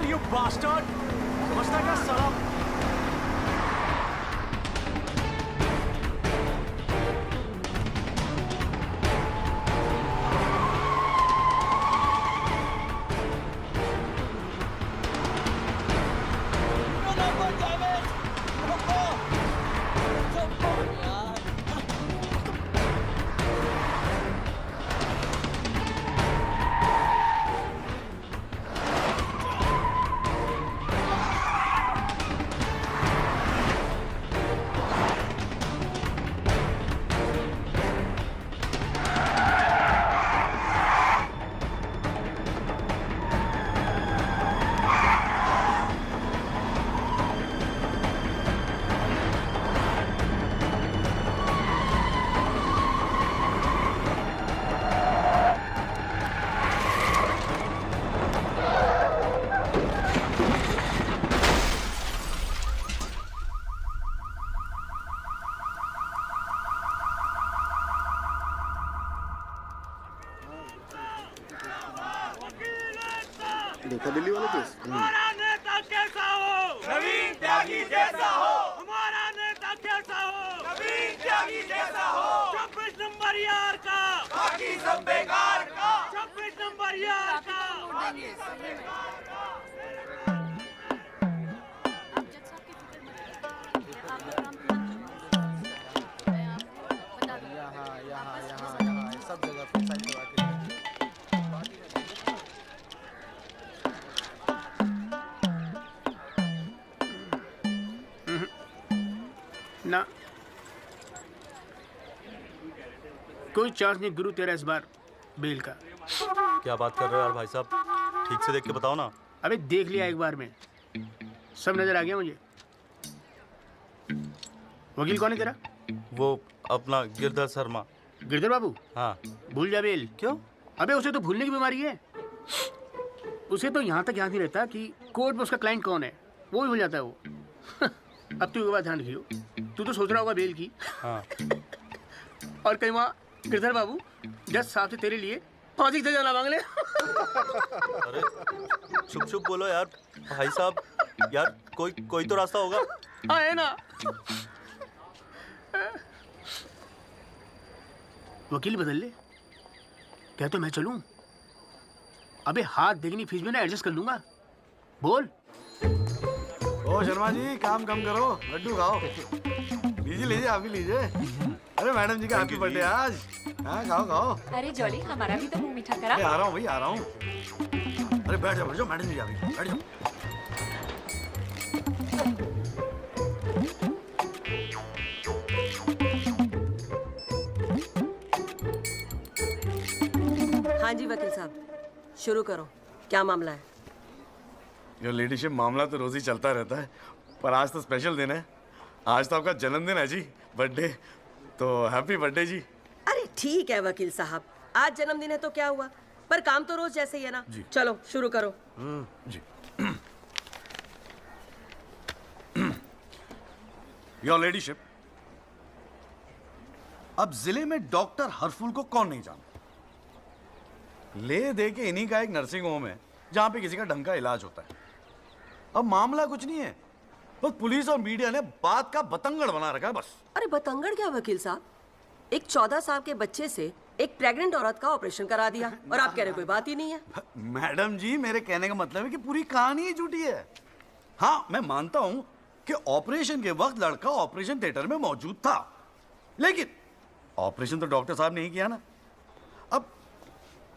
hell, you bastard! समझता क्या साला? देखा दिल्ली वाला केस? हमारा नेता कैसा हो? नवीन त्यागी जैसा हो। हमारा नेता कैसा हो? नवीन त्यागी जैसा हो। 26 नंबर यार का, बाकी सब बेकार का। 26 नंबर यार का। यहाँ सब जगह पे साइड लगा के ना कोई चांस नहीं गुरु तेरा इस बार बेल का। क्या बात कर रहे हो यार भाई साहब, ठीक से देख के बताओ ना। अबे देख लिया एक बार में, सब नजर आ गया मुझे। वकील कौन है तेरा? वो अपना गिरधर शर्मा। गिरधर बाबू? हाँ। भूल जा बेल। क्यों? अबे उसे तो भूलने की बीमारी है। उसे तो यहाँ तक याद नहीं रहता कि कोर्ट में उसका क्लाइंट कौन है, वो भी भूल जाता है वो। अब तू एक बात ध्यान रखियो, तू तो सोच रहा होगा बेल की। हाँ। और कहीं वहाँ गिरधर बाबू जज साहब से तेरे लिए फांसी से जाना मांग ले। अरे चुप चुप बोलो यार भाई साहब, यार कोई तो रास्ता होगा। हाँ है ना। वकील बदल ले, क्या तो मैं चलूं? अबे हाथ देखनी फीस में ना एडजस्ट कर लूंगा। बोल। ओ शर्मा जी, काम कम करो, लड्डू खाओ। लीजिए लीजिए, आप भी लीजिए। अरे मैडम जी का हैप्पी बर्थडे आज। हाँ खाओ खाओ। अरे जॉली, हमारा भी तो मुंह मीठा करा। आ रहा हूँ भाई, आ रहा हूँ। अरे बैठ जाओ मैडम जी, आ गई, बैठ जाओ। हाँ जी वकील साहब, शुरू करो, क्या मामला है? योर लेडीशिप, मामला तो रोज ही चलता रहता है, पर आज तो स्पेशल दिन है। आज तो आपका जन्मदिन है जी, बर्थडे। तो हैप्पी बर्थडे जी। अरे ठीक है वकील साहब, आज जन्मदिन है तो क्या हुआ, पर काम तो रोज जैसे ही है ना। चलो शुरू करो। जी। योर लेडीशिप, अब जिले में डॉक्टर हरफुल को कौन नहीं जानता? ले दे के इन्हीं का एक नर्सिंग होम है जहां पे किसी का ढंग का इलाज होता है। अब मामला कुछ नहीं है, बस पुलिस और मीडिया ने बात का बतंगड़ बना रखा है बस। अरे बतंगड़ क्या वकील साहब, एक 14 साल के बच्चे से एक प्रेग्नेंट औरत का ऑपरेशन करा दिया और आप कह रहे कोई बात ही नहीं है। मैडम जी, मेरे कहने का मतलब है कि पूरी कहानी ही झूठी है। हाँ, मैं मानता हूं कि ऑपरेशन के वक्त लड़का ऑपरेशन थिएटर में मौजूद था, लेकिन ऑपरेशन तो डॉक्टर साहब ने ही किया ना। अब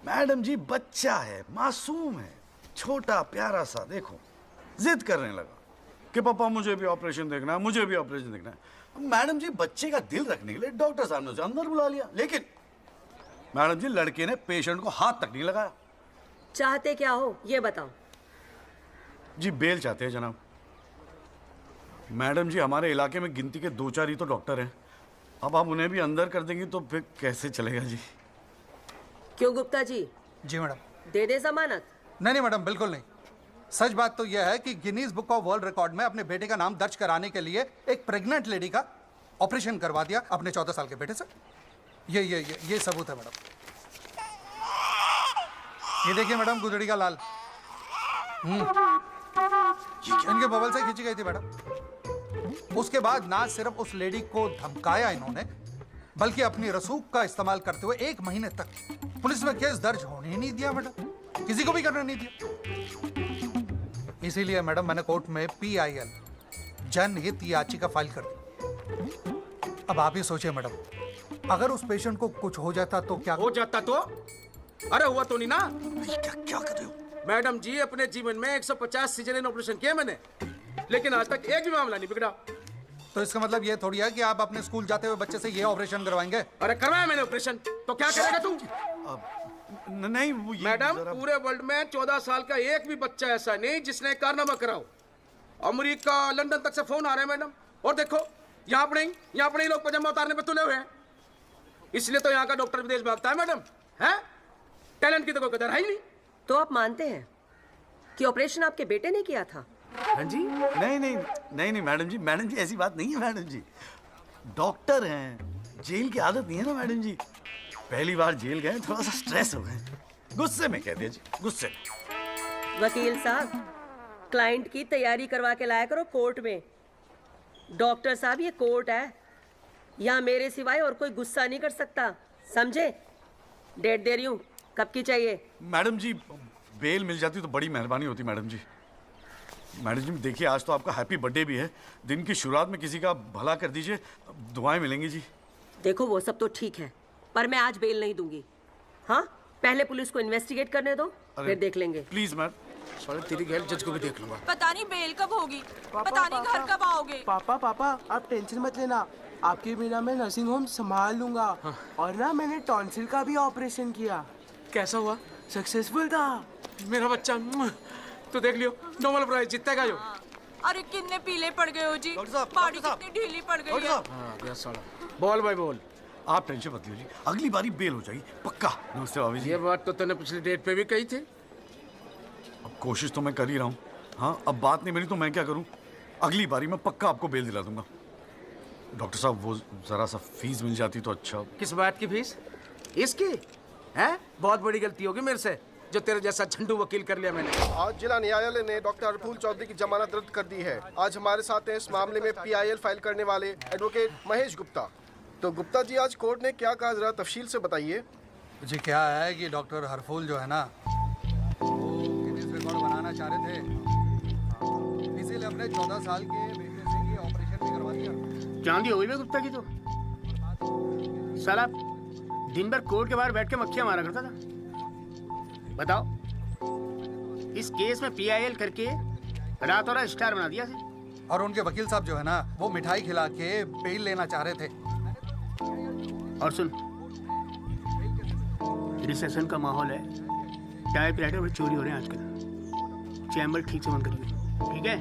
मैडम जी, बच्चा है, मासूम है, छोटा प्यारा सा, देखो जिद करने लगा कि पापा मुझे भी ऑपरेशन देखना है, मुझे भी ऑपरेशन देखना है। मैडम जी, बच्चे का दिल रखने के लिए डॉक्टर साहब ने उसे अंदर बुला लिया, लेकिन मैडम जी, लड़के ने पेशेंट को हाथ तक नहीं लगाया। चाहते क्या हो ये बताओ। जी बेल चाहते हैं जनाब। मैडम जी, हमारे इलाके में गिनती के 2-4 ही तो डॉक्टर हैं। अब आप उन्हें भी अंदर कर देंगी तो फिर कैसे चलेगा जी? क्यों गुप्ता जी? जी मैडम। दे दे जमानत? नहीं मैडम, बिल्कुल नहीं। सच बात तो यह है कि Guinness book of world record में अपने बेटे का नाम दर्ज कराने के लिए एक प्रेग्नेंट लेडी का ऑपरेशन करवा दिया अपने 14 साल के बेटे से। ये सबूत है मैडम। ये देखिए मैडम, गुदड़ी का लाल। इनके बबल से खींची गई थी मैडम। उसके बाद ना सिर्फ उस लेडी को धमकाया इन्होंने, बल्कि अपनी रसूख का इस्तेमाल करते हुए 1 महीने तक पुलिस में केस दर्ज होने ही नहीं दिया मैडम, किसी को भी करने नहीं दिया। इसीलिए मैडम मैंने कोर्ट में PIL जनहित याचिका फाइल कर दी। अब आप ही सोचिए मैडम, अगर उस पेशेंट को कुछ हो जाता तो क्या हो जाता तो? अरे हुआ तो नहीं ना। क्या कर रहे हो मैडम जी, अपने जीवन में 150 सिजेरियन ऑपरेशन किए मैंने, लेकिन आज तक एक भी मामला नहीं बिगड़ा। तो इसका मतलब ये थोड़ी है कि आप अपने स्कूल जाते हुए बच्चे से ये ऑपरेशन करवाएंगे? अरे करवाया मैंने ऑपरेशन, तो क्या करेगा तू? नहीं वो मैडम, पूरे वर्ल्ड में 14 साल का एक भी बच्चा ऐसा नहीं जिसने कारनामा कराओ। अमेरिका, लंदन तक से फोन आ रहे हैं मैडम, और देखो यहाँ पर ही लोग पजामा उतारने पे तुले हुए हैं। इसलिए तो यहाँ का डॉक्टर विदेश भागता है मैडम, है? टैलेंट की तो कोई कदर है ही नहीं। तो आप मानते हैं कि ऑपरेशन आपके बेटे ने किया था? हाँ जी। नहीं मैडम जी ऐसी बात नहीं है मैडम जी। डॉक्टर हैं, जेल की आदत नहीं है ना मैडम जी। पहली बार जेल गए, थोड़ा सा स्ट्रेस हो गए, गुस्से में कह दिया जी, गुस्से में। वकील साहब, क्लाइंट की तैयारी करवा के लाया करो कोर्ट में। डॉक्टर साहब, ये कोर्ट है, यहाँ मेरे सिवाय और कोई गुस्सा नहीं कर सकता, समझे? डेट दे रही हूँ, कब की चाहिए? मैडम जी बेल मिल जाती तो बड़ी मेहरबानी होती मैडम जी। मैडम जी देखिए, आज तो आपका हैप्पी बर्थडे भी है, दिन की शुरुआत में किसी का भला कर दीजिए, दुआएं मिलेंगी जी। देखो वो सब तो ठीक है, पर मैं आज बेल नहीं दूंगी। हाँ, पहले पुलिस को इन्वेस्टिगेट करने दो, फिर देख लेंगे। Please ma'am. साले तेरी गैर जज को भी देख लूंगा। पता नहीं बेल कब होगी, पता नहीं घर कब आओगे। पापा आप टेंशन मत लेना, आपके बिना मैं नर्सिंग होम संभाल लूंगा। और ना मैंने टॉन्सिल का भी ऑपरेशन किया। कैसा हुआ? सक्सेसफुल था। मेरा बच्चा तो देख लियो, नोबेल प्राइज जीतेगा जो। अरे कितने पीले पड़ गए हो जी, बॉडी कितनी ढीली पड़ गई है। हाँ, गया साला। बोल भाई बोल। आप टेंशन मत लीजिए, अगली बारी बेल हो जाएगी पक्का। नमस्ते भाभी जी। ये बात तो तूने पिछली डेट पे भी कही थी। अब कोशिश तो मैं कर ही रहा हूँ। हाँ, अब बात नहीं मिली तो मैं क्या करूँ? अगली बारी मैं पक्का आपको बेल दिला दूंगा। डॉक्टर साहब, वो जरा सा फीस मिल जाती तो अच्छा। किस बात की फीस? इसकी है? बहुत बड़ी गलती होगी मेरे से, जो तेरे जैसा झंडू वकील कर लिया मैंने। आज जिला न्यायालय ने डॉक्टर हरफूल चौधरी की जमानत रद्द कर दी है। आज हमारे साथ हैं इस मामले में PIL फाइल करने वाले एडवोकेट महेश गुप्ता। तो गुप्ता जी, आज कोर्ट ने क्या कहा, जरा तफसील से बताइए। जी क्या है कि डॉक्टर हरफूल जो है ना, वो गिनीज रिकॉर्ड बनाना चाह रहे थे, इसीलिए अपने 14 साल के बेटे से ये ऑपरेशन भी करवा दिया। चांदी हो गई ना गुप्ता की तो। साला दिन भर कोर्ट के बाहर बैठ के मक्खियां मारा करता था। बताओ, इस केस में PIL करके रातों रात स्टार बना दिया से। और उनके वकील साहब जो है ना, वो मिठाई खिला के बेल लेना चाह रहे थे। और सुन, रिसेशन का माहौल है, टाइपराइटर बड़े चोरी हो रहे हैं आजकल। चैम्बर ठीक से बंद करिए, ठीक है?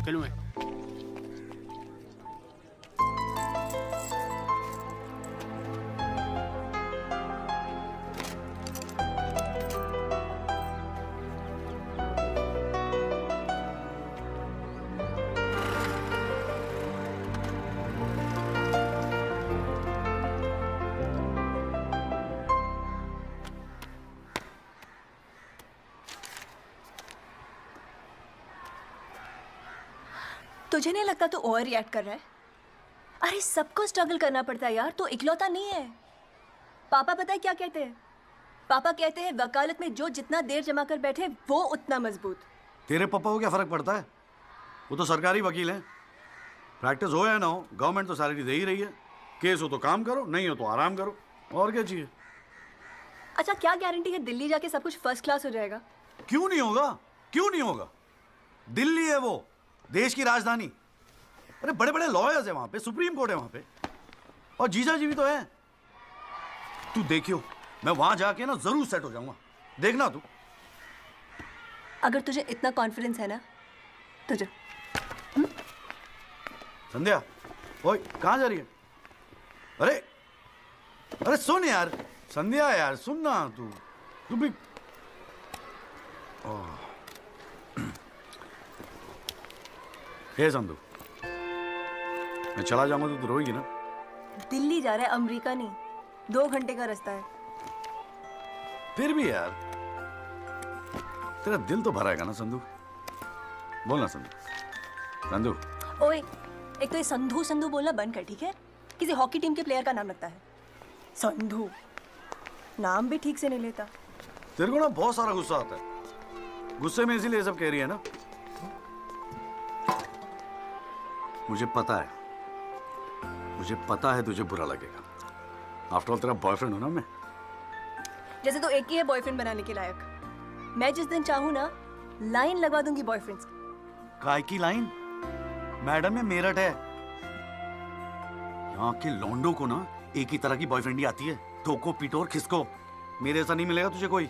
चलूँ मैं। तुझे नहीं लगता तू ओवर रिएक्ट कर रहा है? अरे सबको स्ट्रगल करना पड़ता है यार, तू इकलौता नहीं है। पापा पता है क्या कहते हैं? पापा कहते हैं वकालत में जो जितना देर जमा कर बैठे वो उतना मजबूत। तेरे पापा को क्या फर्क पड़ता है? वो तो सरकारी वकील हैं। प्रैक्टिस हो या ना हो, गवर्नमेंट तो सैलरी दे ही रही है। केस हो तो काम करो, नहीं हो तो आराम करो, और क्या चाहिए? अच्छा, क्या गारंटी है दिल्ली जाके सब कुछ फर्स्ट क्लास हो जाएगा? क्यों नहीं होगा? क्यों नहीं होगा? दिल्ली है वो, देश की राजधानी। अरे बड़े बड़े लॉयर्स हैं वहां पे, सुप्रीम कोर्ट है वहां पे, और जीजा जी भी तो है। तू देखियो, मैं वहां जाके ना जरूर सेट हो जाऊंगा, देखना तू। अगर तुझे इतना कॉन्फिडेंस है ना तो जा। संध्या, ओए कहाँ जा रही है? अरे अरे सुन यार, संध्या यार सुन ना, तू भी। हे संधू, मैं चला जाऊंगा तो तू रोएगी ना? दिल्ली जा रहा है, अमेरिका नहीं। 2 घंटे का रास्ता है। फिर भी यार, तेरा दिल तो भरा है ना संधू? बोलना संधू। संधू ओए, एक तो ये संधू संधू बोलना बंद कर, ठीक है? किसी हॉकी टीम के प्लेयर का नाम लगता है संधू। नाम भी ठीक से नहीं लेता। तेरे को ना बहुत सारा गुस्सा आता है, गुस्से में इसीलिए सब कह रही है ना। मुझे पता है तुझे बुरा लगेगा। आफ्टर ऑल तेरा बॉयफ्रेंड हूं ना मैं। जैसे तो एक ही है बॉयफ्रेंड बनाने के लायक। मैं जिस दिन चाहूँ ना लाइन लगवा दूंगी बॉयफ्रेंड्स की। काय की लाइन? मैडम में मेरठ है। यहाँ के लौंडों को ना एक ही तरह की बॉयफ्रेंड ही आती है, ठोको पीटो और खिसको। मेरे ऐसा नहीं मिलेगा तुझे कोई।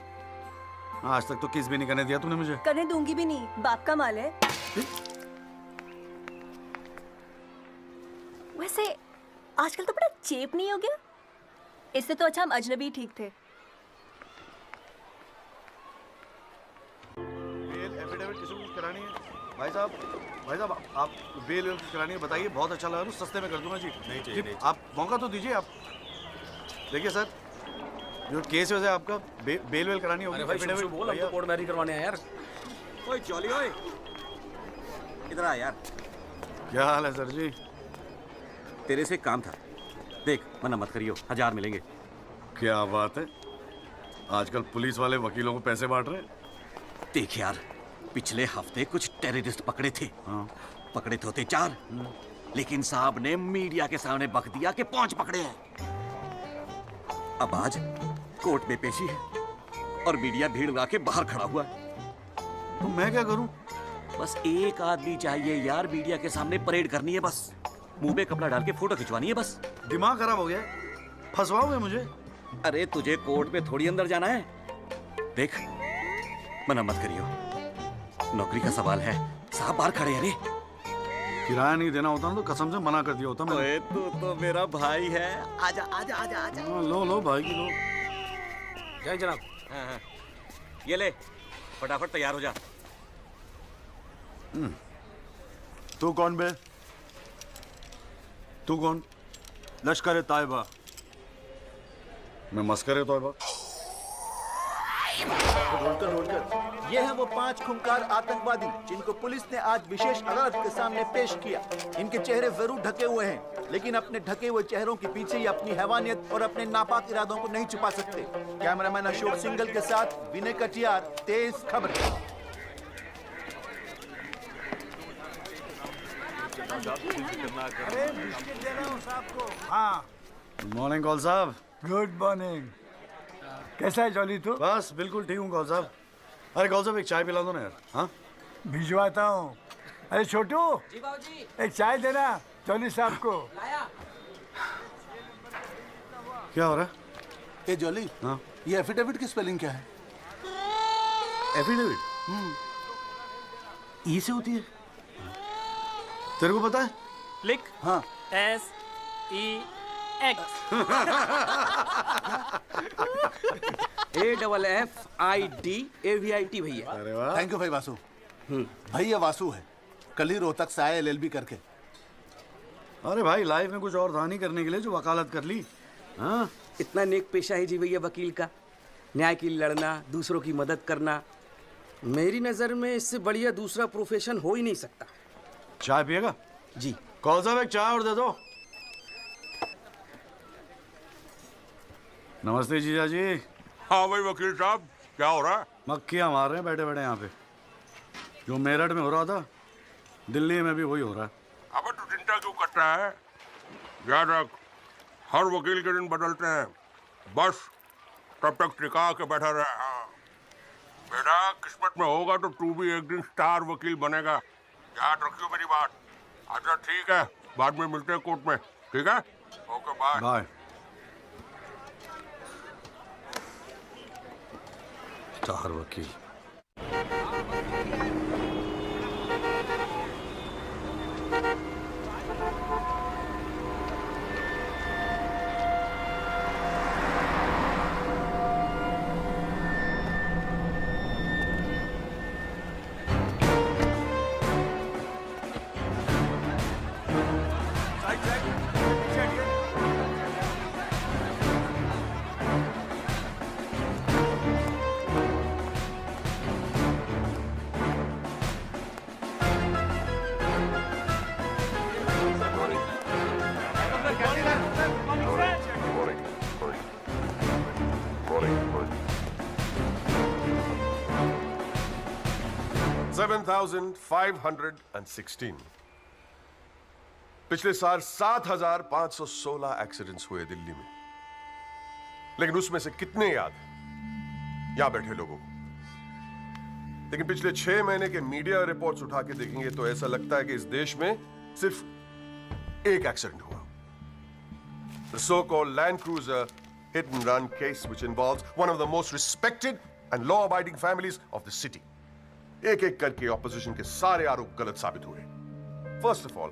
आज तक तो किस भी नहीं करने दिया तूने मुझे। करने दूंगी भी नहीं, बाप का माल है। वैसे आजकल तो बड़ा चेप नहीं हो गया? इससे तो अच्छा हम अजनबी ठीक थे। बेल एफिडेविट किसी को करानी है? भाई साहब आप बेल करानी है, बताइए। बहुत अच्छा लगा, सस्ते में कर दूंगा जी। नहीं चाहिए। आप मौका तो दीजिए। आप देखिए सर, जो केस है आपका, बेल वेल करानी होगी। अरे भाई शुभ बोल, हमको कोर्ट मैरिज करवाने हैं यार। ओए जॉली ओए, इधर आ यार। क्या हाल है सर जी? तेरे से काम था, देख मना मत करियो, 1000 मिलेंगे। क्या बात है, आजकल पुलिस वाले वकीलों को पैसे बांट रहे हैं। देख यार, पिछले हफ्ते कुछ टेररिस्ट पकड़े थे। हाँ। पकड़े तो थे 4, लेकिन साहब ने मीडिया के सामने बक दिया कि 5 पकड़े हैं। अब आज कोर्ट में पेशी है और मीडिया भीड़ लगा के बाहर खड़ा हुआ है। तो मैं क्या करूं? बस एक आदमी चाहिए यार, मीडिया के सामने परेड करनी है बस। मुंह में कपड़ा डाल के फोटो खिंचवानी है बस। दिमाग खराब हो गया, फंसवाओगे मुझे? अरे तुझे कोर्ट में थोड़ी अंदर जाना है। देख मना मत करियो, नौकरी का सवाल है, साहब बाहर खड़े हैं। रे किराया नहीं देना होता ना तो कसम से मना कर दिया होता मैं। ओए तू तो मेरा भाई है, आजा आजा आजा आजा। लो भाई की लो। जय जनाब। हाँ। ये ले, फटाफट तैयार हो जा। तू कौन बे? तू कौन? लश्कर तायबा। मैं मस्कर तोयबा। ये हैं वो 5 खूंखार आतंकवादी जिनको पुलिस ने आज विशेष अदालत के सामने पेश किया। इनके चेहरे जरूर ढके हुए हैं, लेकिन अपने ढके हुए चेहरों के पीछे ये अपनी हैवानियत और अपने नापाक इरादों को नहीं छुपा सकते। कैमरामैन अशोक सिंगल के साथ विनय कटियार, तेज खबर। हाँ। गुड मॉर्निंग कौल साहब। Good morning. कैसा है जॉली तू? बस बिल्कुल ठीक हूँ कौल साहब। अरे कौल साहब एक चाय पिला दो ना यार। हाँ भिजवाता हूँ। अरे छोटू, जी बाबूजी। एक चाय देना जॉली साहब को। लाया। क्या हो रहा है? ए जॉली, हाँ ये एफिडेविट की स्पेलिंग क्या है? एफिडेविट ई से होती है, तेरे को पता है? लिख। हाँ। SEX। AFFIDAVIT भैया। अरे वाह। थैंक यू भाई वासु। भाई ये वासु है, कल ही रोहतक से आया LLB करके। अरे भाई लाइफ में कुछ और था नहीं करने के लिए जो वकालत कर ली। हाँ इतना नेक पेशा है जी भैया वकील का, न्याय के लिए लड़ना, दूसरों की मदद करना। मेरी नज़र में इससे बढ़िया दूसरा प्रोफेशन हो ही नहीं सकता। चाय पिएगा? जी। कौन साहब एक चाय और दे दो। नमस्ते जीजा जी। हाँ भाई वकील साहब, क्या हो रहा है? मक्खियाँ मार रहे हैं बैठे बैठे यहाँ पे। जो मेरठ में हो रहा था दिल्ली में भी वही हो रहा है। अबे तू चिंता क्यों करता है? याद रख, हर वकील के दिन बदलते हैं, बस तब तक टिका के बैठा रहे। हाँ बेटा, किस्मत में होगा तो तू भी एक दिन स्टार वकील बनेगा, याद रखियो मेरी बात। अच्छा ठीक है, बाद में मिलते हैं कोर्ट में, ठीक है? Okay bye. बाय। स्टार वकील। 7,516। पिछले साल 7,516 एक्सीडेंट्स हुए दिल्ली में, लेकिन उसमें से कितने याद हैं यहां बैठे लोगों को? लेकिन पिछले 6 महीने के मीडिया रिपोर्ट्स उठा के देखेंगे तो ऐसा लगता है कि इस देश में सिर्फ एक एक्सीडेंट हुआ। The so-called Land Cruiser hit and run case, which involves one of the most respected and law-abiding families of the city. एक-एक करके ऑपोजिशन के सारे आरोप गलत साबित हुए। First of all,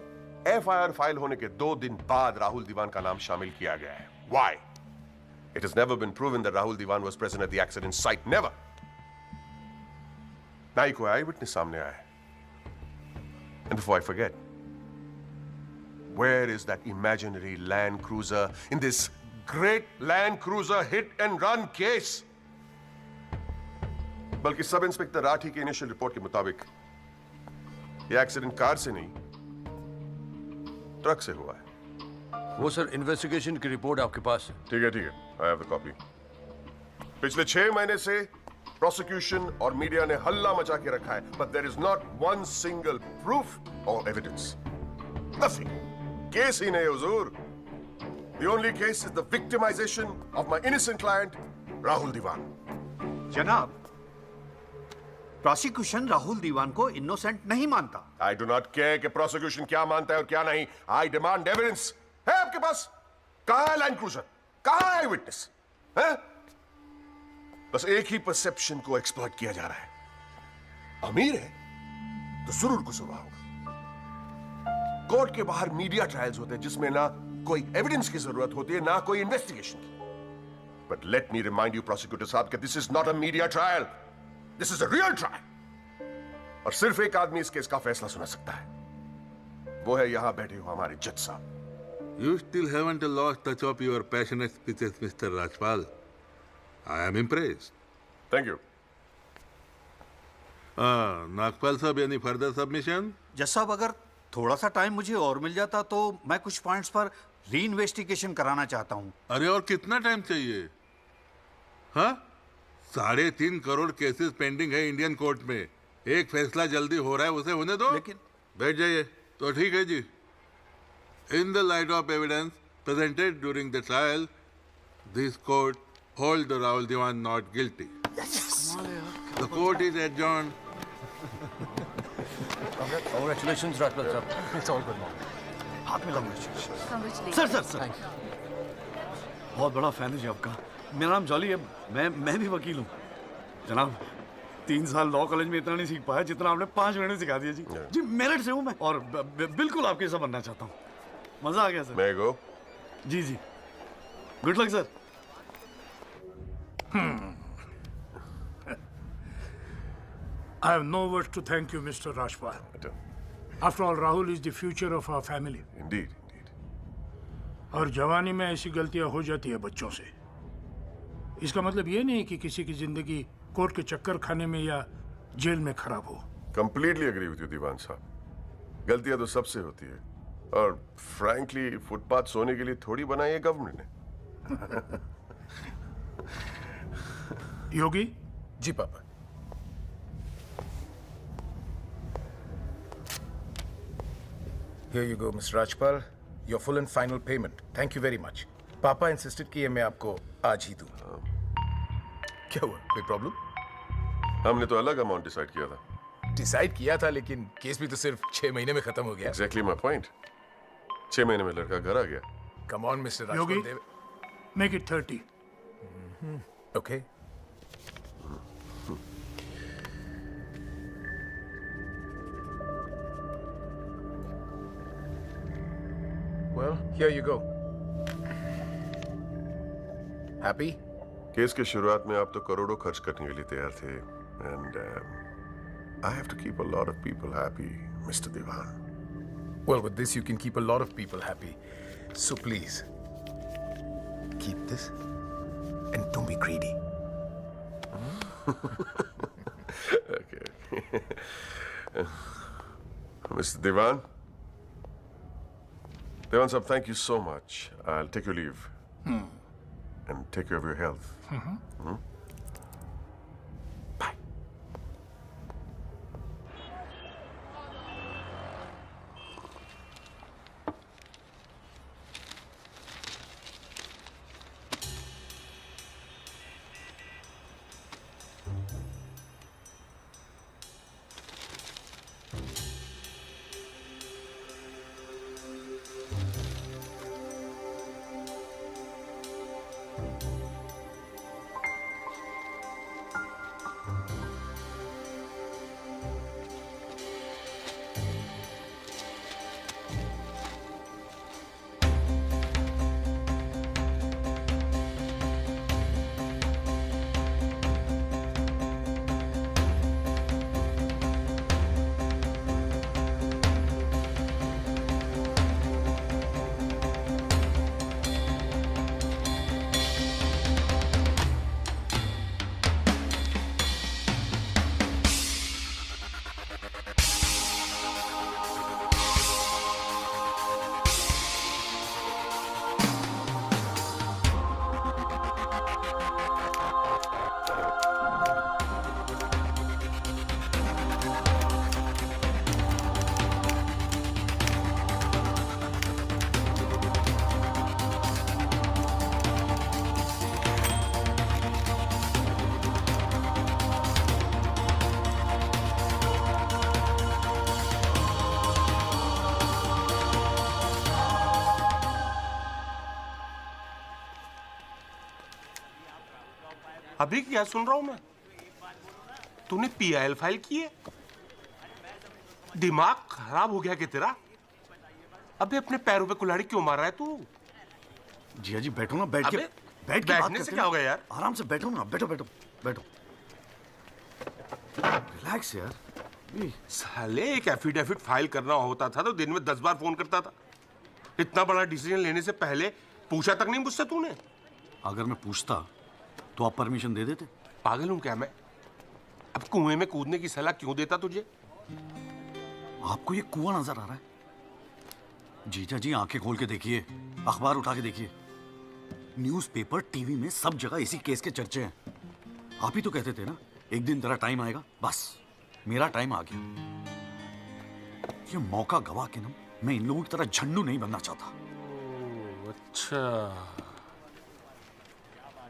FIR file होने के 2 दिन बाद राहुल दीवान का नाम शामिल किया गया है। Why? It has never been proven that Rahul Diwan was present at the accident site. Never. ना ही कोई eyewitness सामने आया है। And before I forget, where is that imaginary Land Cruiser in this great Land Cruiser hit and run case? बल्कि sub inspector Rathi की initial report के मुताबिक यह एक्सीडेंट कार से नहीं, ट्रक से हुआ है। वो सर इन्वेस्टिगेशन की रिपोर्ट आपके पास है? ठीक है, आई हैव द कॉपी। पिछले 6 महीने से प्रोसिक्यूशन और मीडिया ने हल्ला मचा के रखा है, but there is not one single proof और एविडेंस। नथिंग। केस ही नहीं हुजूर। The only case is the victimisation of my innocent client Rahul Diwan. जनाब, प्रोसिक्यूशन राहुल दीवान को इनोसेंट नहीं मानता। आई डू नॉट केयर कि प्रोसिक्यूशन क्या मानता है और क्या नहीं। I demand evidence. है आपके पास? कहां है लैंड क्रूजर? कहां है विटनेस? है? बस एक ही परसेप्शन को एक्सप्लॉइट किया जा रहा है। अमीर है तो जरूर कुछ हुआ होगा। कोर्ट के बाहर मीडिया ट्रायल्स होते हैं जिसमें ना कोई एविडेंस की जरूरत होती है, ना कोई इन्वेस्टिगेशन की। But let me remind you prosecutor साहब कि this is not a media trial, this is a real trial. और सिर्फ एक आदमी इस केस का फैसला सुना सकता है, वो है यहां बैठे हुए हमारे जज साहब। You still haven't lost touch of your passionate speeches, Mr. Rajpal. I am impressed. Thank you. Nagpal साहब, any further submission? जज साहब, अगर थोड़ा सा टाइम मुझे और मिल जाता तो मैं कुछ पॉइंट्स पर री इन्वेस्टिगेशन कराना चाहता हूँ। अरे और कितना टाइम चाहिए? हाँ, 3.5 करोड़ केसेस पेंडिंग है इंडियन कोर्ट में। एक फैसला जल्दी हो रहा है, उसे होने दो। लेकिन बैठ जाइए। तो ठीक है जी। In the light of evidence presented during the trial, this court holds Rahul Diwan not guilty. Yes. The court is adjourned. Congratulations, Rajpal sir. It's all good now. हाथ में लगाओ। सर। बहुत बड़ा फैन है जी आपका। मेरा नाम जॉली है, मैं भी वकील हूँ। जनाब, 3 साल लॉ कॉलेज में इतना नहीं सीख पाया जितना आपने 5 महीने में सिखा दिया जी। जी मेरिट से हूँ मैं और बिल्कुल आपके जैसा बनना चाहता हूँ। मजा आ गया सर। मैं गो। जी। Good luck sir. I have no words to thank you, Mr. Rajpal. After all, Rahul is the future of our family. Indeed. और जवानी में ऐसी गलतियां हो जाती है बच्चों से। इसका मतलब ये नहीं कि किसी की जिंदगी कोर्ट के चक्कर खाने में या जेल में खराब हो। Completely agree with you, दीवान साहब। गलतियां तो सबसे होती है और फ्रैंकली फुटपाथ सोने के लिए थोड़ी बनाई है गवर्नमेंट ने। योगी जी पापा। Here you go, Mr. Rajpal. Your full and final payment. Thank you very much. पापा इंसिस्टेड कि मैं आपको आज ही दूं। क्या हुआ? कोई प्रॉब्लम? हमने तो अलग अमाउंट डिसाइड किया था। डिसाइड किया था, लेकिन केस भी तो सिर्फ 6 महीने में खत्म हो गया। Exactly my point. 6 महीने में लड़का घर आ गया। Come on, Mr. Rajpal. Yogi, make it 30. Okay. Well, here you go. Happy? Case के शुरुआत में आप तो करोड़ों खर्च करने के लिए तैयार थे, and I have to keep a lot of people happy, Mr. Diwan. Well, with this you can keep a lot of people happy. So please, keep this and don't be greedy. Okay. Mr. Diwan? Diwan sahab, thank you so much. I'll take your leave. And take care of your health. अभी क्या सुन रहा हूं मैं? तूने PIL file की है? दिमाग खराब हो गया क्या तेरा? अबे अपने पैरों पे कुल्हाड़ी क्यों मार रहा है तू? जिया जी बैठो ना, बैठ के बैठने से क्या हो गया यार? आराम से बैठो ना, बैठो बैठो बैठो, रिलैक्स यार। साले एक एफिडेविट फाइल करना होता था तो दिन में 10 बार फोन करता था। इतना बड़ा डिसीजन लेने से पहले पूछा तक नहीं मुझसे तूने? अगर मैं पूछता तो आप परमिशन दे देते? पागल हूं क्या मैं? अब कुएं में कूदने की सलाह क्यों देता तुझे? आपको ये कुआं नजर आ रहा है? जीजा जी आंखें खोल के देखिए, अखबार उठा के देखिए, न्यूज़पेपर, टीवी में सब जगह इसी केस के चर्चे हैं। आप ही तो कहते थे ना एक दिन तेरा टाइम आएगा। बस मेरा टाइम आ गया। ये मौका गवा के ना मैं इन लोगों की तरह झंडू नहीं बनना चाहता। अच्छा,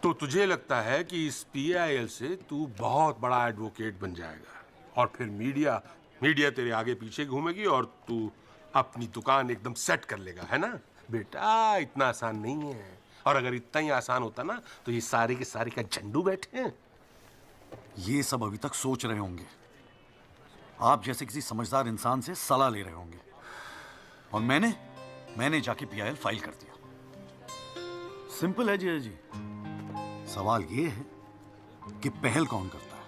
तो तुझे लगता है कि इस पीआईएल से तू बहुत बड़ा एडवोकेट बन जाएगा और फिर मीडिया तेरे आगे पीछे घूमेगी और तू अपनी दुकान एकदम सेट कर लेगा, है ना? बेटा इतना आसान नहीं है, और अगर इतना ही आसान होता ना तो ये सारे के सारे का झंडू बैठे हैं। ये सब अभी तक सोच रहे होंगे, आप जैसे किसी समझदार इंसान से सलाह ले रहे होंगे, और मैंने जाके पीआईएल फाइल कर दिया। सिंपल है जी। सवाल ये है कि पहल कौन करता है?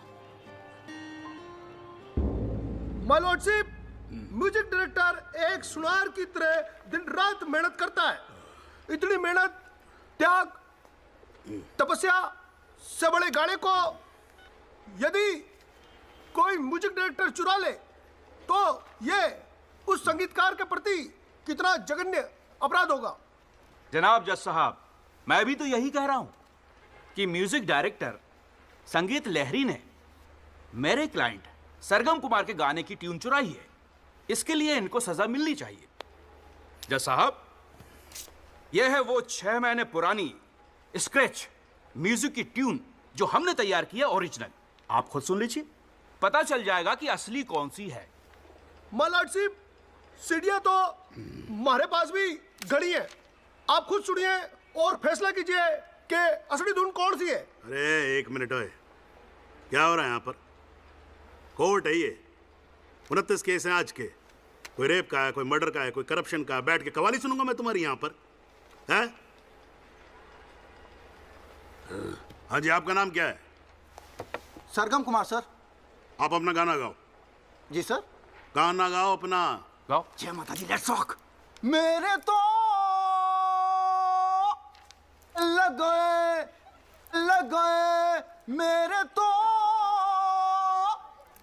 माय लॉर्डशिप, म्यूजिक डायरेक्टर एक सुनार की तरह दिन रात मेहनत करता है। इतनी मेहनत, त्याग, तपस्या से बड़े गाने को यदि कोई म्यूजिक डायरेक्टर चुरा ले तो ये उस संगीतकार के प्रति कितना जघन्य अपराध होगा। जनाब जज साहब, मैं भी तो यही कह रहा हूं कि म्यूजिक डायरेक्टर संगीत लहरी ने मेरे क्लाइंट सरगम कुमार के गाने की ट्यून चुराई है। इसके लिए इनको सजा मिलनी चाहिए। जज साहब, यह है वो 6 महीने पुरानी स्क्रैच म्यूजिक की ट्यून जो हमने तैयार की है, ओरिजिनल। आप खुद सुन लीजिए, पता चल जाएगा कि असली कौन सी है। माय लॉर्डशिप, सीढ़ियां तो हमारे पास भी घड़ी है। आप खुद सुनिए और फैसला कीजिए कि असली धुन कौन सी है। अरे एक मिनट ओए, क्या हो रहा है यहाँ पर? कोर्ट है ये, 29 केस हैं आज के। कोई रेप का है, कोई मर्डर का है, कोई करप्शन का है। बैठ के कवाली सुनूंगा मैं तुम्हारी यहाँ पर, है? हाँ जी, आपका नाम क्या है? सरगम कुमार सर। आप अपना गाना गाओ। जी सर। गाना गाओ अपना। गाओ। जय माता दी, लेट्स रॉक। मेरे तो लग गए मेरे तो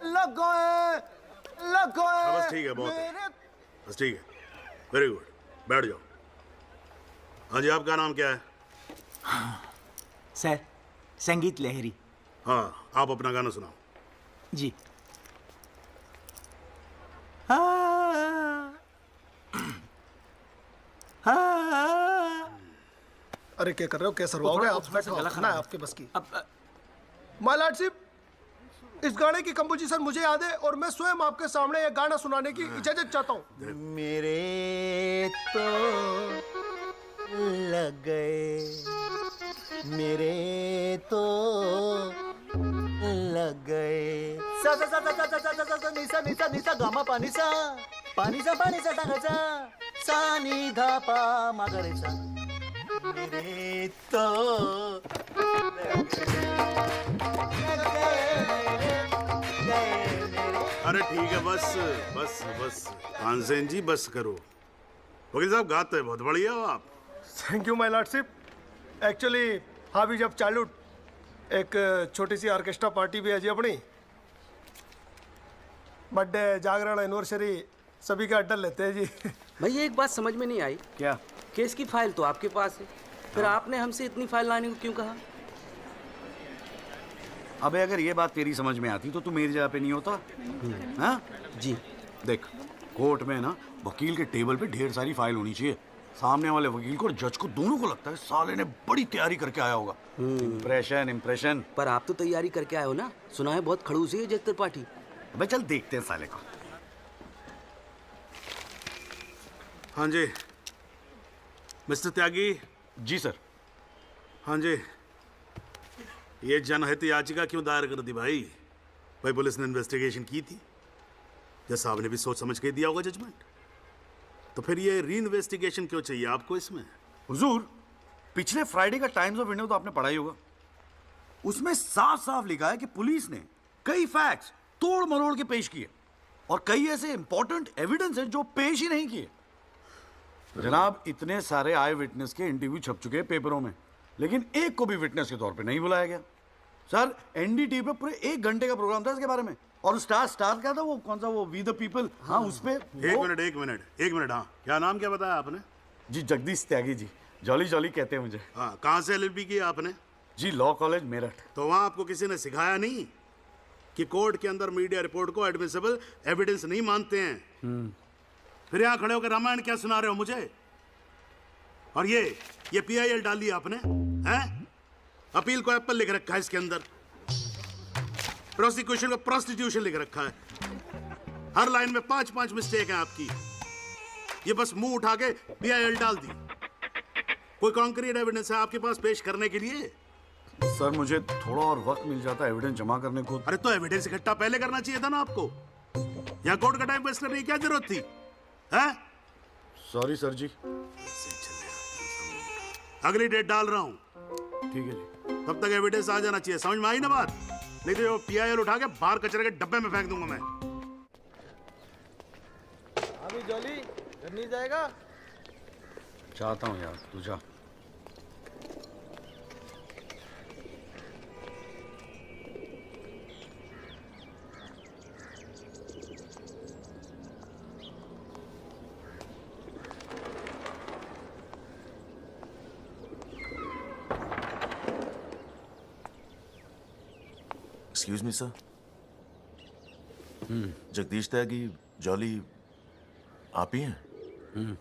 लग गए बस ठीक है, बहुत है। बस ठीक है, वेरी गुड, बैठ जाओ। हाँ जी, आपका नाम क्या है? सर, संगीत लहरी। हाँ, आप अपना गाना सुनाओ। जी। अरे क्या कर रहे हो, कैसे रुआओगे आप? खाना है आपके बस की। माय लॉर्डशिप, इस गाने की कंपोजिशन मुझे याद है और मैं स्वयं आपके सामने यह गाना सुनाने की इजाजत चाहता हूँ। मेरे तो लग गए मेरे तो लग गए सा सा सा सा सा सा सा सा सा निसा निसा निसा गामा पानी सा सा सा नी धा पा मा गा रे सा मेरे तो अरे ठीक है, बस बस बस तानसेन जी बस करो। वकील साहब गाते हैं बहुत बढ़िया हो आप। Thank you my lordship. Actually हाँ भी जब चालू एक छोटी सी ऑर्केस्ट्रा पार्टी भी है जी अपनी, बर्थडे जागरण एनिवर्सरी सभी का अड्डा लेते हैं जी। भैया एक बात समझ में नहीं आई। क्या? केस की फाइल तो आपके पास है, फिर आपने हमसे इतनी फाइल लाने को क्यों कहा? अबे अगर ये बात तेरी समझ में आती तो तू मेरी जगह पे नहीं होता। हाँ जी। देख, कोर्ट में ना वकील के टेबल पे ढेर सारी फाइल होनी चाहिए। सामने वाले वकील को और जज को दोनों को लगता है साले ने बड़ी तैयारी करके आया होगा। Impression impression. पर आप तो तैयारी करके आए हो ना, सुना है बहुत खड़ूस है जज त्रिपाठी। अबे चल देखते हैं साले को। हाँ जी मिस्टर त्यागी। जी सर। हाँ जी, ये जनहित याचिका क्यों दायर कर दी भाई? भाई पुलिस ने इन्वेस्टिगेशन की थी, जज साहब ने भी सोच समझ के दिया होगा जजमेंट, तो फिर ये री इन्वेस्टिगेशन क्यों चाहिए आपको इसमें? हुजूर, पिछले फ्राइडे का टाइम्स ऑफ इंडिया तो आपने पढ़ा ही होगा। उसमें साफ साफ लिखा है कि पुलिस ने कई फैक्ट्स तोड़ मरोड़ के पेश किए और कई ऐसे इंपॉर्टेंट एविडेंस हैं जो पेश ही नहीं किए। जनाब, इतने सारे आई विटनेस के इंटरव्यू छप चुके हैं पेपरों में, लेकिन एक को भी विटनेस के तौर पे नहीं बुलाया गया। सर, एनडीटीवी पे पूरे 1 घंटे का प्रोग्राम था इसके बारे में, और स्टार क्या था वो, कौन सा वो, वी द पीपल। हाँ उस पे एक मिनट। हाँ, क्या नाम क्या बताया आपने? जी जगदीश त्यागी जी। जॉली जॉली कहते हैं मुझे। हाँ, कहाँ से एलएलबी की आपने? जी लॉ कॉलेज मेरठ। तो वहाँ आपको किसी ने सिखाया नहीं कि कोर्ट के अंदर मीडिया रिपोर्ट को एडमिसिबल एविडेंस नहीं मानते हैं? फिर यहाँ खड़े होकर रामायण क्या सुना रहे हो मुझे? और ये पीआईएल डाल दिया आपने, हैं? अपील को एप्पल लिख रखा है इसके अंदर, प्रोसिक्यूशन को प्रोस्टिट्यूशन लिख रखा है। हर लाइन में 5-5 मिस्टेक है आपकी। ये बस मुंह उठा के पीआईएल डाल दी। कोई कॉन्क्रीट एविडेंस है आपके पास पेश करने के लिए? सर, मुझे थोड़ा और वक्त मिल जाता एविडेंस जमा करने को। अरे तो एविडेंस इकट्ठा पहले करना चाहिए था ना आपको। यहाँ कोर्ट का टाइम वेस्ट करने की क्या जरूरत थी? हैं? सॉरी सर जी। अगली डेट डाल रहा हूँ। ठीक है जी। तब तक एविडेंस आ जाना चाहिए, समझ में आई ना बात? नहीं तो वो पीआईएल उठा के बाहर कचरे के डब्बे में फेंक दूंगा मैं। अभी जॉली घर नहीं जाएगा? चाहता हूँ यार, तू जा। Excuse me sir. Jagdish Tyagi, Jolly आप ही हैं?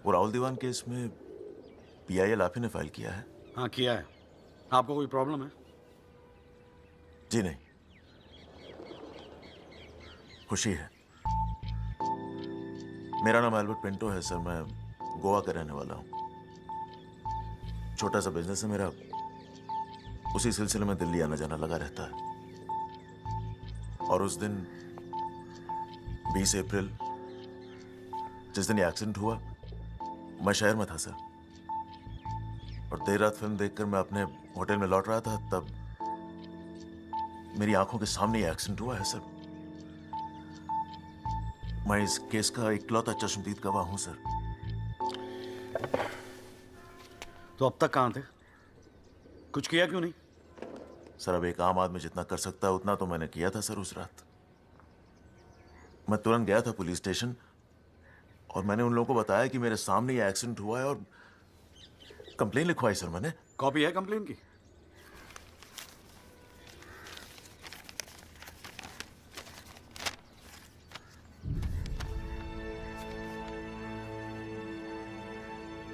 वो राहुल दीवान केस में पीआईएल आप ही ने फाइल किया है? हाँ किया है। आपको कोई प्रॉब्लम है? जी नहीं, खुशी है। मेरा नाम एल्बर्ट पिंटो है सर, मैं गोवा का रहने वाला हूँ। छोटा सा बिजनेस है मेरा, उसी सिलसिले में दिल्ली आना जाना लगा रहता है। और उस दिन 20 अप्रैल जिस दिन ये एक्सीडेंट हुआ, मैं शहर में था सर, और देर रात फिल्म देखकर मैं अपने होटल में लौट रहा था, तब मेरी आंखों के सामने ये एक्सीडेंट हुआ है सर। मैं इस केस का इकलौता चश्मदीद गवाह हूं सर। तो अब तक कहां थे? कुछ किया क्यों नहीं? सर, अब एक आम आदमी जितना कर सकता है उतना तो मैंने किया था सर। उस रात मैं तुरंत गया था पुलिस स्टेशन और मैंने उन लोगों को बताया कि मेरे सामने ये एक्सीडेंट हुआ है और कंप्लेन लिखवाई सर मैंने। कॉपी है कंप्लेन की?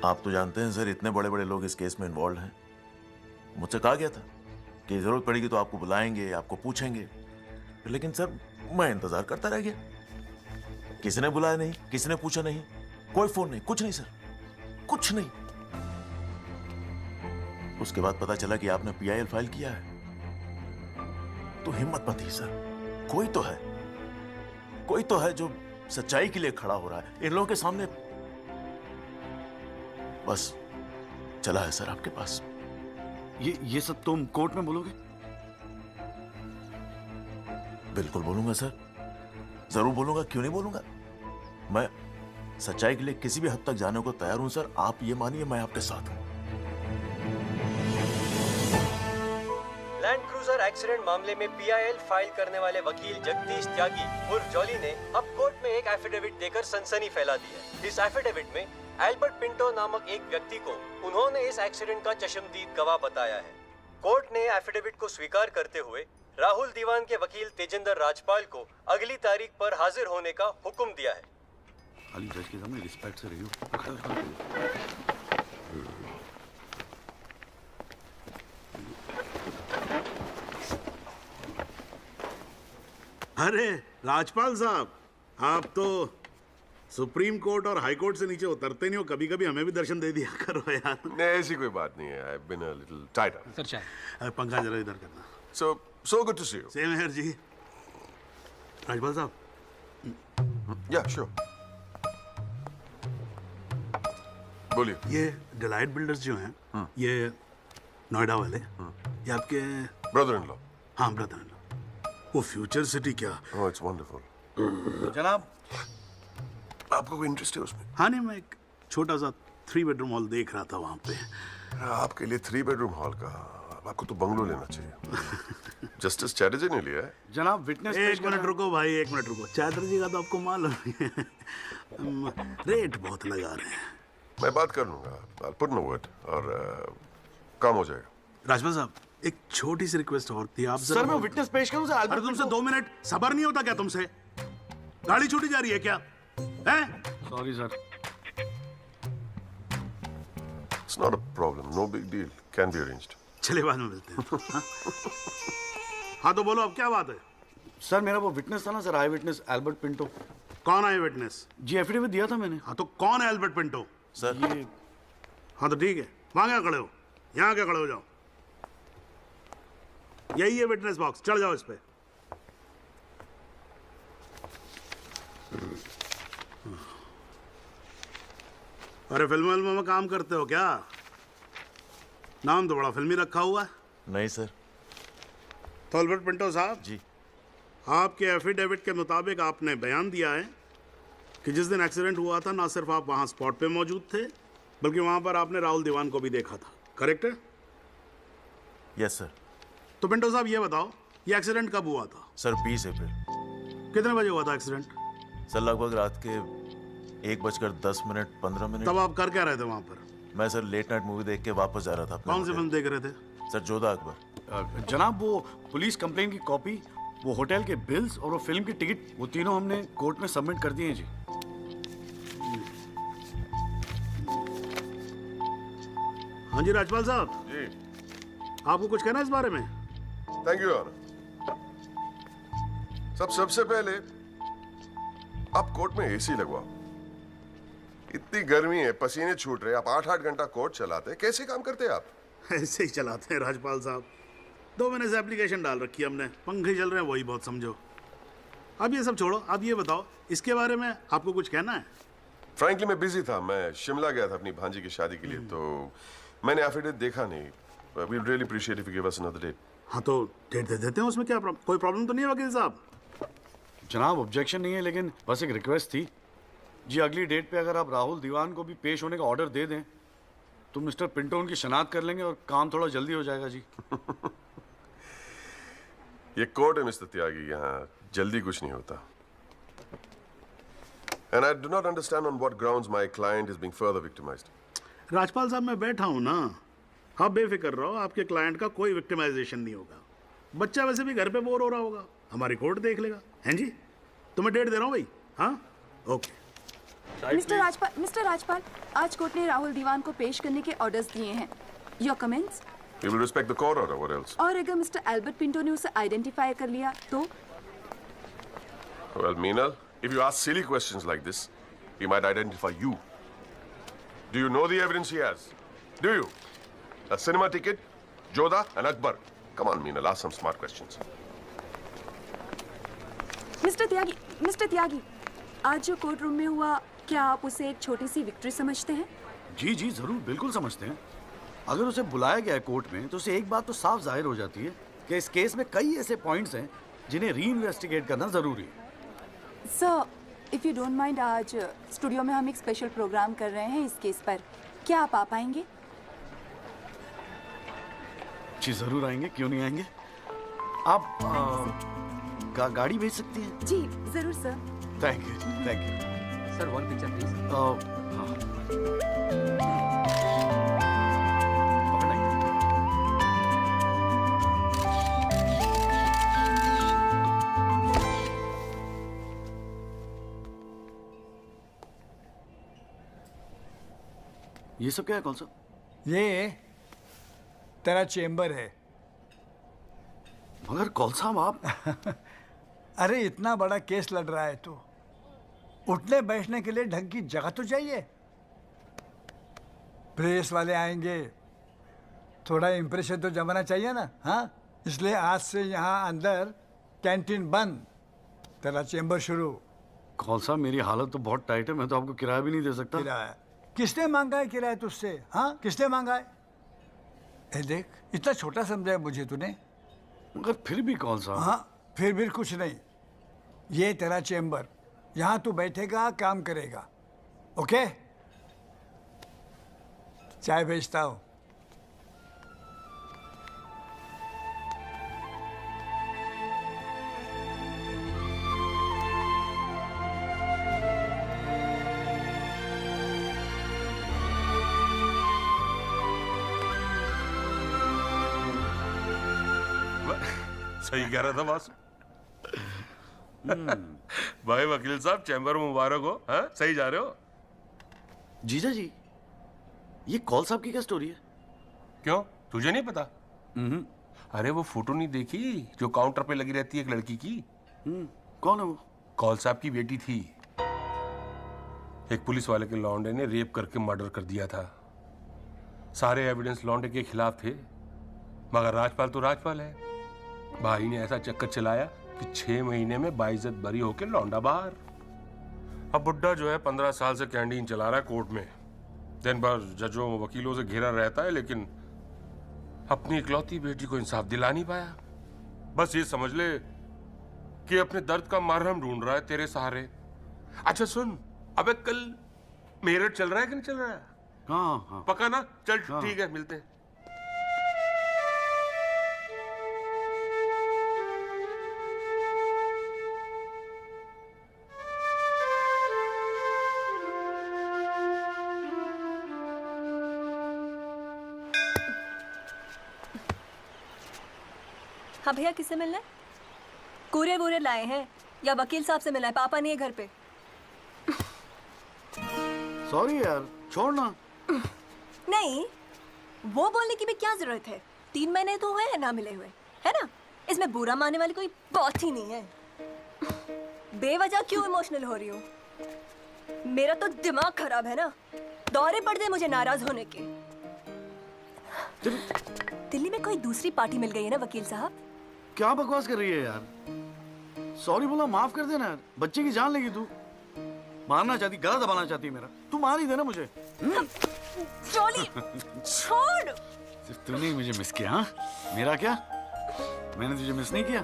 आप तो जानते हैं सर, इतने बड़े बड़े लोग इस केस में इन्वॉल्व हैं। मुझसे कहा गया था कि जरूरत पड़ेगी तो आपको बुलाएंगे, आपको पूछेंगे, लेकिन सर मैं इंतजार करता रह गया। किसी ने बुलाया नहीं, किसी ने पूछा नहीं, कोई फोन नहीं, कुछ नहीं सर, कुछ नहीं। उसके बाद पता चला कि आपने पीआईएल फाइल किया है, तो हिम्मत मत ही सर। कोई तो है जो सच्चाई के लिए खड़ा हो रहा है इन लोगों के सामने। बस चला है सर आपके पास। ये सब तुम कोर्ट में बोलोगे? बिल्कुल बोलूंगा सर, जरूर बोलूंगा, क्यों नहीं बोलूंगा। मैं सच्चाई के लिए किसी भी हद तक जाने को तैयार हूं सर। आप ये मानिए मैं आपके साथ हूं। लैंड क्रूजर एक्सीडेंट मामले में पीआईएल फाइल करने वाले वकील जगदीश त्यागी उर्फ जॉली ने अब कोर्ट में एक एफिडेविट देकर सनसनी फैला दी है। इस एफिडेविट में एल्बर्ट पिंटो नामक एक व्यक्ति को उन्होंने इस एक्सीडेंट का चश्मदीद गवाह बताया है। कोर्ट ने एफिडेविट को स्वीकार करते हुए राहुल दीवान के वकील तेजिंदर राजपाल को अगली तारीख पर हाजिर होने का हुक्म दिया है। खाली जज के सामने रिस्पेक्ट से रहियो। अरे राजपाल साहब, आप तो सुप्रीम कोर्ट और हाई कोर्ट से नीचे उतरते नहीं हो, कभी कभी हमें भी दर्शन दे दिया करो यार। नहीं, ऐसी कोई बात नहीं है। I've been a little tied up. Sir चाहे पंखा जरा इधर करना। So good to see you. Same here जी। राजपाल साहब। Yeah, sure. बोलिए। ये डिलाइट बिल्डर्स जो हैं, ये नोएडा वाले, ये आपके ब्रदर इन लॉ? हाँ, ब्रदर इन लॉ। वो फ्यूचर सिटी क्या? Oh, it's wonderful. जनाब, आपको कोई इंटरेस्ट है उसमें? हाँ नहीं, मैं एक छोटा सा 3 बेडरूम हॉल देख रहा था वहाँ पे। आपके लिए 3 बेडरूम हॉल का, आपको तो बंगलो लेना चाहिए। जस्टिस चैटर्जी ने लिया है। जनाब विटनेस। एक मिनट रुको भाई, एक मिनट रुको। चैटर्जी का तो आपको मालूम है रेट बहुत लगा रहे हैं। मैं बात कर लूंगा, I'll put in a word और काम हो जाएगा। राजपाल साहब, एक छोटी सी रिक्वेस्ट और थी। आप सर मैं विटनेस पेश करूं सर? अरे तुमसे 2 मिनट सबर नहीं होता क्या तुमसे? गाड़ी छूटी जा रही है क्या? हैं? Sorry sir. It's not a problem, no big deal, can be arranged. चलिए बाद में मिलते हैं। हाँ तो बोलो, अब क्या बात है? सर मेरा वो विटनेस था ना सर, आई विटनेस एल्बर्ट पिंटो। कौन आई विटनेस? जी एफिडेविट दिया था मैंने। हाँ तो कौन है एल्बर्ट पिंटो? सर ये। हाँ तो ठीक है, वहां क्या खड़े हो? यहाँ क्या खड़े हो जाओ। यही है विटनेस बॉक्स, चढ़ जाओ इस पे। अरे फिल्म में काम करते हो क्या? नाम तो बड़ा फिल्मी रखा हुआ है। नहीं सर। तो एल्बर्ट पिंटो साहब जी, आपके एफिडेविट के मुताबिक आपने बयान दिया है कि जिस दिन एक्सीडेंट हुआ था ना सिर्फ आप वहां स्पॉट पे मौजूद थे, बल्कि वहां पर आपने राहुल दीवान को भी देखा था, करेक्ट है? Yes sir. तो पिंटो साहब ये बताओ, ये एक्सीडेंट कब हुआ था? सर 20 अप्रैल। कितने बजे हुआ था एक्सीडेंट? सर लगभग रात के 1:10 तब आप कर क्या रहे थे वहां पर? मैं सर लेट नाइट मूवी देख के वापस जा रहा था। कौन सी फिल्म देख रहे थे? सर जोधा अकबर। जनाब वो पुलिस कंप्लेंट की कॉपी, वो होटल के बिल्स और वो फिल्म की टिकट, वो तीनों हमने कोर्ट में सबमिट कर दिए हैं जी। हाँ जी राजपाल साहब जी, आपको कुछ कहना है इस बारे में? Thank you honour. सबसे पहले आप कोर्ट में एसी लगवाओ। इतनी गर्मी है, पसीने छूट रहे, आप 8-8 घंटा कोर्ट चलाते हैं, कैसे काम करते हैं आप? ऐसे ही चलाते हैं राजपाल साहब। 2 महीने से एप्लीकेशन डाल रखी है हमने, पंखे चल रहे हैं, वही बहुत समझो। अब ये सब छोड़ो, अब ये बताओ इसके बारे में आपको कुछ कहना है? फ्रैंकली मैं बिजी था, मैं शिमला गया था अपनी भांजी की शादी के लिए, तो मैंने एफिडेविट देखा नहीं। We really appreciate if you give us another date. हाँ तो डेट दे देते हैं, उसमें क्या कोई प्रॉब्लम तो नहीं है वकील साहब? जनाब ऑब्जेक्शन नहीं है, लेकिन बस एक रिक्वेस्ट थी जी, अगली डेट पे अगर आप राहुल दीवान को भी पेश होने का ऑर्डर दे दें तो मिस्टर पिंटो उनकी शनाख्त कर लेंगे और काम थोड़ा जल्दी हो जाएगा जी। ये कोर्ट है मिस्टर त्यागी, यहाँ जल्दी कुछ नहीं होता। And I do not understand on what grounds my client is being further victimized. Rajpal साहब मैं बैठा हूँ ना, आप बेफिक्र रहो, आपके क्लाइंट का कोई विक्टिमाइजेशन नहीं होगा। बच्चा वैसे भी घर पे बोर हो रहा होगा, हमारी कोर्ट देख लेगा। हैं जी, तो मैं डेट दे रहा हूँ भाई। हाँ ओके। मिस्टर राजपाल, आज कोर्ट ने राहुल दीवान को पेश करने के ऑर्डर्स दिए हैं। Your comments? We will respect the court order. What else? और अगर मिस्टर एल्बर्ट पिंटो ने उसे आइडेंटिफाई कर लिया तो? Well, Meenal, if you ask silly questions like this, he might identify you. Do you know the evidence he has? Do you? a cinema ticket, Jodha and Akbar. Come on, Meenal, ask some smart questions. Mister Tyagi, आज जो court room में हुआ, क्या आप उसे एक छोटी सी victory समझते हैं? जी जी जरूर, बिल्कुल समझते हैं। अगर उसे बुलाया गया है कोर्ट में तो उसे एक बात तो साफ जाहिर हो जाती है कि इस केस में कई ऐसे पॉइंट्स हैं जिन्हें री इन्वेस्टिगेट करना जरूरी है। Sir, if you don't mind, आज स्टूडियो में हम एक स्पेशल प्रोग्राम कर रहे हैं इस केस पर। क्या आप आ पाएंगे? जी जरूर आएंगे, क्यों नहीं आएंगे। आप गाड़ी भेज सकती हैं? जी जरूर sir. Thank you, thank you. Sir, one picture please. ये सब क्या है कौन सा? ये तेरा चेम्बर है। मगर कौन साहब आप अरे इतना बड़ा केस लड़ रहा है तो उठने बैठने के लिए ढंग की जगह तो चाहिए। प्रेस वाले आएंगे, थोड़ा इम्प्रेशन तो जमाना चाहिए ना। हाँ, इसलिए आज से यहाँ अंदर कैंटीन बंद, तेरा चेम्बर शुरू। कौन साहब, मेरी हालत तो बहुत टाइट है, मैं तो आपको किराया भी नहीं दे सकता। किराया किसने मांगा है? किराया तुझसे? हाँ, किसने मांगा है? ए देख, इतना छोटा समझा है मुझे तूने। मगर फिर भी कौन सा? हाँ, फिर भी कुछ नहीं। ये तेरा चेम्बर, यहाँ तू बैठेगा, काम करेगा। ओके, चाय भेजता हूँ। सही कह रहा था बॉस। भाई वकील साहब, चैम्बर मुबारक हो। हाँ, सही जा रहे हो। जीजा जी, ये कौल साहब की क्या स्टोरी है? क्यों, तुझे नहीं पता? अरे वो फोटो नहीं देखी जो काउंटर पे लगी रहती है एक लड़की की? कौन है वो? कौल साहब की बेटी थी। एक पुलिस वाले के लौंडे ने रेप करके मर्डर कर दिया था। सारे एविडेंस लौंडे के खिलाफ थे, मगर राजपाल तो राजपाल है। भाई ने ऐसा चक्कर चलाया कि 6 महीने में बाइज्जत बरी होके लौंडा बाहर। अब बुड्ढा जो है 15 साल से कैंटीन चला रहा है कोर्ट में। दिन भर जजों वकीलों से घिरा रहता है, लेकिन अपनी इकलौती बेटी को इंसाफ दिला नहीं पाया। बस ये समझ ले कि अपने दर्द का मरहम ढूंढ रहा है तेरे सहारे। अच्छा सुन, अबे कल मेरठ चल रहा है कि नहीं चल रहा है? हाँ हाँ। पक्का ना? चल ठीक है, मिलते हैं। हाँ भैया, किससे मिलना है? कोरियर वोरियर लाए हैं या वकील साहब से मिलना है? पापा नहीं है घर पे। सॉरी यार, छोड़ना। नहीं, वो बोलने की भी क्या जरूरत है? 3 महीने तो हुए हैं ना मिले हुए, है ना? इसमें बुरा मानने वाली कोई बात ही नहीं है। बेवजह क्यों इमोशनल हो रही हो? मेरा तो दिमाग खराब है ना, दौरे पड़ गए मुझे नाराज होने के। दिल्ली में कोई दूसरी पार्टी मिल गई है ना वकील साहब? क्या बकवास कर रही है यार? सॉरी बोला, माफ कर देना यार। बच्चे की जान लेगी तू। मारना चाहती, गला दबाना चाहती है मेरा। तू मार ही देना मुझे। जॉली, छोड़। सिर्फ तूने ही मुझे मिस किया। हाँ, मेरा क्या? मैंने तुझे मिस नहीं किया।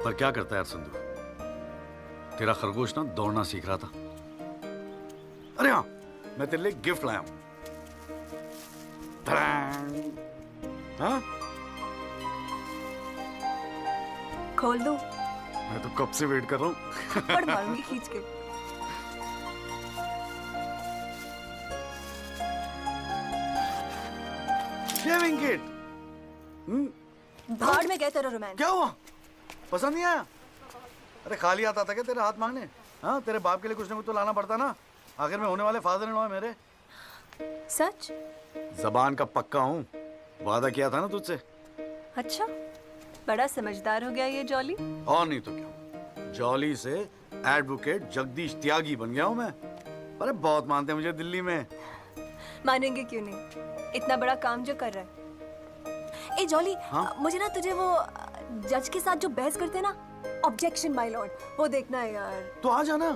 पर क्या करता है यार संधू, तेरा खरगोश ना दौड़ना सीख रहा था। अरे हाँ, मैं तेरे लिए गिफ्ट लाया हूं। हाँ? खोल दो। मैं तो कब से वेट कर रहा हूँ। थप्पड़ मारूंगी खींच के। Shaving kit. भाड़ में गए तेरा रोमांस। क्या हुआ? पसंद नहीं आया? अरे खाली आता था क्या तेरे हाथ मांगने? हाँ, तेरे बाप के लिए कुछ ना कुछ तो लाना पड़ता ना। आखिर में होने वाले फादर इन लॉ है मेरे। सच? जबान का पक्का हूँ, वादा किया था ना तुझसे। अच्छा, बड़ा समझदार हो गया ये जॉली। और नहीं तो क्या, जॉली से एडवोकेट जगदीश त्यागी बन गया हूँ मैं। अरे बहुत मानते हैं मुझे दिल्ली में। मानेंगे क्यों नहीं, इतना बड़ा काम जो कर रहा है। ए जॉली, मुझे ना तुझे वो जज के साथ जो बहस करते हैं ना, ऑब्जेक्शन माय लॉर्ड, वो देखना है यार। तो आ जाना,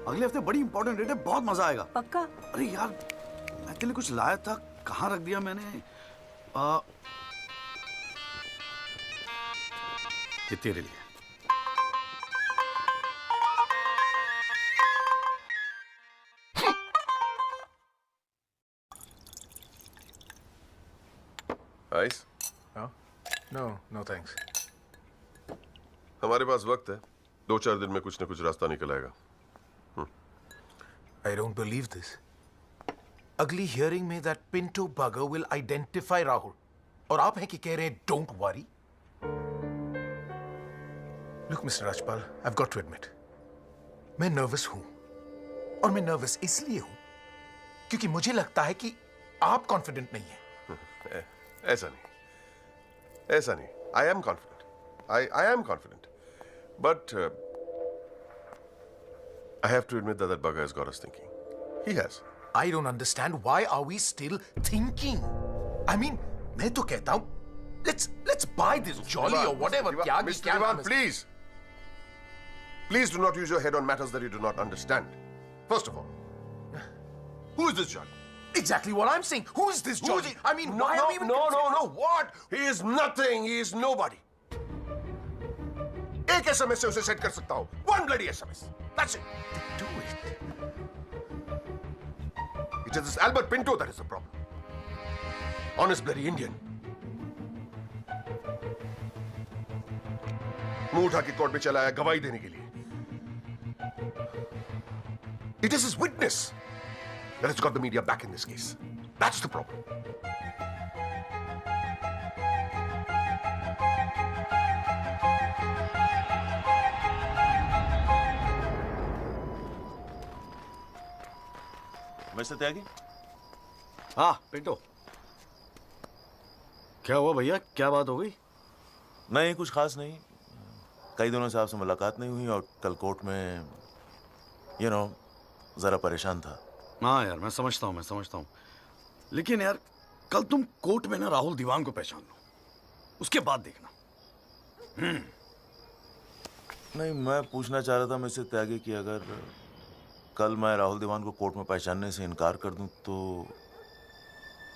अगले हफ्ते बड़ी इंपॉर्टेंट डेट है, बहुत मजा आएगा। पक्का? अरे यार मैं तेरे लिए कुछ लाया था, कहाँ रख दिया मैंने? ये तेरे लिए। आइस? No thanks. हमारे पास वक्त है, 2-4 दिन में कुछ न कुछ रास्ता निकल आएगा। I don't believe this. Ugly hearing में that Pinto bugger will identify Rahul. और आप हैं कि कह रहे हैं don't worry? Look, Mr. Rajpal, I've got to admit, मैं nervous हूँ। और मैं nervous इसलिए हूँ क्योंकि मुझे लगता है कि आप confident नहीं हैं। ऐसा नहीं। I am confident. I am confident. But I have to admit that bugger has got us thinking. He has. I don't understand why are we still thinking? I mean, मैं तो कहता हूँ, let's buy this jolly or whatever. Mr. Diwan, please. Please do not use your head on matters that you do not understand. First of all, who is this Jolly? Exactly what I'm saying. Who is this Jolly? I mean, why are we even... No. What? He is nothing. He is nobody. एक SMS से उसे set कर सकता हूँ. One bloody SMS. That's it. Do it. It is this Albert Pinto that is the problem. Honest bloody Indian. मुंह उठा के court में चला आया गवाही देने के लिए. It is his witness that has got the media back in this case. That's the problem. Mister Tyagi? हाँ पिंटो, क्या हुआ भैया, क्या बात हो गई? नहीं, कुछ खास नहीं। कई दिनों से आपसे मुलाकात नहीं हुई और कल कोर्ट में जरा परेशान था। हाँ यार, मैं समझता हूँ, लेकिन यार कल तुम कोर्ट में ना राहुल दीवान को पहचान लो, उसके बाद देखना। नहीं, मैं पूछना चाह रहा था मिस्टर त्यागी कि अगर कल मैं राहुल दीवान को कोर्ट में पहचानने से इनकार कर दूं तो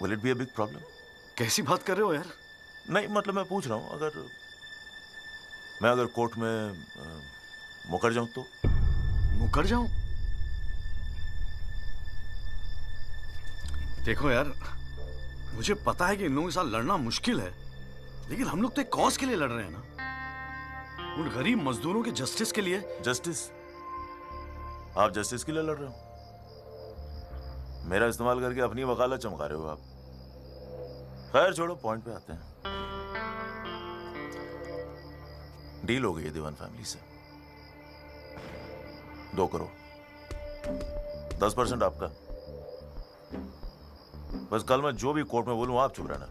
will it be a big problem? कैसी बात कर रहे हो यार? नहीं, मतलब मैं पूछ रहा हूं, अगर कोर्ट में मुकर जाऊं तो? मुकर जाऊं? देखो यार, मुझे पता है कि इन लोगों के साथ लड़ना मुश्किल है, लेकिन हम लोग तो एक कॉज के लिए लड़ रहे हैं ना, उन गरीब मजदूरों के जस्टिस के लिए। जस्टिस? आप जस्टिस के लिए लड़ रहे हो? मेरा इस्तेमाल करके अपनी वकालत चमका रहे हो आप। खैर छोड़ो, पॉइंट पे आते हैं। डील हो गई है दीवान फैमिली से, 2 करोड़, 10% आपका। बस कल मैं जो भी कोर्ट में बोलूं आप चुप रहना।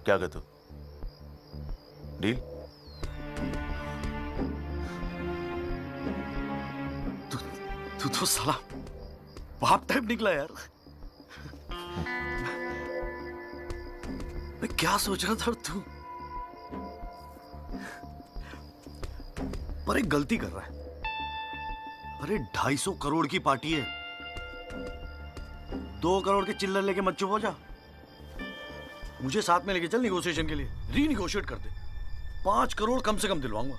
क्या कहते हो? डील? तू तो साला बाप टाइप निकला यार। मैं क्या सोच रहा था, तू पर एक गलती कर रहा है। अरे 250 करोड़ की पार्टी है, 2 करोड़ के चिल्लर लेके मत चुप हो जा। मुझे साथ में लेके चल निगोशिएशन के लिए, रीनिगोशिएट कर दे। 5 करोड़ कम से कम दिलवाऊंगा।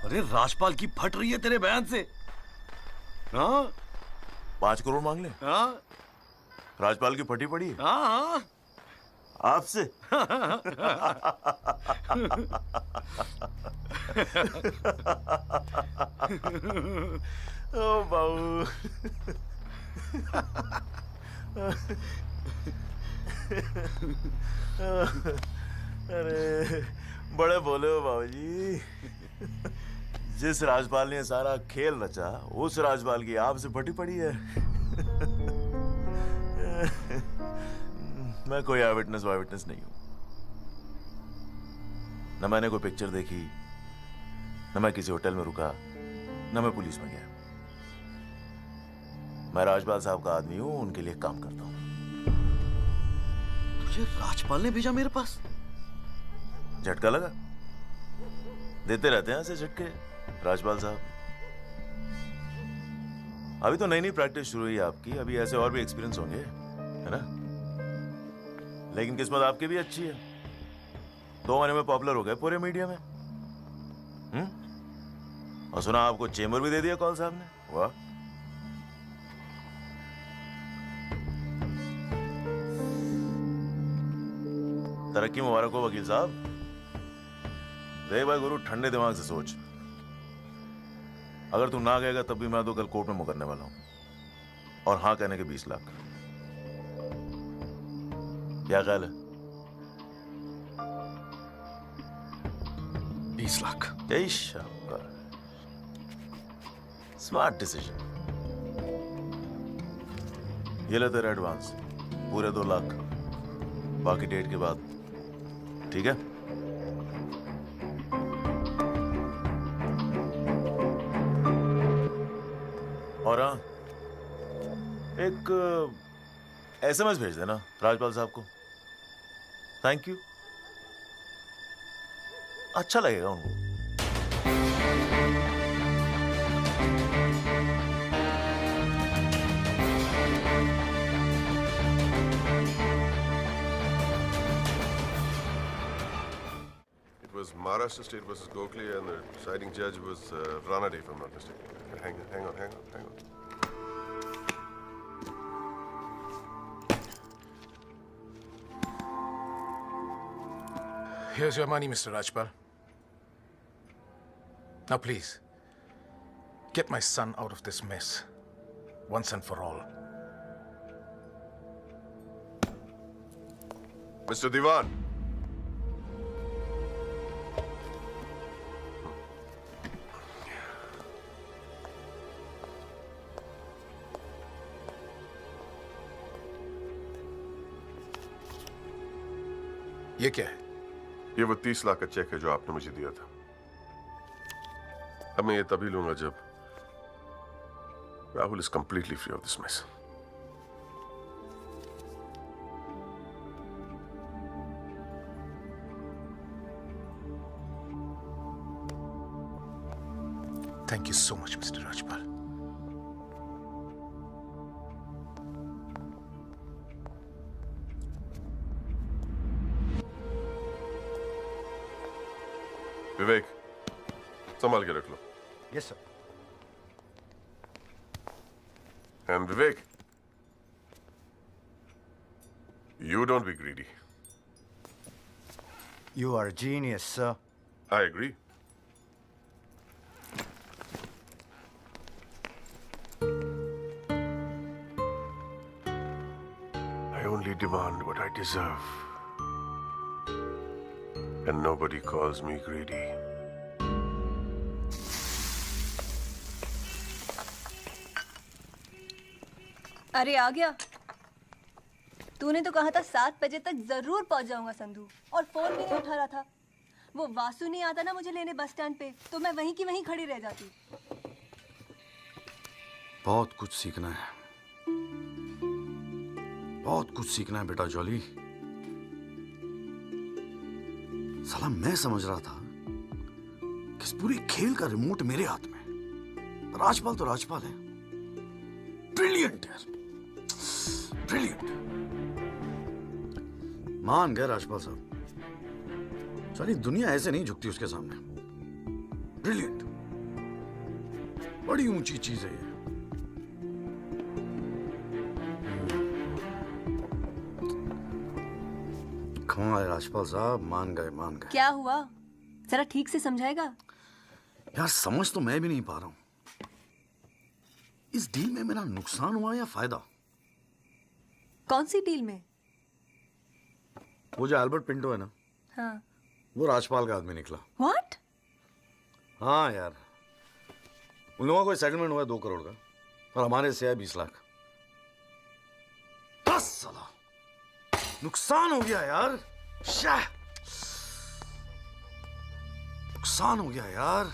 अरे राजपाल की फट रही है तेरे बयान से। हाँ, 5 करोड़ मांग ले? हाँ, राजपाल की फटी पड़ी? हाँ, आपसे? ओ बाबू, अरे बड़े बोले हो बाबूजी। जिस राजपाल ने सारा खेल रचा, उस राजपाल की आपसे फटी पड़ी है। मैं कोई आई विटनेस नहीं हूं, न मैंने कोई पिक्चर देखी, न मैं किसी होटल में रुका, न मैं पुलिस में गया। मैं राजपाल साहब का आदमी हूं, उनके लिए काम करता हूं। तुझे राजपाल ने भेजा मेरे पास? झटका लगा? देते रहते हैं ऐसे झटके राजपाल साहब। अभी तो नई नई प्रैक्टिस शुरू हुई है आपकी, अभी ऐसे और भी एक्सपीरियंस होंगे, है ना? लेकिन किस्मत आपकी भी अच्छी है, 2 महीने में पॉपुलर हो गए पूरे मीडिया में। और सुना आपको चेंबर भी दे दिया कॉल साहब ने। वाह। तरक्की मुबारक हो वकील साहब। देख भाई गुरु, ठंडे दिमाग से सोच। अगर तू ना गएगा तब भी मैं तो कल कोर्ट में मुकरने वाला हूं, और हाँ कहने के 20 लाख। क्या ख्याल है? 20 लाख। यही शाबाश, स्मार्ट डिसीजन। ये ले तेरा एडवांस, पूरे 2 लाख, बाकी डेट के बाद, ठीक है? और हाँ, एक SMS भेज देना राजपाल साहब को, थैंक यू। अच्छा लगेगा उनको। It was Maharashtra State versus Gokhale, and the deciding judge was Ranade, if I'm not mistaken. Hang on. Here's your money, Mr. Rajpal. Now, please, get my son out of this mess, once and for all. Mr. Diwan. ये क्या है? ये वो 30 लाख का check है जो आपने मुझे दिया था। अब मैं ये तभी लूंगा जब Rahul is completely free of this mess. Thank you so much, Mr. Rajpal. Vivek, संभाल के रख लो। Yes sir. And Vivek, you don't be greedy. You are a genius, sir. I agree. I only demand what I deserve. And nobody calls me greedy. अरे आ गया। तूने तो कहा था 7 बजे तक जरूर पहुंच जाऊंगा संधू, और फोन भी नहीं उठा रहा था। वो वासु नहीं आता ना मुझे लेने बस स्टैंड पे, तो मैं वहीं की वहीं खड़ी रह जाती। बहुत कुछ सीखना है, बहुत कुछ सीखना है बेटा जॉली। साला मैं समझ रहा था कि इस पूरी खेल का रिमोट मेरे हाथ में। राजपाल तो राजपाल है, ब्रिलियंट यार, ब्रिलियंट। मान गए राजपाल साहब, सारी दुनिया ऐसे नहीं झुकती उसके सामने। ब्रिलियंट, बड़ी ऊंची चीज है ये। कमाल है राजपाल साहब, मान गए मान गए। क्या हुआ, जरा ठीक से समझाएगा? यार समझ तो मैं भी नहीं पा रहा हूं, इस डील में मेरा नुकसान हुआ या फायदा? कौन सी डील में? वो जो एल्बर्ट पिंटो है ना, हाँ। वो राजपाल का आदमी निकला। What? हाँ यार, उन लोगों का कोई सेटलमेंट हुआ है 2 करोड़ का, और हमारे से है 20 लाख। बस साला नुकसान हो गया यार, नुकसान हो गया यार,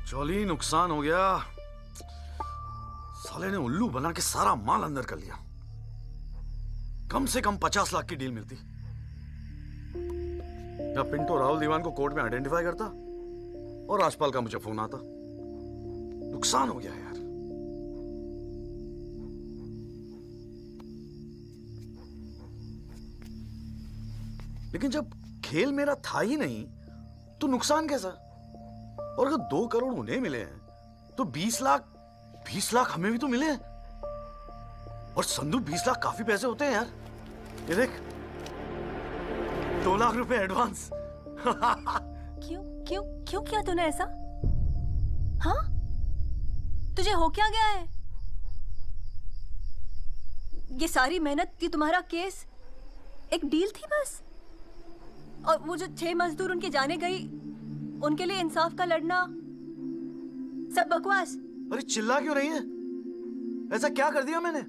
जॉली नुकसान हो गया। साले ने उल्लू बना के सारा माल अंदर कर लिया। कम से कम 50 लाख की डील मिलती। या पिंटो राहुल दीवान को कोर्ट में आइडेंटिफाई करता और राजपाल का मुझे फोन आता। नुकसान हो गया यार। लेकिन जब खेल मेरा था ही नहीं तो नुकसान कैसा? और अगर 2 करोड़ उन्हें मिले हैं तो 20 लाख हमें भी तो मिले हैं। और संदू 20 लाख काफी पैसे होते हैं यार। ये देख 2 लाख रुपए एडवांस। क्यों क्यों क्यों किया तूने ऐसा? हाँ, तुझे हो क्या गया है? ये सारी मेहनत, ये तुम्हारा केस एक डील थी बस? और वो जो 6 मजदूर उनके जाने गई, उनके लिए इंसाफ का लड़ना सब बकवास? अरे चिल्ला क्यों रही है? ऐसा क्या कर दिया मैंने?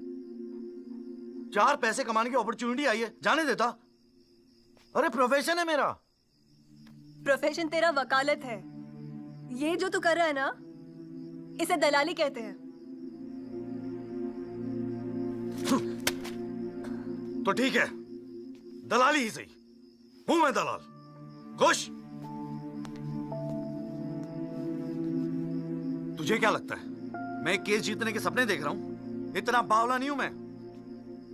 4 पैसे कमाने की अपॉर्चुनिटी आई है, जाने देता? अरे प्रोफेशन है मेरा। प्रोफेशन तेरा वकालत है। ये जो तू कर रहा है ना, इसे दलाली कहते हैं। तो ठीक है, दलाली ही सही। हूं मैं दलाल। खुश? तुझे क्या लगता है मैं केस जीतने के सपने देख रहा हूं? इतना बावला नहीं हूं मैं।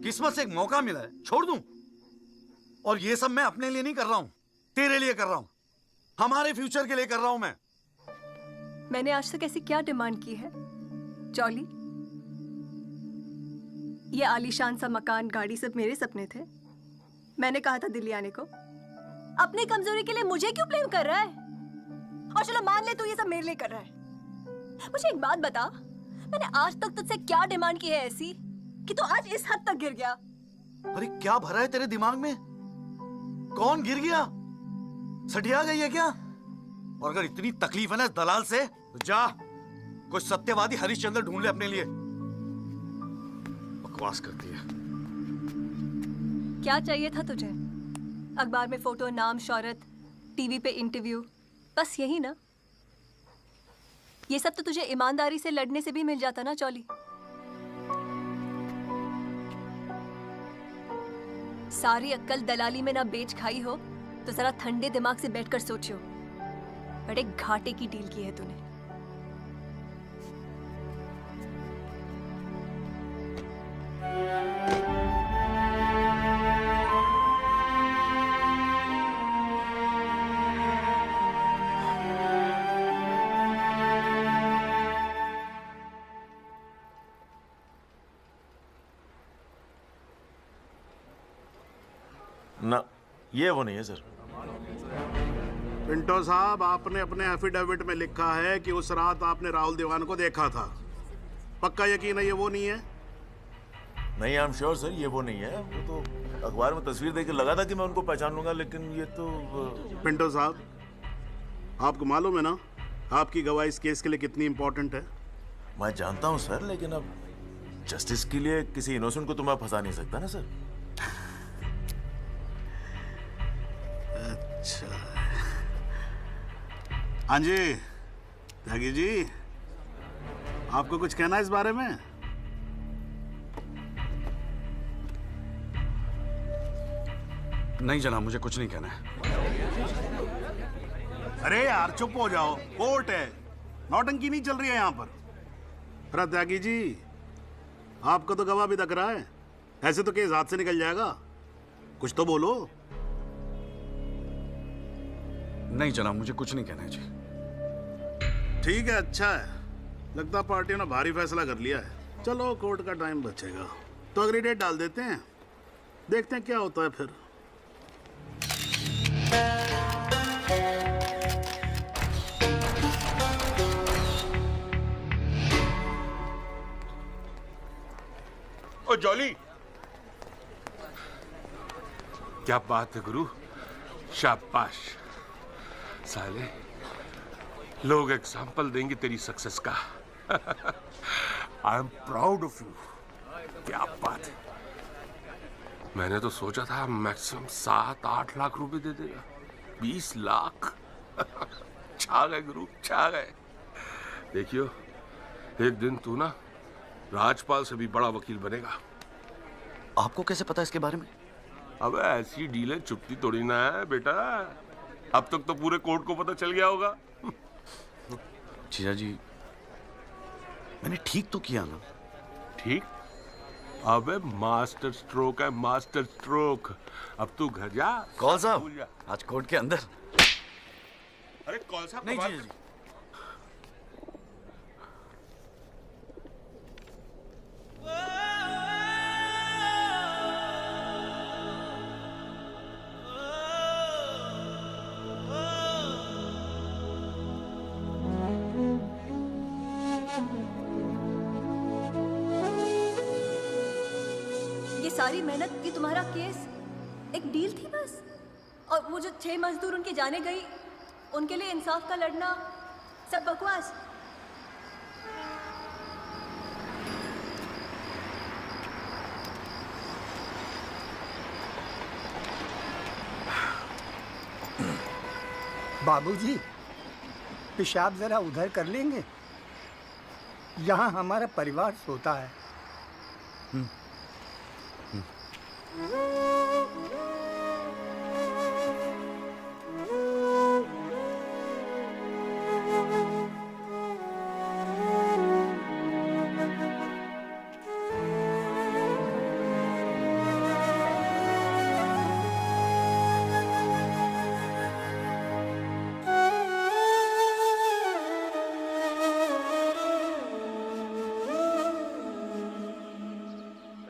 किस्मत से एक मौका मिला है, छोड़ दूं? और ये सब मैं अपने लिए नहीं कर रहा हूं, तेरे लिए कर रहा हूं, हमारे फ्यूचर के लिए कर रहा हूं मैं। मैंने आज तक ऐसी क्या डिमांड की है जॉली? ये आलीशान सा मकान, गाड़ी सब मेरे सपने थे। मैंने कहा था दिल्ली आने को। अपनी कमजोरी के लिए मुझे क्यों ब्लेम कर रहा है? और चलो मान ले तू ये सब मेरे लिए कर रहा है। मुझे एक बात बता, मैंने आज तक तुझसे क्या डिमांड की है ऐसी कि तू आज इस हद तक गिर गया? अरे क्या भरा है तेरे दिमाग में? कौन गिर गया? सटिया गई है क्या? और अगर इतनी तकलीफ है ना इस दलाल से, तो जा कोई सत्यवादी हरिश्चंद्र ढूंढ ले अपने लिए। बकवास करती है। क्या चाहिए था तुझे? अखबार में फोटो, नाम, शोहरत, टीवी पे इंटरव्यू, बस यही ना? ये सब तो तुझे ईमानदारी से लड़ने से भी मिल जाता ना चौली। सारी अक्कल दलाली में ना बेच खाई हो तो जरा ठंडे दिमाग से बैठकर सोचो, बड़े घाटे की डील की है तूने। ना, ये वो नहीं है सर। पिंटो साहब, आपने अपने एफिडेविट में लिखा है कि उस रात आपने राहुल दीवान को देखा था। पक्का यकीन है ये वो नहीं है? नहीं, आई एम श्योर सर, ये वो नहीं है। वो तो अखबार में तस्वीर देख के लगा था कि मैं उनको पहचान लूंगा, लेकिन ये तो पिंटो साहब, आपको मालूम है ना आपकी गवाही इस केस के लिए कितनी इंपॉर्टेंट है? मैं जानता हूँ सर, लेकिन अब जस्टिस के लिए किसी इनोसेंट को तो मैं फंसा नहीं सकता ना सर। अच्छा, हाँ जी त्यागी जी, आपको कुछ कहना है इस बारे में? नहीं जनाब, मुझे कुछ नहीं कहना है। अरे यार चुप हो जाओ, कोर्ट है, नौटंकी नहीं चल रही है यहाँ पर। अरे त्यागी जी, आपका तो गवाह भी तक रहा है, ऐसे तो केस हाथ से निकल जाएगा, कुछ तो बोलो। नहीं जनाब, मुझे कुछ नहीं कहना है जी। ठीक है, अच्छा है, लगता पार्टियों ने भारी फैसला कर लिया है। चलो कोर्ट का टाइम बचेगा तो अगली डेट डाल देते हैं, देखते हैं क्या होता है फिर। ओ जॉली, क्या बात है गुरु, शाबाश। साले लोग एग्जाम्पल देंगे तेरी सक्सेस का। I am proud of you. क्या बात है। मैंने तो सोचा था मैक्सिमम 7-8 लाख रुपए दे देगा, 20 लाख। छा गए गुरु, छा गए। देखियो, एक दिन तू ना राजपाल से भी बड़ा वकील बनेगा। आपको कैसे पता इसके बारे में? अब ऐसी डीलें चुपती थोड़ी ना है बेटा। अब तक तो पूरे कोर्ट को पता चल गया होगा। जीजा जी, मैंने ठीक तो किया ना? ठीक? अबे मास्टर स्ट्रोक है, मास्टर स्ट्रोक। अब तू घर जा। कौल साहब, आज कोर्ट के अंदर। अरे कौल साहब नहीं जीजा जी। ये सारी मेहनत की तुम्हारा केस एक डील थी बस? और वो जो 6 मजदूर उनके जाने गई, उनके लिए इंसाफ का लड़ना सब बकवास? बाबूजी, पेशाब जरा उधर कर लेंगे? यहाँ हमारा परिवार सोता है।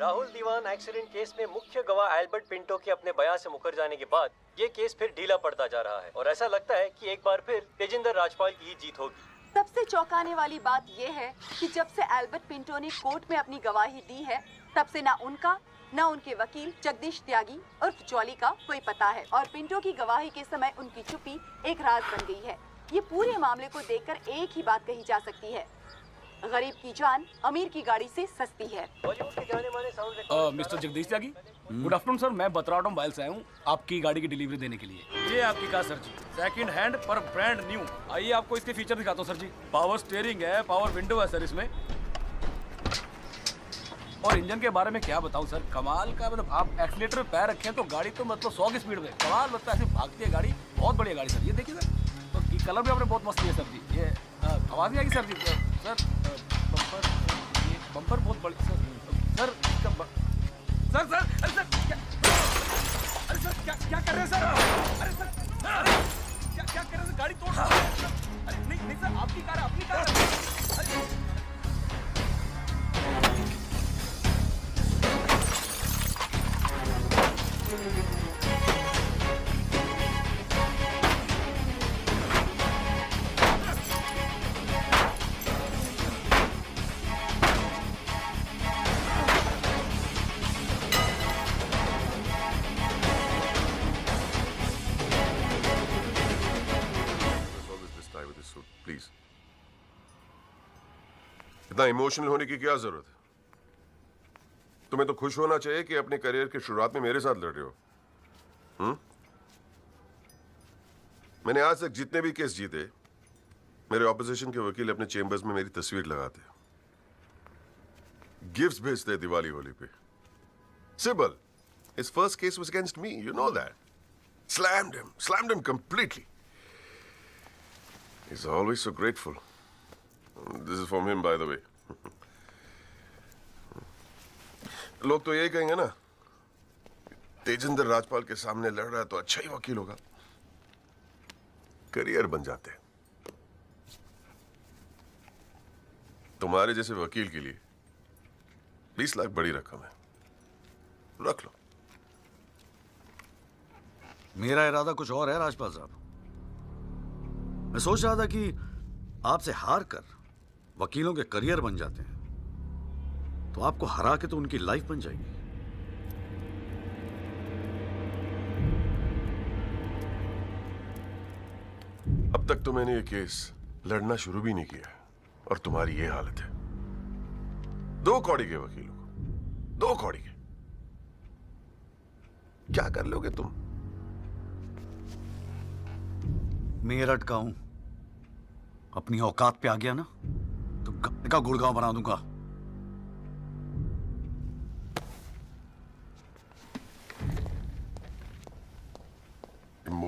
राहुल दीवान एक्सीडेंट केस में मुख्य गवाह एल्बर्ट पिंटो के अपने बयान से मुकर जाने के बाद ये केस फिर ढीला पड़ता जा रहा है और ऐसा लगता है कि एक बार फिर तेजिंदर राजपाल की ही जीत होगी। सबसे चौंकाने वाली बात यह है कि जब से एल्बर्ट पिंटो ने कोर्ट में अपनी गवाही दी है, तब से ना उनका न उनके वकील जगदीश त्यागी उर्फ जॉली का कोई पता है और पिंटो की गवाही के समय उनकी चुप्पी एक राज बन गई है। ये पूरे मामले को देखकर एक ही बात कही जा सकती है, गरीब की जान अमीर की गाड़ी से सस्ती है। मिस्टर जगदीश त्यागी, गुड आफ्टरनून सर। मैं बतराटो मोबाइल से आया हूँ आपकी गाड़ी की डिलीवरी देने के लिए। ये आपकी कार सर जी, सेकंड हैंड पर ब्रांड न्यू। आइए आपको इसके फीचर दिखाता हूँ सर जी। पावर स्टीयरिंग है, पावर विंडो है सर इसमें। और इंजन के बारे में क्या बताऊं सर, कमाल का। मतलब आप एक्सीलेटर पे पैर रखें तो गाड़ी तो मतलब 100 की स्पीड में कमाल लगता है, ऐसे भागती है गाड़ी। बहुत बढ़िया गाड़ी सर, ये देखिए सर। तो कलर भी आपने बहुत मस्त किया सर जी। ये आवाज़ नहीं आएगी सर जी। सर बम्पर, ये बम्पर बहुत बड़ी सर। सर सर सर अरे सर क्या, अरे सर क्या कर रहे हैं सर? अरे सर क्या कर रहे हैं? गाड़ी तोड़ रहे हैं। अरे नहीं सर, आपकी कार है, अपनी कार है। प्लीज, इतना इमोशनल होने की क्या जरूरत है? तुम्हें तो खुश होना चाहिए कि अपने करियर की शुरुआत में मेरे साथ लड़ रहे हो। मैंने आज तक जितने भी केस जीते, मेरे ऑपोजिशन के वकील अपने चेंबर्स में मेरी तस्वीर लगाते, गिफ्ट्स भेजते दिवाली होली पे। Sibal, his first case was against me, you know that. Slammed him completely. He's always so grateful. This is from him, by the way. लोग तो यही कहेंगे ना, तेजिंदर राजपाल के सामने लड़ रहा है तो अच्छा ही वकील होगा। करियर बन जाते हैं। तुम्हारे जैसे वकील के लिए 20 लाख बड़ी रकम है, रख लो। मेरा इरादा कुछ और है राजपाल साहब। मैं सोच रहा था कि आपसे हार कर वकीलों के करियर बन जाते हैं तो आपको हरा के तो उनकी लाइफ बन जाएगी। अब तक तो मैंने ये केस लड़ना शुरू भी नहीं किया और तुम्हारी ये हालत है। 2 कौड़ी के वकीलों को, 2 कौड़ी के, क्या कर लोगे तुम? मेरठ का हूं, अपनी औकात पे आ गया ना तो घर का गुड़गांव बना दूंगा।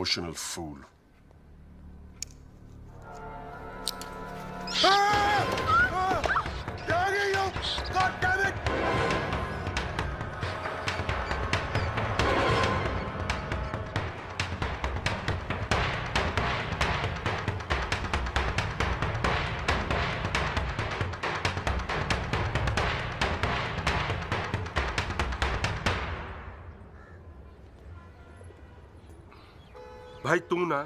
Emotional fool. भाई तू ना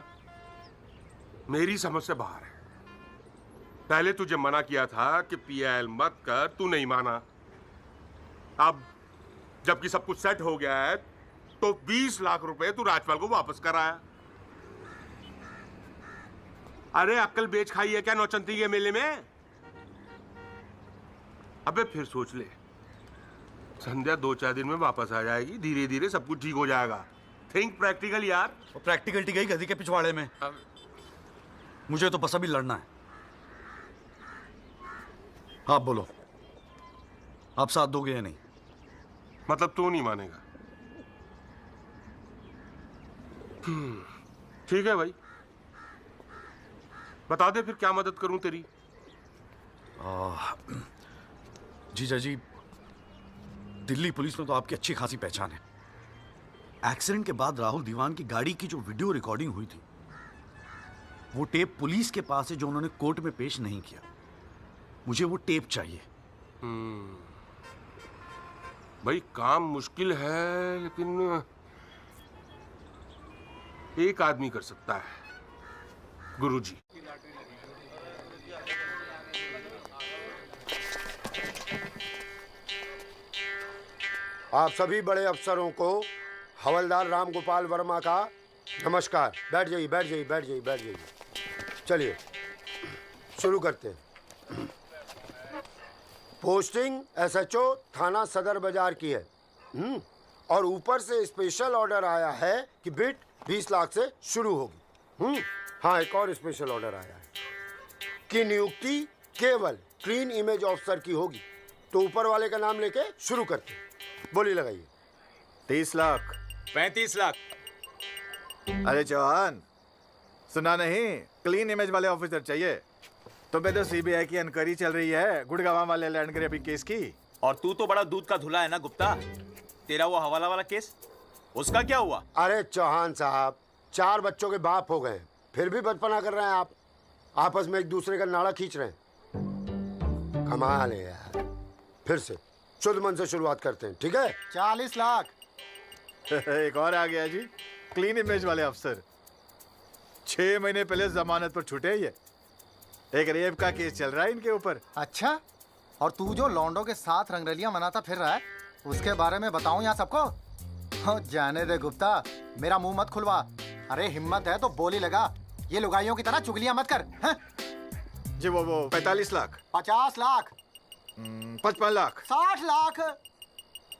मेरी समझ से बाहर है। पहले तुझे मना किया था कि पीआईएल मत कर, तू नहीं माना। अब जबकि सब कुछ सेट हो गया है तो 20 लाख रुपए तू राजपाल को वापस कराया। अरे अक्ल बेच खाई है क्या नौचंती के मेले में? अबे फिर सोच ले, संध्या 2-4 दिन में वापस आ जाएगी, धीरे धीरे सब कुछ ठीक हो जाएगा। थिंक प्रैक्टिकल यार। प्रैक्टिकलिटी गई गधी के पिछवाड़े में। मुझे तो बस अभी लड़ना है। आप बोलो, आप साथ दोगे या नहीं? मतलब तू नहीं मानेगा? ठीक है भाई, बता दे फिर क्या मदद करूं तेरी। जीजा जी, दिल्ली पुलिस में तो आपकी अच्छी खासी पहचान है। एक्सीडेंट के बाद राहुल दीवान की गाड़ी की जो वीडियो रिकॉर्डिंग हुई थी, वो टेप पुलिस के पास है जो उन्होंने कोर्ट में पेश नहीं किया। मुझे वो टेप चाहिए। भाई काम मुश्किल है, लेकिन एक आदमी कर सकता है, गुरुजी। आप सभी बड़े अफसरों को हवलदार राम गोपाल वर्मा का नमस्कार। बैठ जाइए, बैठ जाइए, बैठ जाइए, बैठ जाइए। चलिए शुरू करते हैं। पोस्टिंग एसएचओ थाना सदर बाजार की है। और ऊपर से स्पेशल ऑर्डर आया है कि बिट 20 लाख से शुरू होगी। हाँ, एक और स्पेशल ऑर्डर आया है कि नियुक्ति केवल क्लीन इमेज ऑफिसर की होगी। तो ऊपर वाले का नाम लेके शुरू करते हैं। बोली लगाइए। 30 लाख। 35 लाख। अरे चौहान, सुना नहीं? क्लीन इमेज वाले ऑफिसर चाहिए। तुम्हें तो सीबीआई की इंक्वायरी चल रही है गुड़गांव वाले लैंड ग्रैबिंग केस की। और तू तो बड़ा दूध का धुला है ना गुप्ता। तेरा वो हवाला वाला केस, उसका क्या हुआ? अरे चौहान साहब, 4 बच्चों के बाप हो गए, फिर भी बचपना कर रहे हैं आप। आपस में एक दूसरे का नाड़ा खींच रहे हैं। कमाल है यार। फिर से शुद्ध मन से शुरुआत करते हैं, ठीक है? 40 लाख। एक और आ गया जी, क्लीन इमेज वाले अफसर। 6 महीने पहले जमानत पर छूटे ये। एक रेप का केस चल रहा है इनके ऊपर। अच्छा, और तू जो लौंडों के साथ रंगरलियां मनाता फिर रहा है, उसके बारे में बताऊं यहाँ सबको? हो जाने दे गुप्ता, मेरा मुंह मत खुलवा। अरे हिम्मत है तो बोली लगा, ये लुगाइयों की तरह चुगलियां मत कर। हैं? जी वो 45 लाख। 50 लाख। 55 लाख। 60 लाख।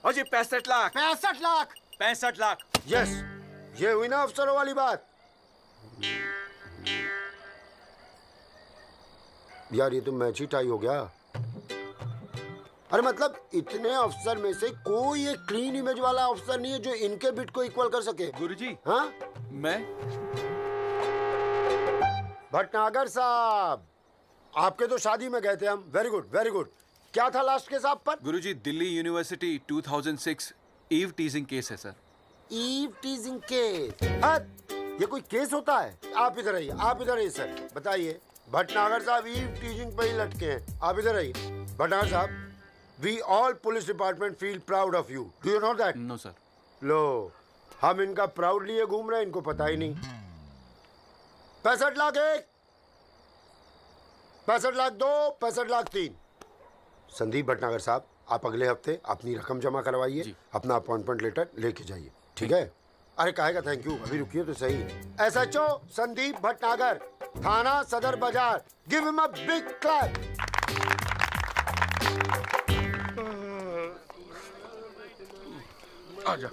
और जी 65 लाख। 65 लाख। 65 लाख। यस, ये हुई ना अफसरों वाली बात। यार ये तो मैच ही टाई हो गया। अरे मतलब इतने अफसर में से कोई एक क्लीन इमेज वाला अफसर नहीं है जो इनके बिट को इक्वल कर सके। गुरुजी, हाँ? मैं भटनागर साहब, आपके तो शादी में गए थे हम। Very good, very good. क्या था लास्ट केस आप पर? Guruji, Delhi university 2006 eve teasing case है सर। Eve teasing case? ये कोई केस होता है? आप इधर आइए, आप इधर आइए सर, बताइए। भटनागर साहब ईव टीजिंग पे ही लटके हैं। आप इधर आइए। Bhatnagar sahab, we all police department feel proud of you. Do you know that? No sir. लो, हम इनका प्राउड लिए घूम रहे हैं, इनको पता ही नहीं। 65 लाख 1, 65 लाख 2, 65 लाख 3। संदीप भटनागर साहब, आप अगले हफ्ते अपनी रकम जमा करवाइए, अपना अपॉइंटमेंट लेटर लेके जाइए, ठीक है? अरे काहेगा थैंक यू, अभी रुकिए तो सही। एसएचओ संदीप भटनागर, थाना सदर बाजार, give him a big clap. आजा।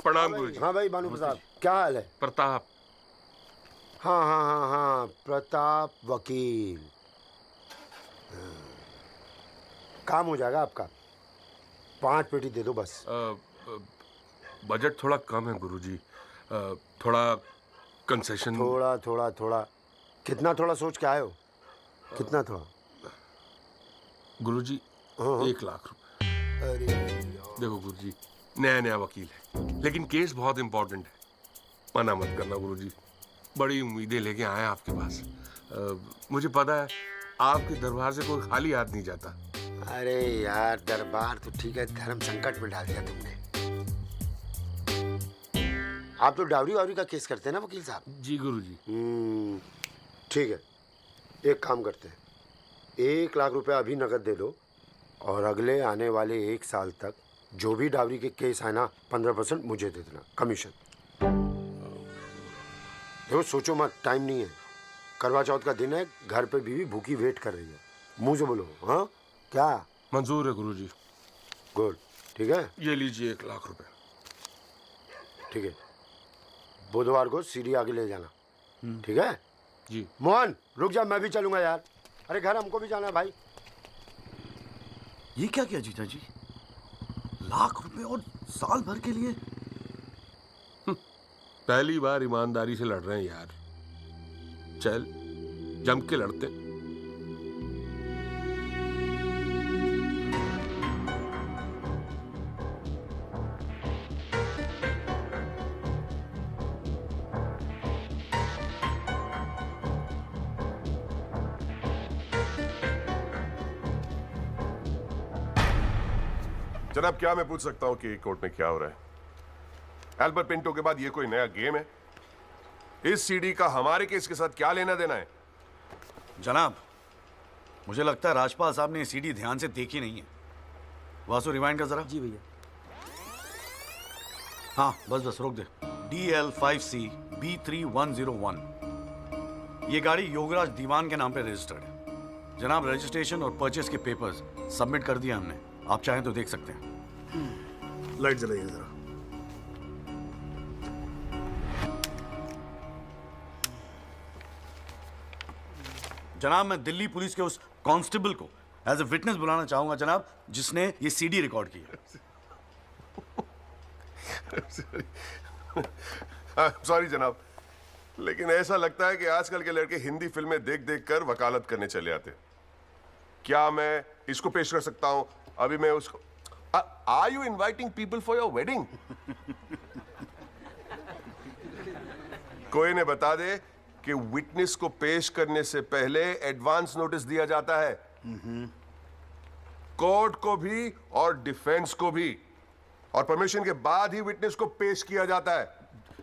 प्रणाम गुरुजी। हाँ भाई भानु प्रताप, क्या हाल है? प्रताप। हाँ हाँ हाँ हाँ, प्रताप वकील। काम हो जाएगा आपका। 5 पेटी दे दो बस। बजट थोड़ा कम है गुरुजी। थोड़ा कंसेशन। थोड़ा थोड़ा थोड़ा कितना थोड़ा सोच के आए हो? कितना थोड़ा? गुरुजी 1 लाख रुपए। अरे देखो गुरुजी, नया वकील है, लेकिन केस बहुत इंपॉर्टेंट है। मना मत करना गुरुजी, बड़ी उम्मीदें लेके आए आपके पास। मुझे पता है आपके दरबार से कोई खाली हाथ नहीं जाता। अरे यार, दरबार तो ठीक है, धर्म संकट में डाल दिया तुमने। आप तो डावरी वावरी का केस करते हैं ना वकील साहब? जी गुरुजी। ठीक है, एक काम करते हैं, 1 लाख रुपए अभी नकद दे दो और अगले आने वाले 1 साल तक जो भी डावरी के केस आए ना 15% मुझे दे देना कमीशन। देखो सोचो मत, टाइम नहीं है, करवा चौथ का दिन है, घर पे बीवी भूखी वेट कर रही है। मुंह से बोलो। हाँ क्या? मंजूर है गुरुजी। गुड, ठीक है, ये लीजिए 1 लाख रुपए। ठीक है, बुधवार को सीढ़ी आगे ले जाना, ठीक है जी। मोहन रुक जा, मैं भी चलूंगा यार। अरे घर हमको भी जाना है भाई। ये क्या किया जीजा जी? 1 लाख रुपए और साल भर के लिए? पहली बार ईमानदारी से लड़ रहे हैं यार। चल जम के लड़ते। जनाब, क्या मैं पूछ सकता हूं कि कोर्ट में क्या हो रहा है? एल्बर्ट पिंटो के बाद ये कोई नया गेम है? इस सीडी का हमारे केस के साथ क्या लेना देना है? जनाब, मुझे लगता है राजपाल साहब ने ये सीडी ध्यान से देखी नहीं है। वासु रिवाइंड कर जरा। जी भैया। हाँ बस रोक दे। DL5C B3101, ये गाड़ी योगराज दीवान के नाम पे रजिस्टर्ड है। जनाब, रजिस्ट्रेशन और परचेस के पेपर्स सबमिट कर दिया हमने, आप चाहें तो देख सकते हैं। लाइट जलाइए जरा। जनाब, मैं दिल्ली पुलिस के उस कांस्टेबल को एज ए विटनेस बुलाना चाहूंगा जनाब, जिसने ये सीडी रिकॉर्ड की है। सॉरी जनाब, लेकिन ऐसा लगता है कि आजकल के लड़के हिंदी फिल्में देख देख कर वकालत करने चले आते। क्या मैं इसको पेश कर सकता हूं? अभी मैं उसको। Are you inviting people for your wedding? कोई ने बता दे कि विटनेस को पेश करने से पहले एडवांस नोटिस दिया जाता है, कोर्ट को भी और डिफेंस को भी, और परमिशन के बाद ही विटनेस को पेश किया जाता है।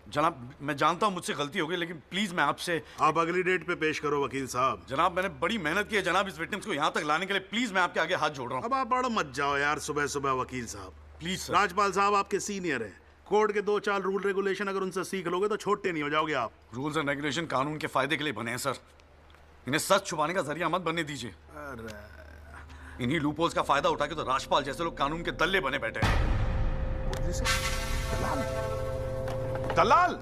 जनाब, मैं जानता हूं मुझसे गलती हो गई, लेकिन प्लीज मैं आपसे। आप अगली डेट पे पेश करो वकील साहब। जनाब, मैंने बड़ी मेहनत की है जनाब इस विटनेस को यहाँ तक लाने के लिए। प्लीज मैं आपके आगे हाथ जोड़ रहा हूँ। अब आप बड़ा मत जाओ यार सुबह सुबह वकील साहब। Please sir. राजपाल साहब आपके सीनियर हैं, कोर्ट के 2-4 रूल रेगुलेशन अगर उनसे सीख लोगे तो छोटे नहीं हो जाओगे आप। रूल्स एंड रेगुलेशन कानून के फायदे के लिए बने हैं सर, इन्हें सच छुपाने का जरिया मत बनने दीजिए। इन्हीं लूपहोल्स का फायदा उठा के तो राजपाल जैसे लोग कानून के दल्ले बने बैठे हैं। दलाल,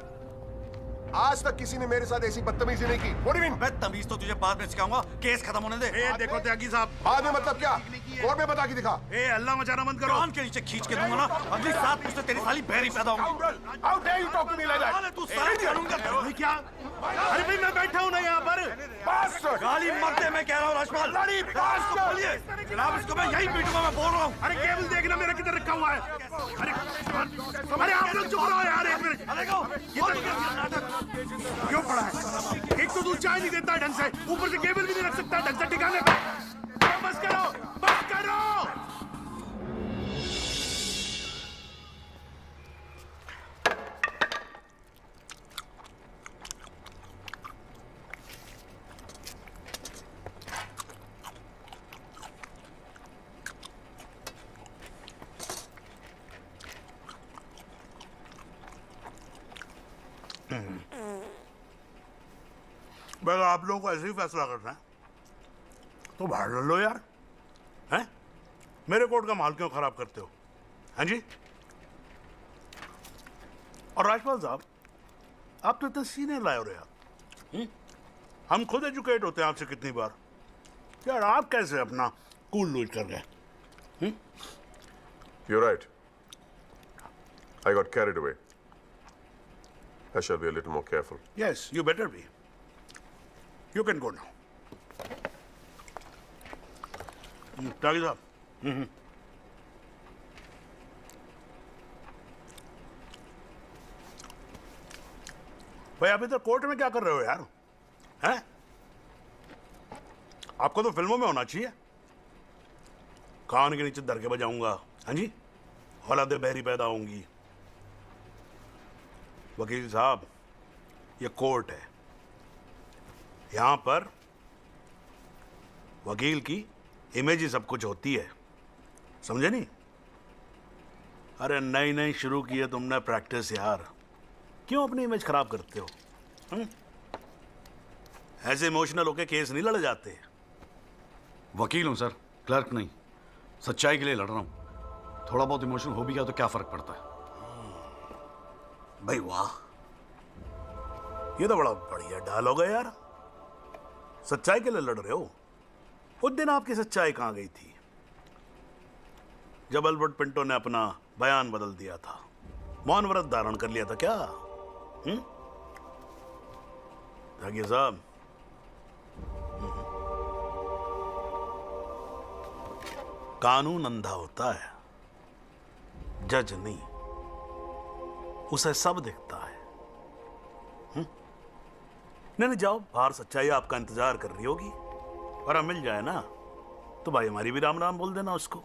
आज तक किसी ने मेरे साथ ऐसी बदतमीजी नहीं की। बदतमीज तो तुझे बाद में सिखाऊंगा, केस खत्म होने दे। देखो त्यागी साहब, बाद में मतलब क्या? कोर्ट में बता के दिखा। अल्लाह मचाना मत करो। कान के नीचे खींच के दूंगा ना, अगली 7 पुश्तें तेरी साली बहरी पैदा होंगी। How dare you talk to me like that? तू सारे कानून का क्या? अरे भाई मैं बैठा हूँ ना यहाँ पर। गाली मत दे, मैं कह रहा हूँ राजपाल। इसको बोलिए जनाब, इसको मैं यही पीटूंगा, मैं बोल रहा हूँ। अरे केबल देखना मेरा किधर रखा हुआ है। अरे आप लोग चुप रहो यार, एक मिनट। क्यों पड़ा है? एक तो तू चाय नहीं देता ढंग से, ऊपर से केबल भी नहीं रख सकता ढंग से ठिकाने पे। बस करो, बस करो। अगर आप लोगों को ऐसे ही फैसला करना है तो बाहर लड़ लो यार, हैं? मेरे कोर्ट का माहौल क्यों खराब करते हो? हैं जी? और राजपाल साहब, आप तो इतने सीनियर लाए हो रहे यार। हम खुद एजुकेट होते हैं आपसे कितनी बार यार, आप कैसे अपना कूल लूज कर गए? You're right. I got carried away. I shall be a little more careful. Yes, you better be. You can go now. त्यागी साहब। भाई आप इधर कोर्ट में क्या कर रहे हो यार? हैं? आपको तो फिल्मों में होना चाहिए। कान के नीचे धर के बजाऊंगा, हाँ जी? औलादे बहरी पैदा होंगी। वकील साहब, ये कोर्ट है। यहां पर वकील की इमेज ही सब कुछ होती है, समझे नहीं? अरे नई नई शुरू की है तुमने प्रैक्टिस यार, क्यों अपनी इमेज खराब करते हो? ऐसे इमोशनल होके केस नहीं लड़े जाते। वकील हूं सर, क्लर्क नहीं। सच्चाई के लिए लड़ रहा हूं। थोड़ा बहुत इमोशनल हो भी गया तो क्या फर्क पड़ता है? भाई वाह, ये तो बड़ा बढ़िया डायलॉग है यार। सच्चाई के लिए लड़ रहे हो? उस दिन आपकी सच्चाई कहां गई थी जब अल्बर्ट पिंटो ने अपना बयान बदल दिया था, मौन व्रत धारण कर लिया था क्या? जागिए साहब, कानून अंधा होता है, जज नहीं। उसे सब दिखता है। नहीं जाओ बाहर, सच्चाई आपका इंतजार कर रही होगी। और अब मिल जाए ना तो भाई हमारी भी राम राम बोल देना उसको।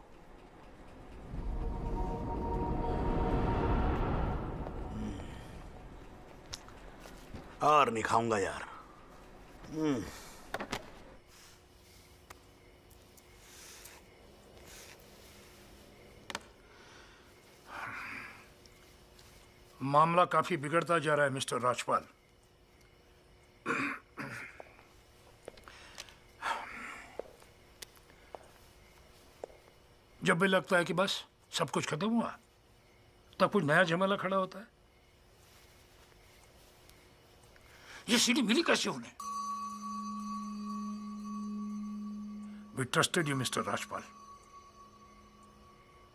और नहीं खाऊंगा यार। मामला काफी बिगड़ता जा रहा है मिस्टर राजपाल। जब भी लगता है कि बस सब कुछ खत्म हुआ, तब कुछ नया झमेला खड़ा होता है। ये सीढ़ी मिली कैसे उन्हें? We trusted you, Mr. Rajpal.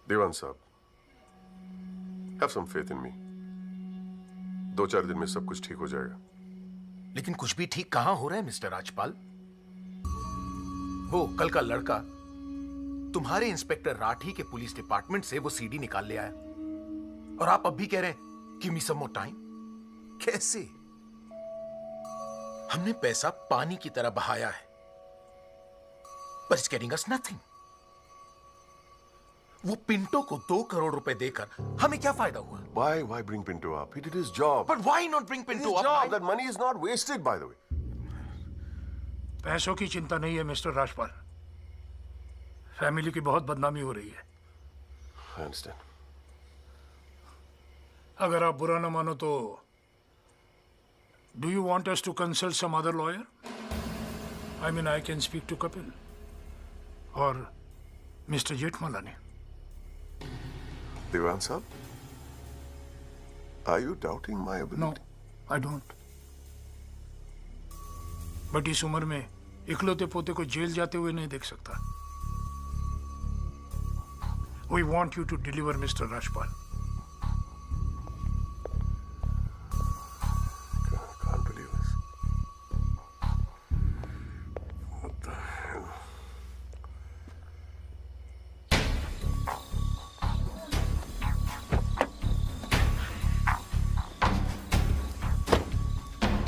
देवान साहब, have some faith in me. 2-4 दिन में सब कुछ ठीक हो जाएगा। लेकिन कुछ भी ठीक कहां हो रहा है मिस्टर राजपाल? वो कल का लड़का तुम्हारे इंस्पेक्टर राठी के पुलिस डिपार्टमेंट से वो सीडी निकाल ले आया, और आप अब भी कह रहे हैं गिव मी सम मोर टाइम। कैसे? हमने पैसा पानी की तरह बहाया है, but it's getting us nothing. वो पिंटो को 2 करोड़ रुपए देकर हमें क्या फायदा हुआ? Why bring Pinto up? He did his job. But why not bring Pinto His up? job. That money is not wasted, by the way. पैसों की चिंता नहीं है मिस्टर राजपाल। फैमिली की बहुत बदनामी हो रही है। I understand. अगर आप बुरा न मानो तो do you want us to consult some other lawyer? I mean, I can speak to Kapil or Mr. Jetmalani. Devan sahab, are you doubting my ability? No, I don't. But इस उम्र में इकलौते पोते को जेल जाते हुए नहीं देख सकता। We want you to deliver, Mr. Rajpal. Can't believe this. What the hell?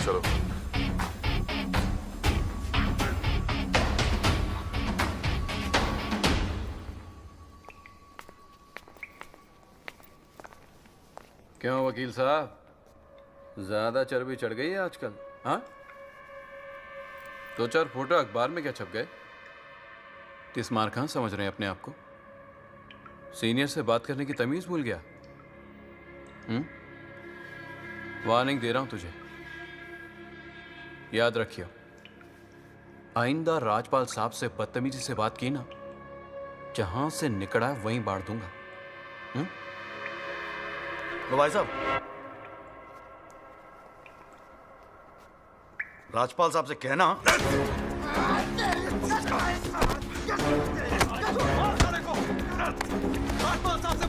चलो। क्यों वकील साहब, ज्यादा चर्बी चढ़ गई है आजकल? हाँ, 2-4 फोटो अखबार में क्या छप गए? किस मार कहाँ समझ रहे हैं अपने आप को? सीनियर से बात करने की तमीज भूल गया? वार्निंग दे रहा हूं तुझे, याद रखियो, आइंदा राजपाल साहब से बदतमीजी से बात की ना, जहां से निकला वहीं बांट दूंगा। लो भाई साहब, राजपाल साहब से कहना राजपाल साहब से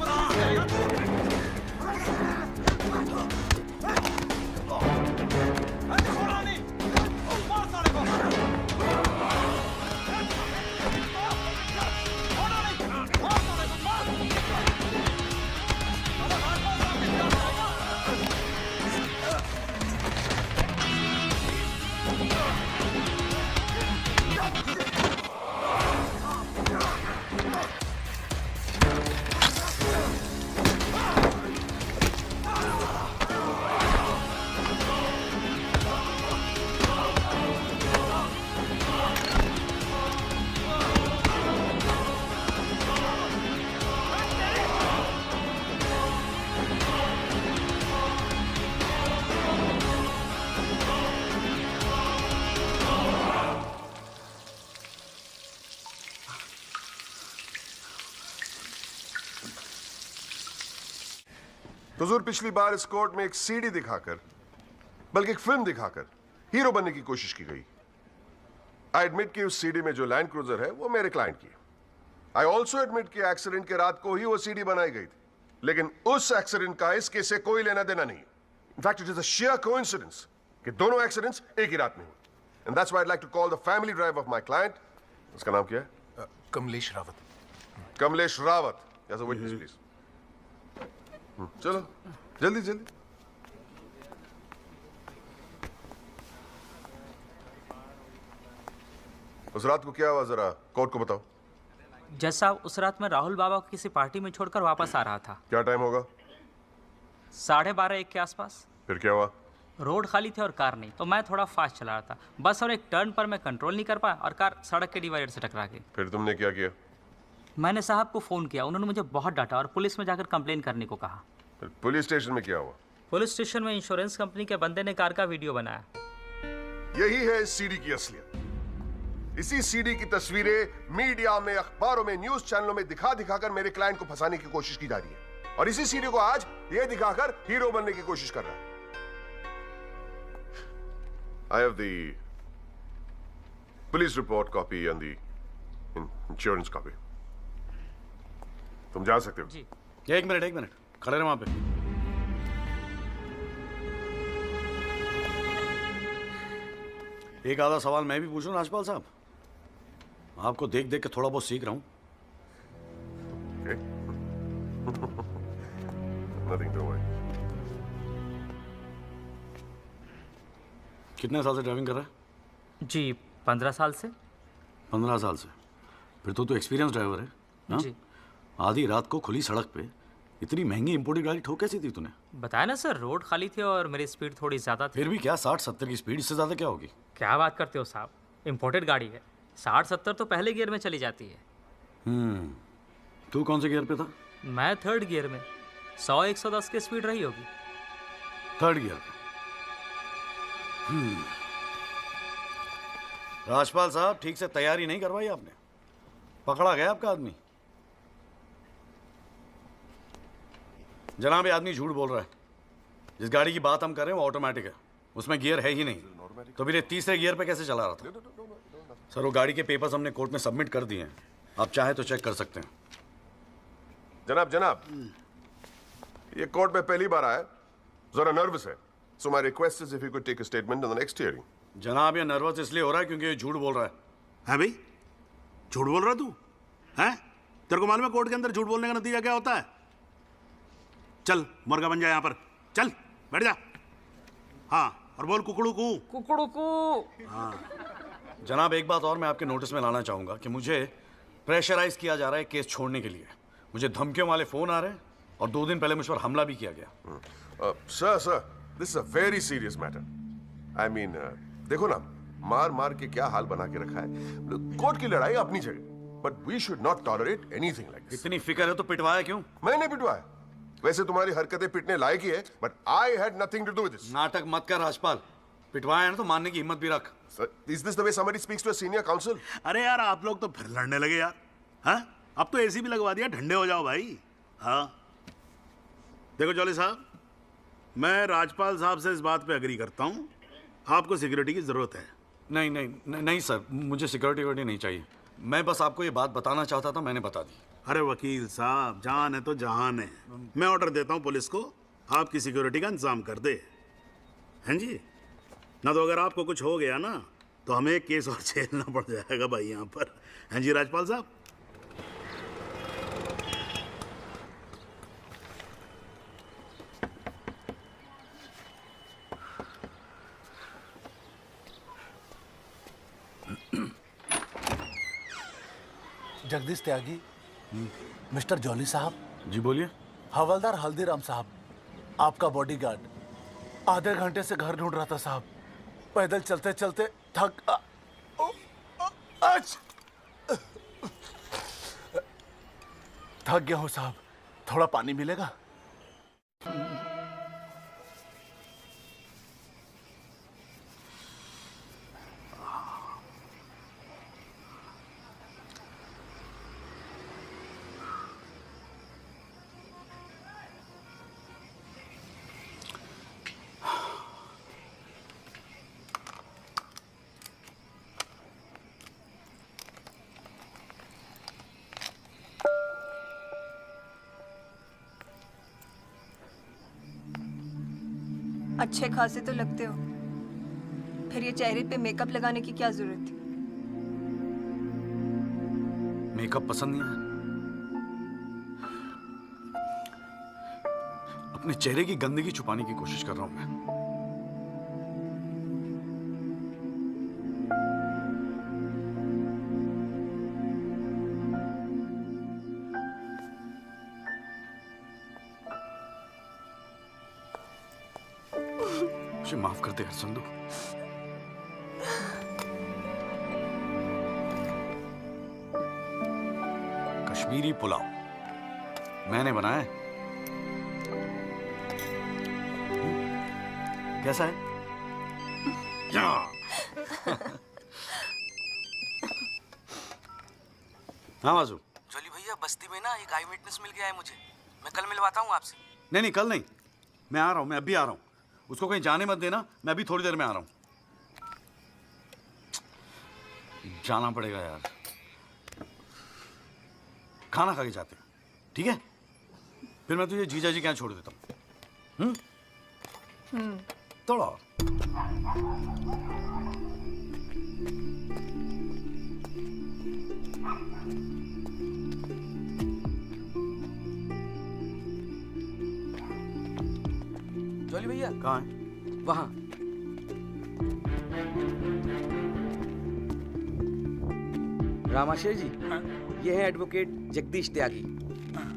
हुजूर पिछली बार इस कोर्ट में एक सीडी दिखाकर, बल्कि एक फिल्म दिखाकर हीरो बनने की कोशिश की गई। आई एडमिट कि उस सीडी में जो लैंड क्रूजर है वो मेरे क्लाइंट की है। आई ऑल्सो एडमिट कि एक्सीडेंट के रात को ही वो सीडी बनाई गई थी, लेकिन उस एक्सीडेंट का इस केस से कोई लेना देना नहीं। In fact it is a sheer coincidence कि दोनों एक्सीडेंट्स एक ही रात में हुए। And that's why I like to call the family driver of my client, उसका नाम क्या है? Kamlesh Rawat. Kamlesh Rawat, as a witness please. चलो जल्दी जल्दी। उस रात को क्या हुआ, जरा कोर्ट को बताओ। जज साहब, उस रात मैं राहुल बाबा को किसी पार्टी में छोड़कर वापस आ रहा था। क्या टाइम होगा? 12:30 1 के आसपास। फिर क्या हुआ? रोड खाली थी और कार नहीं, तो मैं थोड़ा फास्ट चला रहा था बस, और एक टर्न पर मैं कंट्रोल नहीं कर पाया और कार सड़क के डिवाइडर से टकरा गई। फिर तुमने क्या किया? मैंने साहब को फ़ोन किया, उन्होंने मुझे बहुत डांटा और पुलिस में जाकर कंप्लेन करने को कहा। फिर पुलिस स्टेशन में क्या हुआ? पुलिस स्टेशन में इंश्योरेंस कंपनी के बंदे ने कार का वीडियो बनाया। यही है इस सीडी की असलियत। इसी सीडी की तस्वीरें मीडिया में, अखबारों में, न्यूज चैनलों में दिखा दिखाकर मेरे क्लाइंट को फंसाने की कोशिश की जा रही है, और इसी सीडी को आज ये दिखाकर हीरो बनने की कोशिश कर रहा है। I have the police report copy and the insurance copy. तुम जा सकते हो। जी। एक मिनट खड़े रहो वहां पे। एक आधा सवाल मैं भी पूछूं राजपाल साहब? आपको देख देख के थोड़ा बहुत सीख रहा हूं। Nothing to worry. कितने साल से ड्राइविंग कर रहा है? जी 15 साल से। 15 साल से? फिर तो तू एक्सपीरियंस ड्राइवर है ना? जी। आधी रात को खुली सड़क पे इतनी महंगी इंपोर्टेड गाड़ी ठोक कैसी थी तूने? बताया ना सर, रोड खाली थी और मेरी स्पीड थोड़ी ज़्यादा थी। फिर भी क्या 60-70 की स्पीड, इससे ज़्यादा क्या होगी? क्या बात करते हो साहब, इंपोर्टेड गाड़ी है, 60-70 तो पहले गियर में चली जाती है। तू कौन से गियर पे था? मैं 3rd गियर में। 100-110 की स्पीड रही होगी। 3rd गियर पे। राजपाल साहब, ठीक से तैयारी नहीं करवाई आपने, पकड़ा गया आपका आदमी। जनाब, ये आदमी झूठ बोल रहा है। जिस गाड़ी की बात हम कर रहे हैं वो ऑटोमेटिक है, उसमें गियर है ही नहीं, तो फिर ये 3रे गियर पे कैसे चला रहा था? सर, वो गाड़ी के पेपर्स हमने कोर्ट में सबमिट कर दिए हैं, आप चाहे तो चेक कर सकते हैं। जनाब, ये कोर्ट में पहली बार आया, जरा नर्वस है, so my request is if you could take a statement in the next hearing. जनाब, ये नर्वस इसलिए हो रहा है क्योंकि ये झूठ बोल रहा है। है भाई, झूठ बोल रहा तू? हैं? तेरे को मालूम है कोर्ट के अंदर झूठ बोलने का नतीजा क्या होता है? चल मुर्गा बन जा यहाँ पर, चल बैठ जा। हाँ, और बोल कुकड़ू कू। कुकड़ू कू। हाँ। जनाब, एक बात और मैं आपके नोटिस में लाना चाहूंगा कि मुझे प्रेशराइज किया जा रहा है केस छोड़ने के लिए। मुझे धमकियों वाले फोन आ रहे हैं और 2 दिन पहले मुझ पर हमला भी किया गया। Sir, this is a very serious matter. I mean, देखो ना, मार मार के क्या हाल बना के रखा है। कोर्ट की लड़ाई अपनी जगह, but we should not tolerate anything like this. इतनी फिक्र है तो पिटवाया क्यों? मैंने पिटवाया? वैसे तुम्हारी हरकतें पिटने लायक ही है, but I had nothing to do with this. नाटक मत कर राजपाल, पिटवाया ना तो मानने की हिम्मत भी रख। Is this the way somebody speaks to a senior counsel? अरे यार, आप लोग तो फिर लड़ने लगे यार। हाँ, अब तो एसी भी लगवा दिया, ठंडे हो जाओ भाई। हाँ देखो जॉली साहब, मैं राजपाल साहब से इस बात पे एग्री करता हूँ, आपको सिक्योरिटी की जरूरत है। नहीं सर, मुझे सिक्योरिटी नहीं चाहिए। मैं बस आपको ये बात बताना चाहता था, मैंने बता दी। अरे वकील साहब, जान है तो जहान है। मैं ऑर्डर देता हूँ पुलिस को, आपकी सिक्योरिटी का इंतजाम कर दे। हैं जी? ना तो अगर आपको कुछ हो गया ना तो हमें एक केस और झेलना पड़ जाएगा भाई यहाँ पर। हैं जी राजपाल साहब? जगदीश त्यागी, मिस्टर जॉली साहब। जी बोलिए। हवलदार हल्दीराम साहब, आपका बॉडीगार्ड आधे घंटे से घर ढूंढ रहा था साहब। पैदल चलते चलते थक गया हूँ साहब, थोड़ा पानी मिलेगा? अच्छे खासे तो लगते हो, फिर ये चेहरे पे मेकअप लगाने की क्या जरूरत थी? मेकअप पसंद नहीं है? अपने चेहरे की गंदगी छुपाने की कोशिश कर रहा हूं मैं। मुझे माफ कर दे यार संधू। कश्मीरी पुलाव मैंने बनाया है। कैसा है? हाँ बाजू। जॉली भैया, बस्ती में ना एक आई विटनेस मिल गया है मुझे, मैं कल मिलवाता हूँ आपसे। नहीं नहीं, कल नहीं, मैं आ रहा हूँ, मैं अभी आ रहा हूँ। उसको कहीं जाने मत देना, मैं अभी थोड़ी देर में आ रहा हूँ। जाना पड़ेगा यार, खाना खा के जाते हैं, ठीक है? फिर मैं तुझे जीजा जी के यहाँ छोड़ देता हूँ। थोड़ा और। जॉली भैया कहाँ है? वहां। रामाशय जी, ये है एडवोकेट जगदीश त्यागी।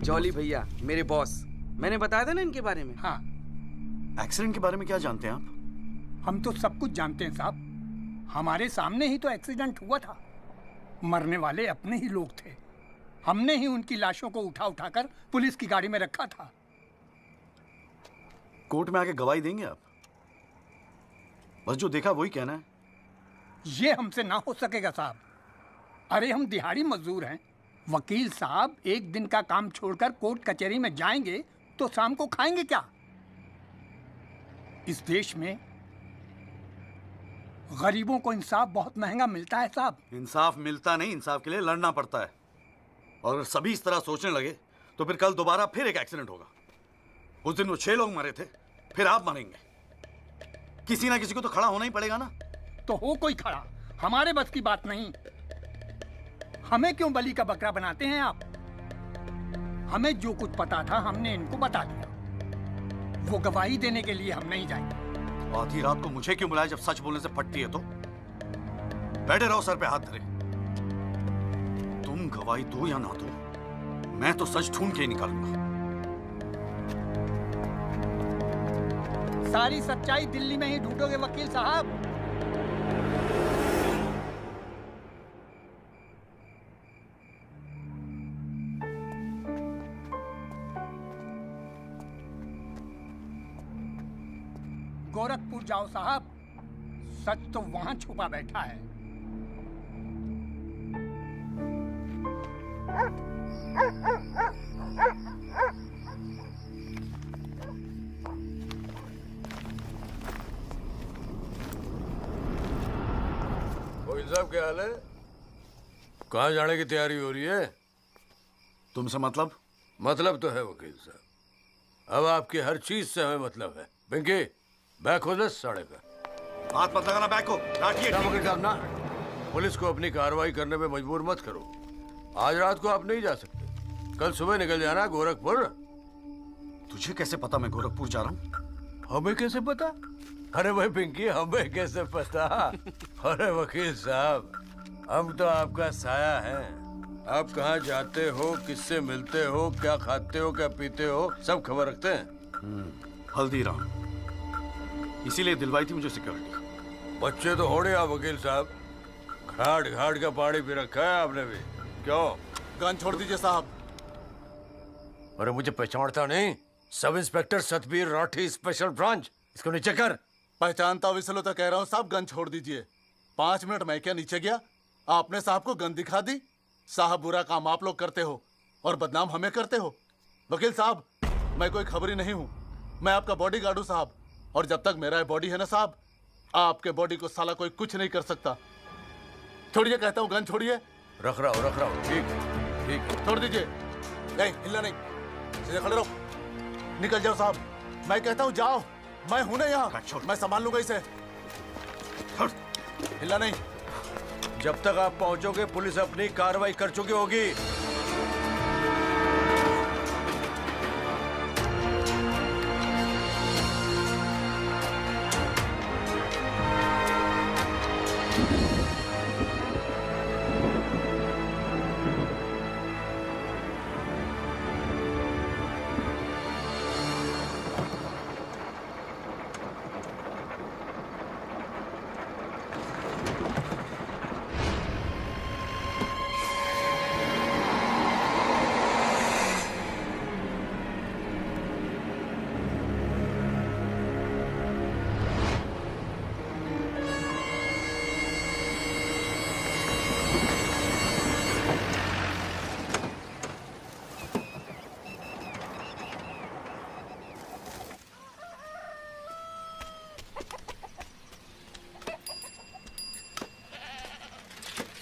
जॉली भैया मेरे बॉस, मैंने बताया था ना इनके बारे में। हाँ। एक्सीडेंट के बारे में क्या जानते हैं आप? हम तो सब कुछ जानते हैं साहब, हमारे सामने ही तो एक्सीडेंट हुआ था। मरने वाले अपने ही लोग थे, हमने ही उनकी लाशों को उठा उठाकर पुलिस की गाड़ी में रखा था। कोर्ट में आके गवाही देंगे आप? बस जो देखा वही कहना है। ये हमसे ना हो सकेगा साहब, अरे हम दिहाड़ी मजदूर हैं। वकील साहब एक दिन का काम छोड़कर कोर्ट कचहरी में जाएंगे तो शाम को खाएंगे क्या? इस देश में गरीबों को इंसाफ बहुत महंगा मिलता है साहब। इंसाफ मिलता नहीं, इंसाफ के लिए लड़ना पड़ता है। और अगर सभी इस तरह सोचने लगे तो फिर कल दोबारा फिर एक एक्सीडेंट होगा। उस दिन वो 6 लोग मरे थे, फिर आप मरेंगे। किसी ना किसी को तो खड़ा होना ही पड़ेगा ना। तो हो कोई खड़ा, हमारे बस की बात नहीं। हमें क्यों बलि का बकरा बनाते हैं आप? हमें जो कुछ पता था हमने इनको बता दिया। वो गवाही देने के लिए हम नहीं जाएंगे। आधी रात को मुझे क्यों बुलाया जब सच बोलने से फटती है? तो बैठे रहो सर पे हाथ धरे। तुम गवाही दो या ना दो, मैं तो सच ढूंढ के ही निकालूंगा। सारी सच्चाई दिल्ली में ही ढूंढोगे वकील साहब। गोरखपुर जाओ साहब, सच तो वहां छुपा बैठा है। वकील साहब क्या हाल है? कहाँ जाने की तैयारी हो रही है? तुमसे मतलब? मतलब तो है वकील साहब, अब आपकी हर चीज से हमें मतलब है। पिंकी बैग खोल साढ़े का। हाथ मत लगाना बैग को, लाठी है। वकील साहब ना, पुलिस को अपनी कार्रवाई करने में मजबूर मत करो। आज रात को आप नहीं जा सकते, कल सुबह निकल जाना गोरखपुर। तुझे कैसे पता मैं गोरखपुर जा रहा हूँ? हमें कैसे पता? अरे भाई पिंकी, हमें कैसे पता? अरे वकील साहब, हम तो आपका साया हैं। आप कहाँ जाते हो, किससे मिलते हो, क्या खाते हो, क्या पीते हो, सब खबर रखते हैं। हल्दीराम, इसीलिए दिलवाई थी मुझे सिक्योरिटी। बच्चे तो होड़े आप वकील साहब, घाट घाट का पानी पी रखा है आपने भी। क्यों? गन छोड़ दीजिए साहब। अरे मुझे पहचानता नहीं? Sub inspector Satbir Rathi, special branch. इसको नीचे कर। पहचानता हूँ इसलिए तो कह रहा हूँ साहब, गन छोड़ दीजिए। 5 मिनट मैं क्या नीचे गया, आपने साहब को गन दिखा दी। साहब बुरा काम आप लोग करते हो और बदनाम हमें करते हो। वकील साहब, मैं कोई खबरी नहीं हूँ, मैं आपका बॉडीगार्ड हूँ साहब। और जब तक मेरा बॉडी है ना साहब, आपके बॉडी को साला कोई कुछ नहीं कर सकता। छोड़िए कहता हूँ, गन छोड़िए। रख रहा हूँ। ठीक ठीक, छोड़ दीजिए। नहीं हिलना नहीं, सीधे खड़े रहो। निकल जाओ साहब, मैं कहता हूँ जाओ। मैं हूं ना यहाँ, मैं संभाल लूंगा इसे। हिलना नहीं। जब तक आप पहुंचोगे पुलिस अपनी कार्रवाई कर चुकी होगी।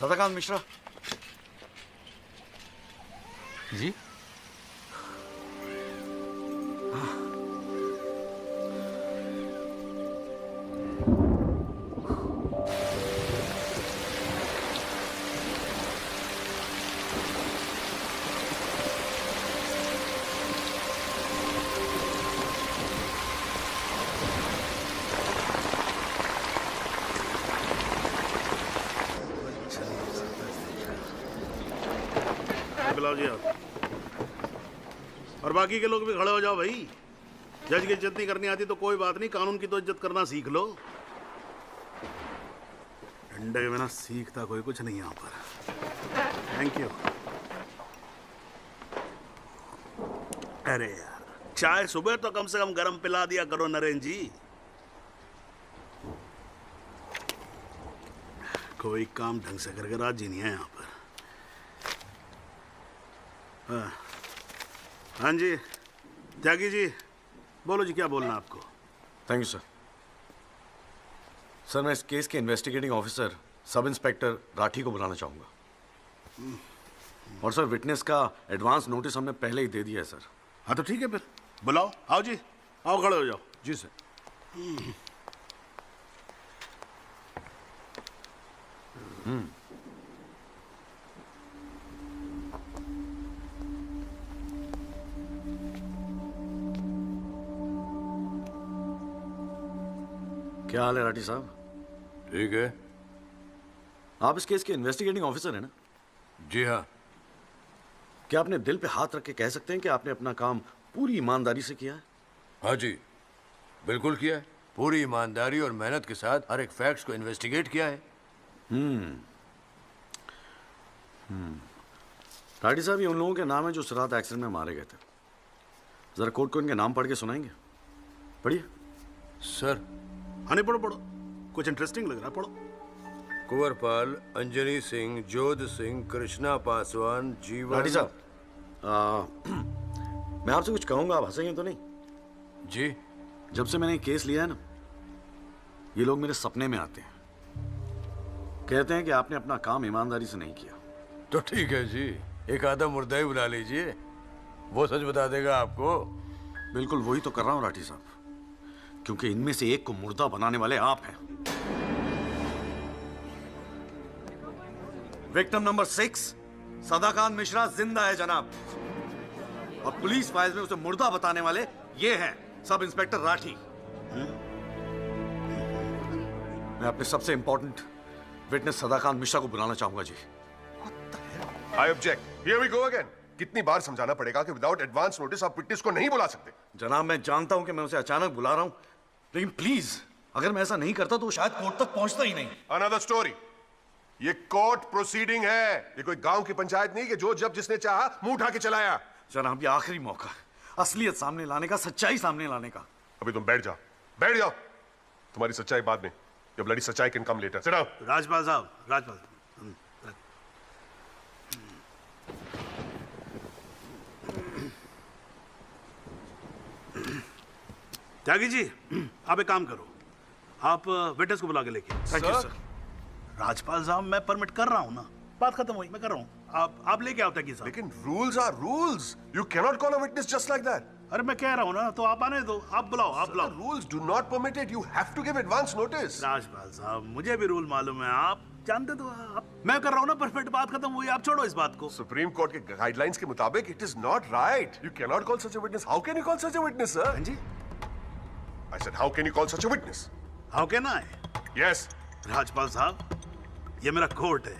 सदाकांत मिश्रा जी। बुलाओ जी आप। और बाकी के लोग भी खड़े हो जाओ भाई। जज की इज्जत नहीं करनी आती तो कोई बात नहीं, कानून की तो इज्जत करना सीख लो। डंडे के बिना सीखता कोई कुछ नहीं यहाँ पर। Thank you. अरे यार, चाय सुबह तो कम से कम गर्म पिला दिया करो नरेंद्र जी। कोई काम ढंग से करके राजी नहीं है यहाँ पर। हाँ जी त्यागी जी, बोलो जी, क्या बोलना है आपको? Thank you sir. सर मैं इस केस के investigating officer sub inspector Rathi को बुलाना चाहूँगा। और सर विटनेस का एडवांस नोटिस हमने पहले ही दे दिया है सर। हाँ तो ठीक है, फिर बुलाओ। आओ जी, आओ खड़े हो जाओ। जी सर। क्या हाल है राठी साहब? ठीक है। आप इस केस के इन्वेस्टिगेटिंग ऑफिसर हैं ना? जी हाँ। क्या आपने दिल पे हाथ रख के कह सकते हैं कि आपने अपना काम पूरी ईमानदारी से किया है? हाँ जी, बिल्कुल किया है। पूरी ईमानदारी और मेहनत के साथ हर एक फैक्ट्स को इन्वेस्टिगेट किया है। राठी साहब, ये उन लोगों के नाम है जो इस रात एक्सीडेंट में मारे गए थे। जरा कोर्ट को इनके नाम पढ़ के सुनाएंगे? पढ़िए। सर। हाँ नहीं, पढ़ो पढ़ो, कुछ इंटरेस्टिंग लग रहा है, पढ़ो। कुंवरपाल, अंजनी सिंह, जोध सिंह, कृष्णा पासवान, जीवन। राठी साहब, मैं आपसे कुछ कहूंगा, आप हंसेंगे तो नहीं? जी। जब से मैंने केस लिया है ना, ये लोग मेरे सपने में आते हैं, कहते हैं कि आपने अपना काम ईमानदारी से नहीं किया। तो ठीक है जी, एक आधा मुर्दा ही बुला लीजिए, वो सच बता देगा आपको। बिल्कुल वही तो कर रहा हूँ राठी साहब, क्योंकि इनमें से एक को मुर्दा बनाने वाले आप हैं। विक्टिम नंबर 6 सदाकांत मिश्रा जिंदा है जनाब, और पुलिस फाइल्स में उसे मुर्दा बताने वाले ये हैं सब इंस्पेक्टर राठी। मैं अपने सबसे इंपॉर्टेंट विटनेस सदाकांत मिश्रा को बुलाना चाहूंगा जी। I object. Here we go again. कितनी बार समझाना पड़ेगा कि विदाउट एडवांस नोटिस आप विटनेस को नहीं बुला सकते? जनाब मैं जानता हूं कि मैं उसे अचानक बुला रहा हूं, लेकिन प्लीज अगर मैं ऐसा नहीं करता तो शायद कोर्ट तक पहुंचता ही नहीं। Another story. ये कोर्ट प्रोसीडिंग है, ये कोई गांव की पंचायत नहीं कि जो जब जिसने चाहा मुंह उठा के चलाया। जनाब ये आखिरी मौका है असलियत सामने लाने का, सच्चाई सामने लाने का। अभी तुम बैठ जाओ, बैठ जाओ। तुम्हारी सच्चाई बाद में, जब लड़ी सच्चाई can come later. Sit down. Rajpal साहब, राजपाल त्यागी जी, आप एक काम करो, आप विटनेस को बुला के लेके। Thank you sir. राजपाल साहब मैं परमिट कर रहा हूँ ना, बात खत्म हुई, मैं कर रहा हूँ। आप लेके आओ त्यागी साहब। लेकिन rules are rules. You can not call a witness just like that. अरे मैं कह रहा हूँ ना, तो आप आने दो, आप बुलाओ, आप बुलाओ। Rules do not permit it, you have to give advance notice. Rajpal साहब, मुझे भी रूल मालूम है, आप जानते तो आप। मैं कर रहा हूँ ना, परफेक्ट, बात खत्म हुई, आप छोड़ो इस बात को। सुप्रीम कोर्ट के गाइडलाइंस के मुताबिक it is not right. You can not call such a witness. How can you call such a witness, sir? जी, I said how can you call such a witness? How can I? Yes Rajpal साहब, ये मेरा court है,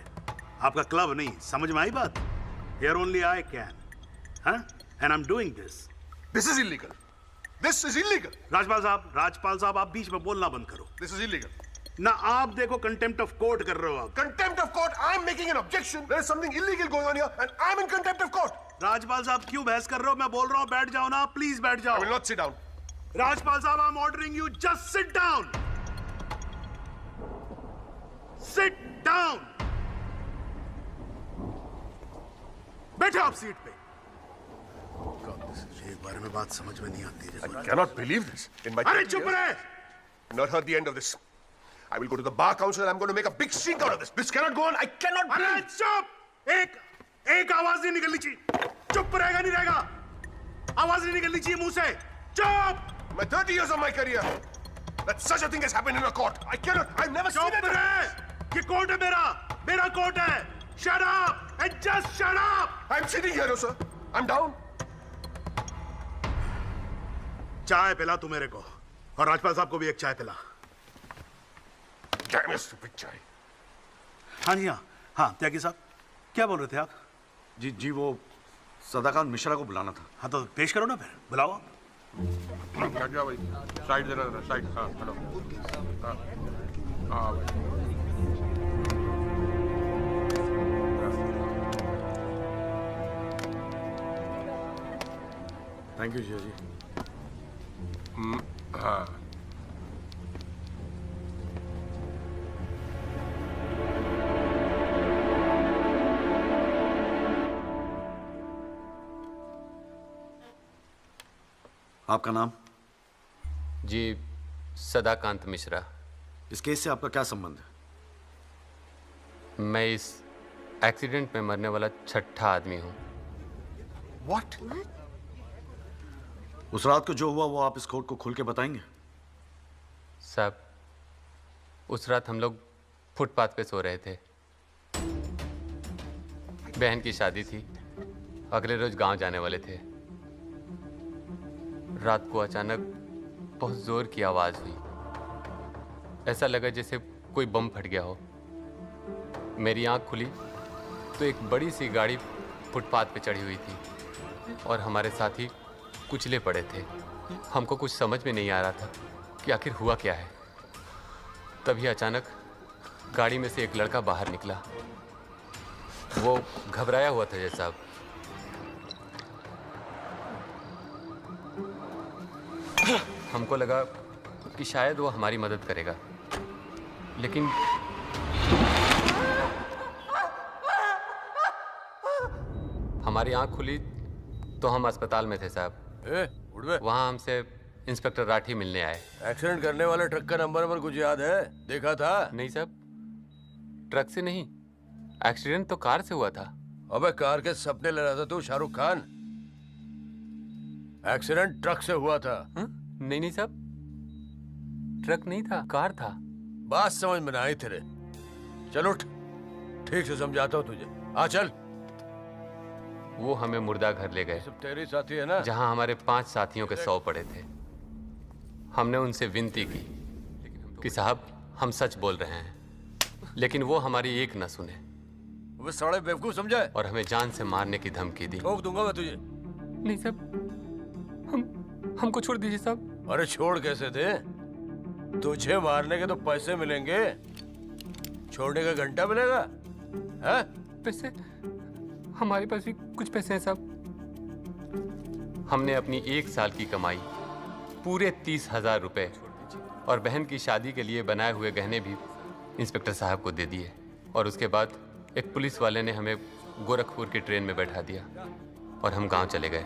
आपका club नहीं। समझ में आई बात? Here only I can, huh? And I'm doing this. This is illegal. This is illegal. Rajpal साहब, आप बीच में बोलना बंद करो। This is illegal. ना आप देखो कंटेम्प्ट ऑफ कोर्ट कर रहे हो आप। Contempt of court. I'm making an objection. There is something illegal going on here, and I'm in contempt of court. Rajpal साहब क्यों बहस कर रहे हो? मैं बोल रहा हूँ, बैठ जाओ ना, प्लीज बैठ जाओ। I will not sit down. Rajpal साहब, I'm ordering you, just sit down. Sit down. बैठो आप सीट पे। एक बार में बात समझ में नहीं आती है। I cannot believe this. In my अरे चुप रहे! Not heard the end of this. I will go to the bar council and I'm going to make a big stink out of this. This cannot go on. I cannot अरे breathe. चुप! एक आवाज नहीं निकलनी चाहिए। चुप रहेगा नहीं रहेगा। आवाज नहीं निकलनी चाहिए मुंह से। चुप! My 30 years of my career, that such a thing has happened in a court. I cannot. I've never seen it. चुप रहे! ये कोर्ट है मेरा कोर्ट है। Shut up and just shut up. I'm sitting here, sir. I'm down. चाय पिला तू मेरे को, और राजपाल साहब को भी एक चाय पिला। Damn your stupid चाय। हाँ जी, हाँ त्यागी साहब, क्या बोल रहे थे आप? जी वो सदाकांत मिश्रा को बुलाना था। हाँ तो पेश करो ना, फिर बुलाओ आप। हट जाओ भाई, साइड देना जरा, साइड। हाँ हेलो, हाँ भाई। थैंक यू जी। हाँ आपका नाम? जी, सदाकांत मिश्रा। इस केस से आपका क्या संबंध है? मैं इस एक्सीडेंट में मरने वाला छठा आदमी हूँ। What? उस रात को जो हुआ वो आप इस कोर्ट को खुल के बताएंगे? साहब, उस रात हम लोग फुटपाथ पे सो रहे थे। बहन की शादी थी, अगले रोज गांव जाने वाले थे। रात को अचानक बहुत जोर की आवाज हुई। ऐसा लगा जैसे कोई बम फट गया हो। मेरी आंख खुली तो एक बड़ी सी गाड़ी फुटपाथ पे चढ़ी हुई थी और हमारे साथी कुचले पड़े थे। हमको कुछ समझ में नहीं आ रहा था कि आखिर हुआ क्या है। तभी अचानक गाड़ी में से एक लड़का बाहर निकला। वो घबराया हुआ था जैसा। हमको लगा कि शायद वो हमारी मदद करेगा, लेकिन हमारी आंख खुली तो हम अस्पताल में थे साहब। वहाँ हमसे इंस्पेक्टर राठी मिलने आए। एक्सीडेंट करने वाले ट्रक का नंबर कुछ याद है? देखा था? नहीं साहब, ट्रक से नहीं, एक्सीडेंट तो कार से हुआ था। अबे कार के सपने ले रहा था तू, शाहरुख खान। एक्सीडेंट ट्रक से हुआ था। नहीं नहीं साहब, ट्रक नहीं था, कार था। बात समझ में ना आई तेरे। चल उठ, ठीक से समझाता हूँ तुझे। आ चल। वो हमें मुर्दा घर ले गए। सब तेरे साथी है ना? जहाँ हमारे 5 साथियों के 100 पड़े थे। हमने उनसे विनती की कि साहब हम सच बोल रहे हैं, लेकिन वो हमारी एक न सुने। वो साले बेवकूफ समझा है और हमें जान से मारने की धमकी दी। ठोक दूंगा मैं तुझे। नहीं साहब, हमको छोड़ दीजिए साहब। अरे छोड़ कैसे थे? तुझे मारने के तो पैसे मिलेंगे, छोड़ने का घंटा मिलेगा? है? पैसे? हमारे पास भी कुछ पैसे हैं साहब। हमने अपनी 1 साल की कमाई पूरे 30,000 रुपए और बहन की शादी के लिए बनाए हुए गहने भी इंस्पेक्टर साहब को दे दिए। और उसके बाद एक पुलिस वाले ने हमें गोरखपुर की ट्रेन में बैठा दिया और हम गांव चले गए।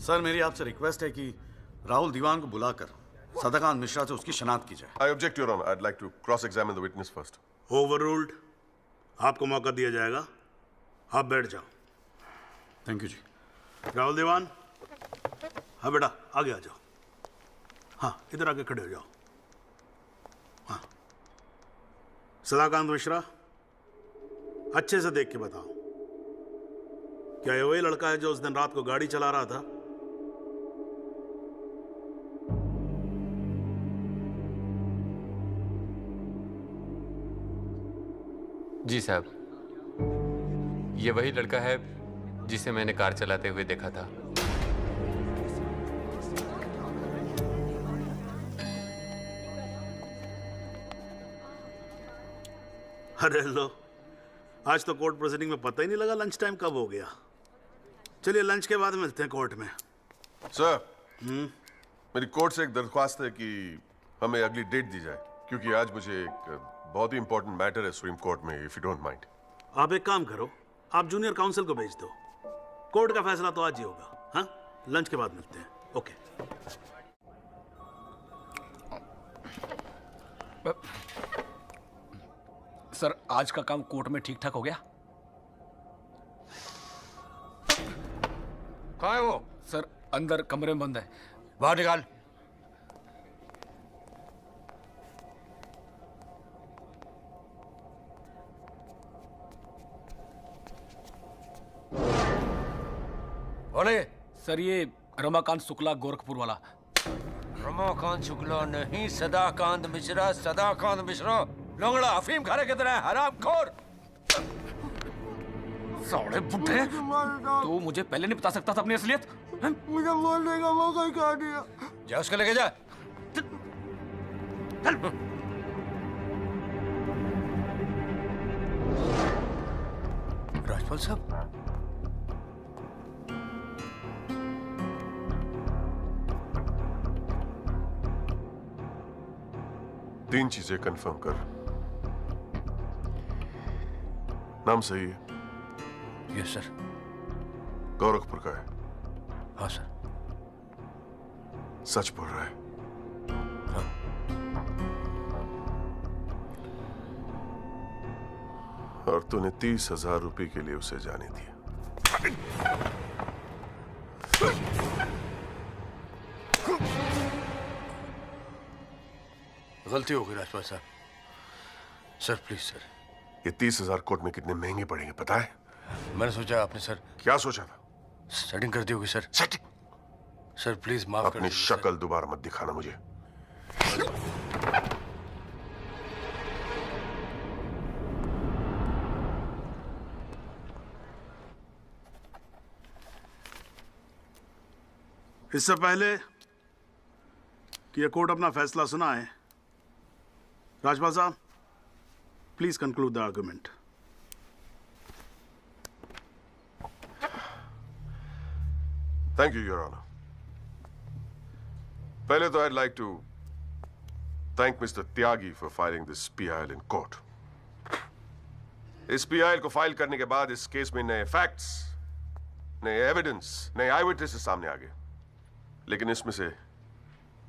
सर मेरी आपसे रिक्वेस्ट है कि राहुल दीवान को बुलाकर सदाकांत मिश्रा से उसकी शनाख्त की जाए। I object, Your Honor. I'd like to cross-examine the witness first. Overruled. आपको मौका दिया जाएगा, आप बैठ जाओ। थैंक यू जी। राहुल दीवान, हाँ बेटा आगे आ जाओ। हाँ इधर आके खड़े हो जाओ। हाँ सदाकांत मिश्रा, अच्छे से देख के बताओ, क्या ये वही लड़का है जो उस दिन रात को गाड़ी चला रहा था? जी साहब, ये वही लड़का है जिसे मैंने कार चलाते हुए देखा था। अरे लो, आज तो कोर्ट प्रोसीडिंग में पता ही नहीं लगा लंच टाइम कब हो गया। चलिए लंच के बाद मिलते हैं कोर्ट में। सर, मेरी कोर्ट से एक दरख्वास्त है कि हमें अगली डेट दी जाए, क्योंकि आज मुझे एक बहुत ही इंपॉर्टेंट मैटर है सुप्रीम कोर्ट में, इफ यू डोंट माइंड। आप एक काम करो, आप जूनियर काउंसिल को भेज दो। कोर्ट का फैसला तो आज ही होगा। हाँ, लंच के बाद मिलते हैं। ओके। सर, आज का काम कोर्ट में ठीक ठाक हो गया? कहाँ है वो? सर, अंदर कमरे में बंद है। बाहर निकाल। बोले। सर, ये रमाकांत शुक्ला गोरखपुर वाला। रमाकांत शुक्ला नहीं, सदाकांत मिश्रा। सदाकांत मिश्रा लंगड़ा अफीम खाने की तरह हरामखोर। साले बुड्ढे, तू मुझे पहले नहीं बता सकता था अपनी असलियत? मुझे बोलने का मौका क्या दिया? जा उसको लेके जा। राजपाल साहब, तीन चीजें कंफर्म कर। नाम सही है? Yes sir. गोरखपुर का है? हाँ सर। सच बोल रहा है? हाँ। और तूने 30,000 रुपए के लिए उसे जाने दिया? गलती हो गई राजपाल साहब। Sir please sir. ये 30,000 कोर्ट में कितने महंगे पड़ेंगे पता है? मैंने सोचा आपने सर। क्या सोचा था? सेटिंग कर दी होगी सर। सेटिंग? सर प्लीज माफ कर अपनी शक्ल दोबारा मत दिखाना मुझे। इससे पहले कि यह कोर्ट अपना फैसला सुनाए, राजपाल साहब please conclude the argument. Thank you your honour. पहले तो I'd like to thank Mr. Tyagi for filing this PIL in court. इस PIL को फाइल करने के बाद इस केस में नए फैक्ट्स, नए एविडेंस, नए आई विटनेसेस सामने आ गए, लेकिन इसमें से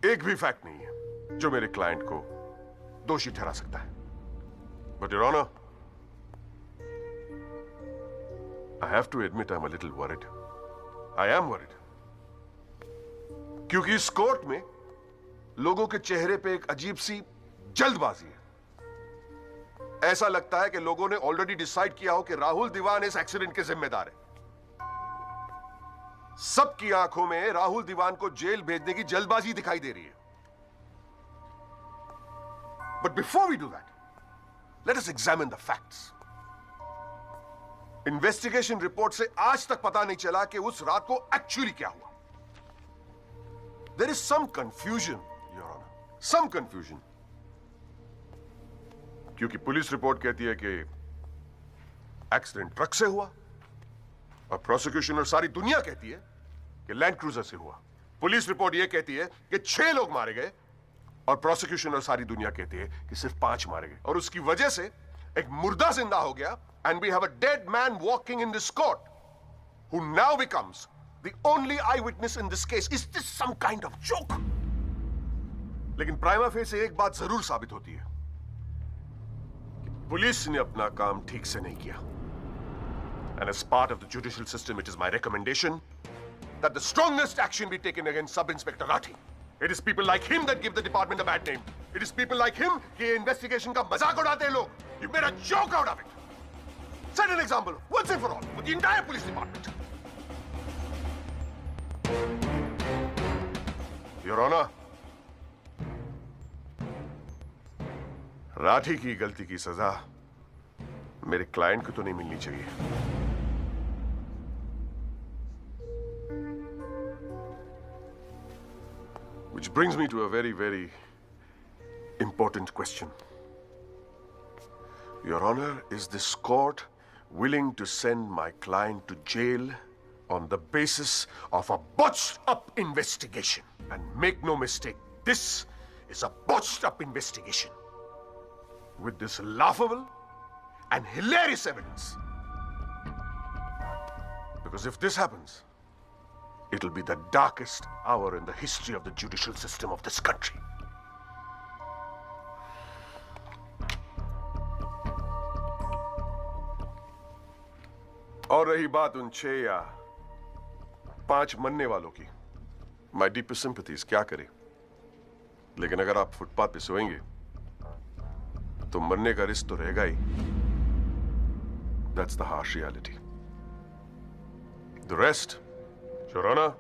एक भी फैक्ट नहीं है जो मेरे क्लाइंट को दोषी ठहरा सकता है। But Your Honor, I have to admit I'm a little worried. I am worried. क्योंकि इस कोर्ट में लोगों के चेहरे पे एक अजीब सी जल्दबाजी है। ऐसा लगता है कि लोगों ने ऑलरेडी डिसाइड किया हो कि राहुल दीवान इस एक्सीडेंट के जिम्मेदार है। सबकी आंखों में राहुल दीवान को जेल भेजने की जल्दबाजी दिखाई दे रही है। But before we do that, let us examine the facts. Investigation report से आज तक पता नहीं चला कि उस रात को एक्चुअली क्या हुआ। There is some confusion, Your Honor. Some confusion. क्योंकि पुलिस रिपोर्ट कहती है कि एक्सीडेंट ट्रक से हुआ, और प्रोसिक्यूशन और सारी दुनिया कहती है कि लैंड क्रूजर से हुआ। पुलिस रिपोर्ट यह कहती है कि 6 लोग मारे गए, और प्रोसिक्यूशन और सारी दुनिया कहती है कि सिर्फ 5 मारे गए, और उसकी वजह से एक मुर्दा जिंदा हो गया, and we have a dead man walking in this court, who now becomes the only eyewitness in this case. Is this some kind of joke? लेकिन प्राइमा फेसी एक बात जरूर साबित होती है कि पुलिस ने अपना काम ठीक से नहीं किया. And as part of the judicial system, it is my recommendation that the strongest action be taken against Sub-Inspector Rathi. It is people like him that give the department a bad name. It is people like him कि investigation का मजाक उड़ाते हैं लोग. You made a joke out of it. Set an example once and for all for the entire police department. Your Honor, Rathi की गलती की सजा मेरे क्लाइंट को तो नहीं मिलनी चाहिए. Which brings me to a very, very important question. Your Honor, is this court willing to send my client to jail on the basis of a botched-up investigation? And make no mistake, this is a botched-up investigation with this laughable and hilarious evidence. Because if this happens, it'll be the darkest hour in the history of the judicial system of this country. और रही बात उन 6 या 5 मरने वालों की, my deepest sympathies, क्या करें? लेकिन अगर आप फुटपाथ पे सोएंगे तो मरने का रिस्क तो रहेगा ही. That's the harsh reality. The rest, Your Honor,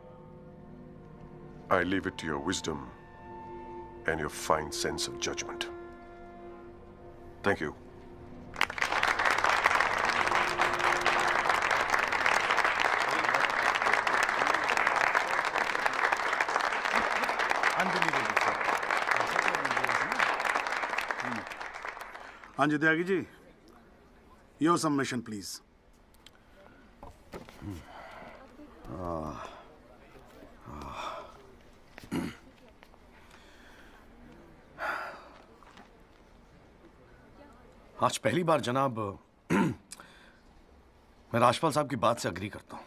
I leave it to your wisdom and your fine sense of judgment. Thank you. हाँ जी Tyagi ji, your submission please. आज पहली बार जनाब मैं राजपाल साहब की बात से अग्री करता हूं.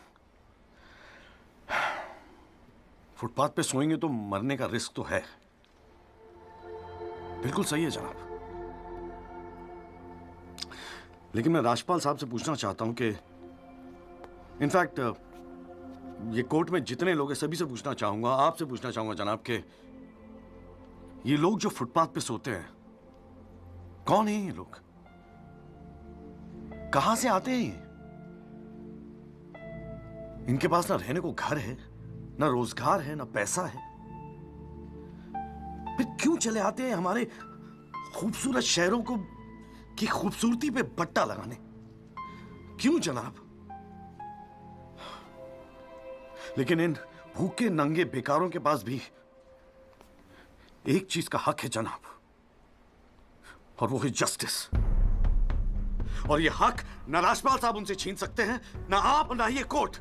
फुटपाथ पे सोएंगे तो मरने का रिस्क तो है. बिल्कुल सही है जनाब. लेकिन मैं राजपाल साहब से पूछना चाहता हूं कि इनफैक्ट ये कोर्ट में जितने लोग हैं सभी से पूछना चाहूंगा, आपसे पूछना चाहूंगा जनाब कि ये लोग जो फुटपाथ पे सोते हैं कौन है? ये लोग कहां से आते हैं? इनके पास ना रहने को घर है, ना रोजगार है, ना पैसा है. फिर क्यों चले आते हैं हमारे खूबसूरत शहरों को की खूबसूरती पे बट्टा लगाने? क्यों जनाब? लेकिन इन भूखे नंगे बेकारों के पास भी एक चीज का हक है जनाब, और वो है जस्टिस. और ये हक ना राजपाल साहब उनसे छीन सकते हैं, ना आप, ना ये कोर्ट,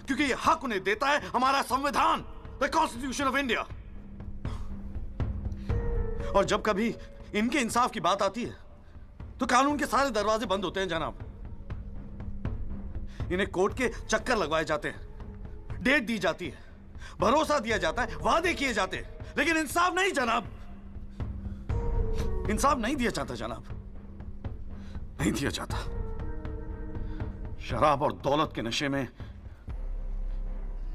क्योंकि ये हक उन्हें देता है हमारा संविधान, द कॉन्स्टिट्यूशन ऑफ इंडिया. और जब कभी इनके इंसाफ की बात आती है तो कानून के सारे दरवाजे बंद होते हैं जनाब. इन्हें कोर्ट के चक्कर लगवाए जाते हैं, डेट दी जाती है, भरोसा दिया जाता है, वादे किए जाते हैं, लेकिन इंसाफ नहीं जनाब. इंसाफ नहीं दिया जाता जनाब, नहीं दिया जाता. शराब और दौलत के नशे में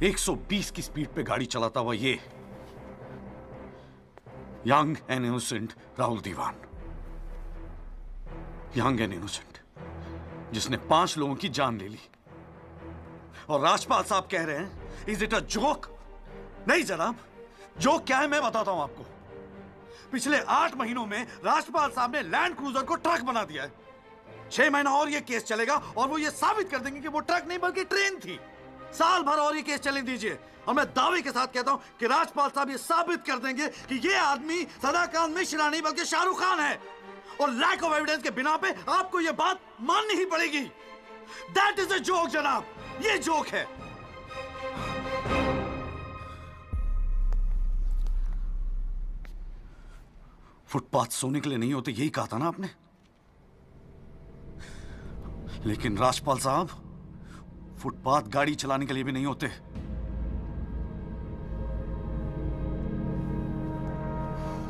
120 की स्पीड पे गाड़ी चलाता हुआ ये young and innocent Rahul Diwan, young and innocent, जिसने 5 लोगों की जान ले ली. और राजपाल साहब कह रहे हैं इज इट अ जोक? नहीं जनाब, जोक क्या है मैं बताता हूं आपको. पिछले 8 महीनों में राजपाल साहब ने लैंड क्रूजर को ट्रक बना दिया है. 6 महीना और ये केस चलेगा और वो ये साबित कर देंगे कि वो ट्रक नहीं बल्कि ट्रेन थी. साल भर और ये केस चलने दीजिए और मैं दावे के साथ कहता हूं कि राजपाल साहब ये साबित कर देंगे कि ये आदमी सदाकांत मिश्रा नहीं बल्कि शाहरुख खान है. और लैक ऑफ एविडेंस के बिना पे आपको ये बात माननी ही पड़ेगी. दैट इज अ जोक जनाब, ये जोक है. फुटपाथ सोने के लिए नहीं होते, यही कहा था ना आपने. लेकिन राजपाल साहब फुटपाथ गाड़ी चलाने के लिए भी नहीं होते।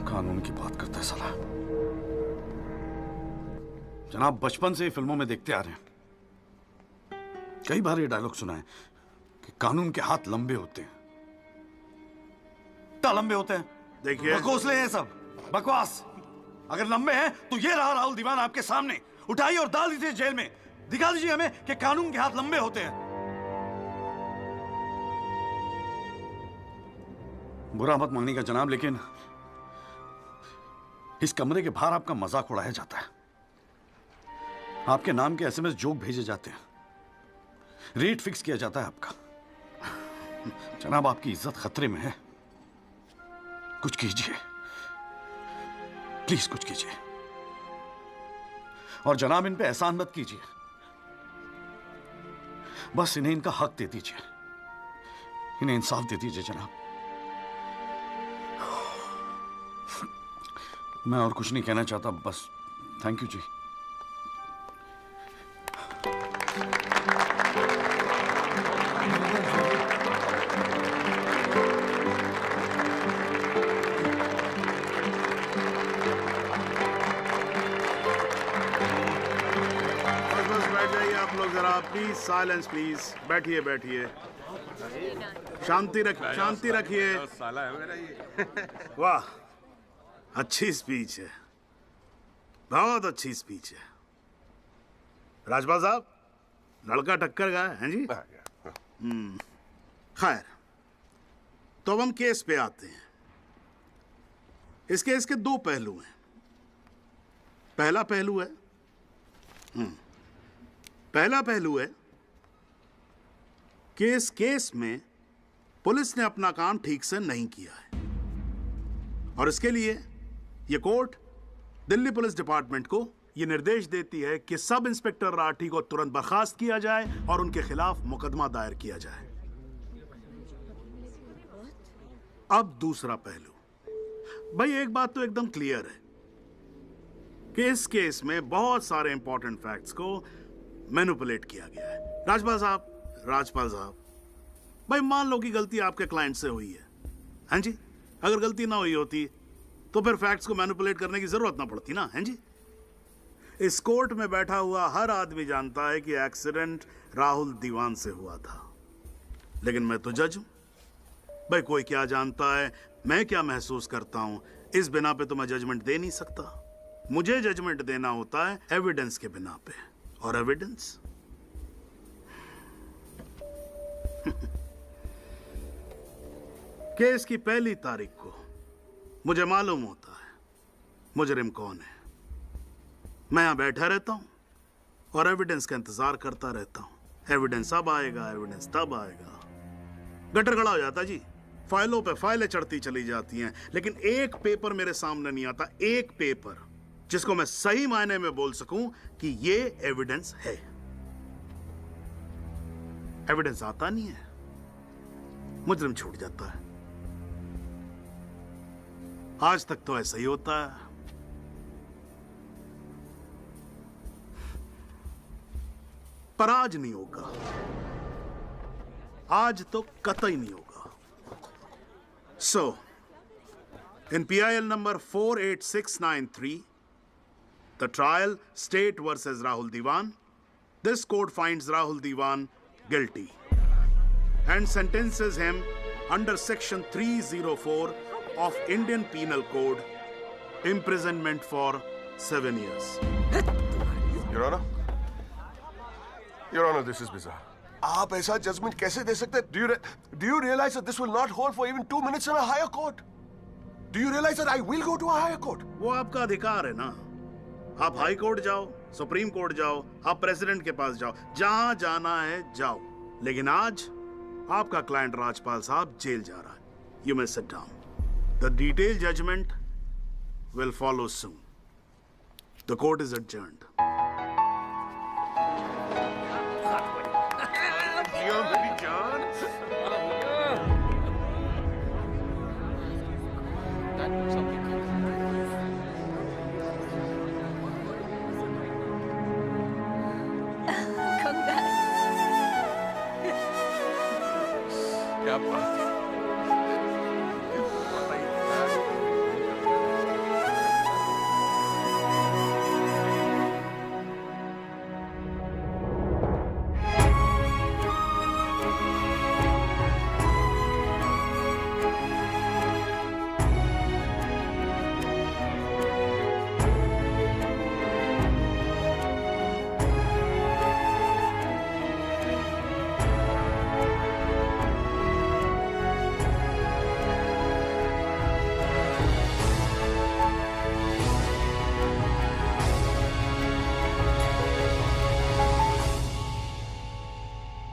कानून की बात करता है साला। जनाब, बचपन से ही फिल्मों में देखते आ रहे हैं, कई बार ये डायलॉग सुना है कि कानून के हाथ लंबे होते हैं। क्या लंबे होते हैं? देखिए, बकवासले हैं सब, बकवास। अगर लंबे हैं तो ये रहा राहुल दीवान आपके सामने, उठाइए और डाल दीजिए जेल में। दिखा दीजिए हमें कि कानून के हाथ लंबे होते हैं। बुरा मत मानिएगा जनाब, लेकिन इस कमरे के बाहर आपका मजाक उड़ाया जाता है, आपके नाम के एसएमएस जोक भेजे जाते हैं, रेट फिक्स किया जाता है आपका। जनाब, आपकी इज्जत खतरे में है, कुछ कीजिए, प्लीज कुछ कीजिए। और जनाब, इन पे एहसान मत कीजिए, बस इन्हें इनका हक दे दीजिए, इन्हें इंसाफ दे दीजिए जनाब। मैं और कुछ नहीं कहना चाहता, बस थैंक यू जी। प्लीज साइलेंस, प्लीज बैठिए बैठिए, शांति रखिए, शांति रखिए। वाह, अच्छी स्पीच है, बहुत अच्छी स्पीच है। राजपाल साहब, लड़का टक्कर गया है जी। खैर, तो अब हम केस पे आते हैं। इस केस के दो पहलू हैं। पहला पहलू है कि इस केस में पुलिस ने अपना काम ठीक से नहीं किया है, और इसके लिए ये कोर्ट दिल्ली पुलिस डिपार्टमेंट को ये निर्देश देती है कि सब इंस्पेक्टर राठी को तुरंत बर्खास्त किया जाए और उनके खिलाफ मुकदमा दायर किया जाए। अब दूसरा पहलू, भाई एक बात तो एकदम क्लियर है कि इस केस में बहुत सारे इंपॉर्टेंट फैक्ट्स को मैनिपुलेट किया गया है। राजपाल साहब, भाई मान लो कि गलती आपके क्लाइंट से हुई है, हैं जी? अगर गलती ना हुई होती तो फिर फैक्ट्स को मैनिपुलेट करने की जरूरत ना पड़ती ना, हैं जी? इस कोर्ट में बैठा हुआ हर आदमी जानता है कि एक्सीडेंट राहुल दीवान से हुआ था, लेकिन मैं तो जज हूं। भाई कोई क्या जानता है, मैं क्या महसूस करता हूं, इस बिना पे तो मैं जजमेंट दे नहीं सकता। मुझे जजमेंट देना होता है एविडेंस के बिना पे, और एविडेंस केस की पहली तारीख को मुझे मालूम होता है मुजरिम कौन है। मैं यहां बैठा रहता हूं और एविडेंस का इंतजार करता रहता हूं। एविडेंस अब आएगा, एविडेंस तब आएगा। गटर खड़ा हो जाता जी, फाइलों पे फाइलें चढ़ती चली जाती हैं, लेकिन एक पेपर मेरे सामने नहीं आता, एक पेपर जिसको मैं सही मायने में बोल सकूं कि ये एविडेंस है। एविडेंस आता नहीं है, मुजरिम छूट जाता है। आज तक तो ऐसा ही होता है। पर आज नहीं होगा, आज तो कतई नहीं होगा। So, in PIL number 48693, the trial State versus Rahul Diwan, this court finds Rahul Diwan guilty and sentences him under section 304 of Indian Penal Code, imprisonment for 7 years. Your Honor, this is bizarre. आप ऐसा judgement कैसे दे सकते हैं? Do you realize that this will not hold for even 2 minutes in a higher court? Do you realize that I will go to a higher court? वो आपका अधिकार है ना। आप हाई कोर्ट जाओ, सुप्रीम कोर्ट जाओ, आप प्रेसिडेंट के पास जाओ, जहां जाना है जाओ। लेकिन आज आपका क्लाइंट राजपाल साहब जेल जा रहा है। You may sit down. The detailed judgment will follow soon. The court is adjourned.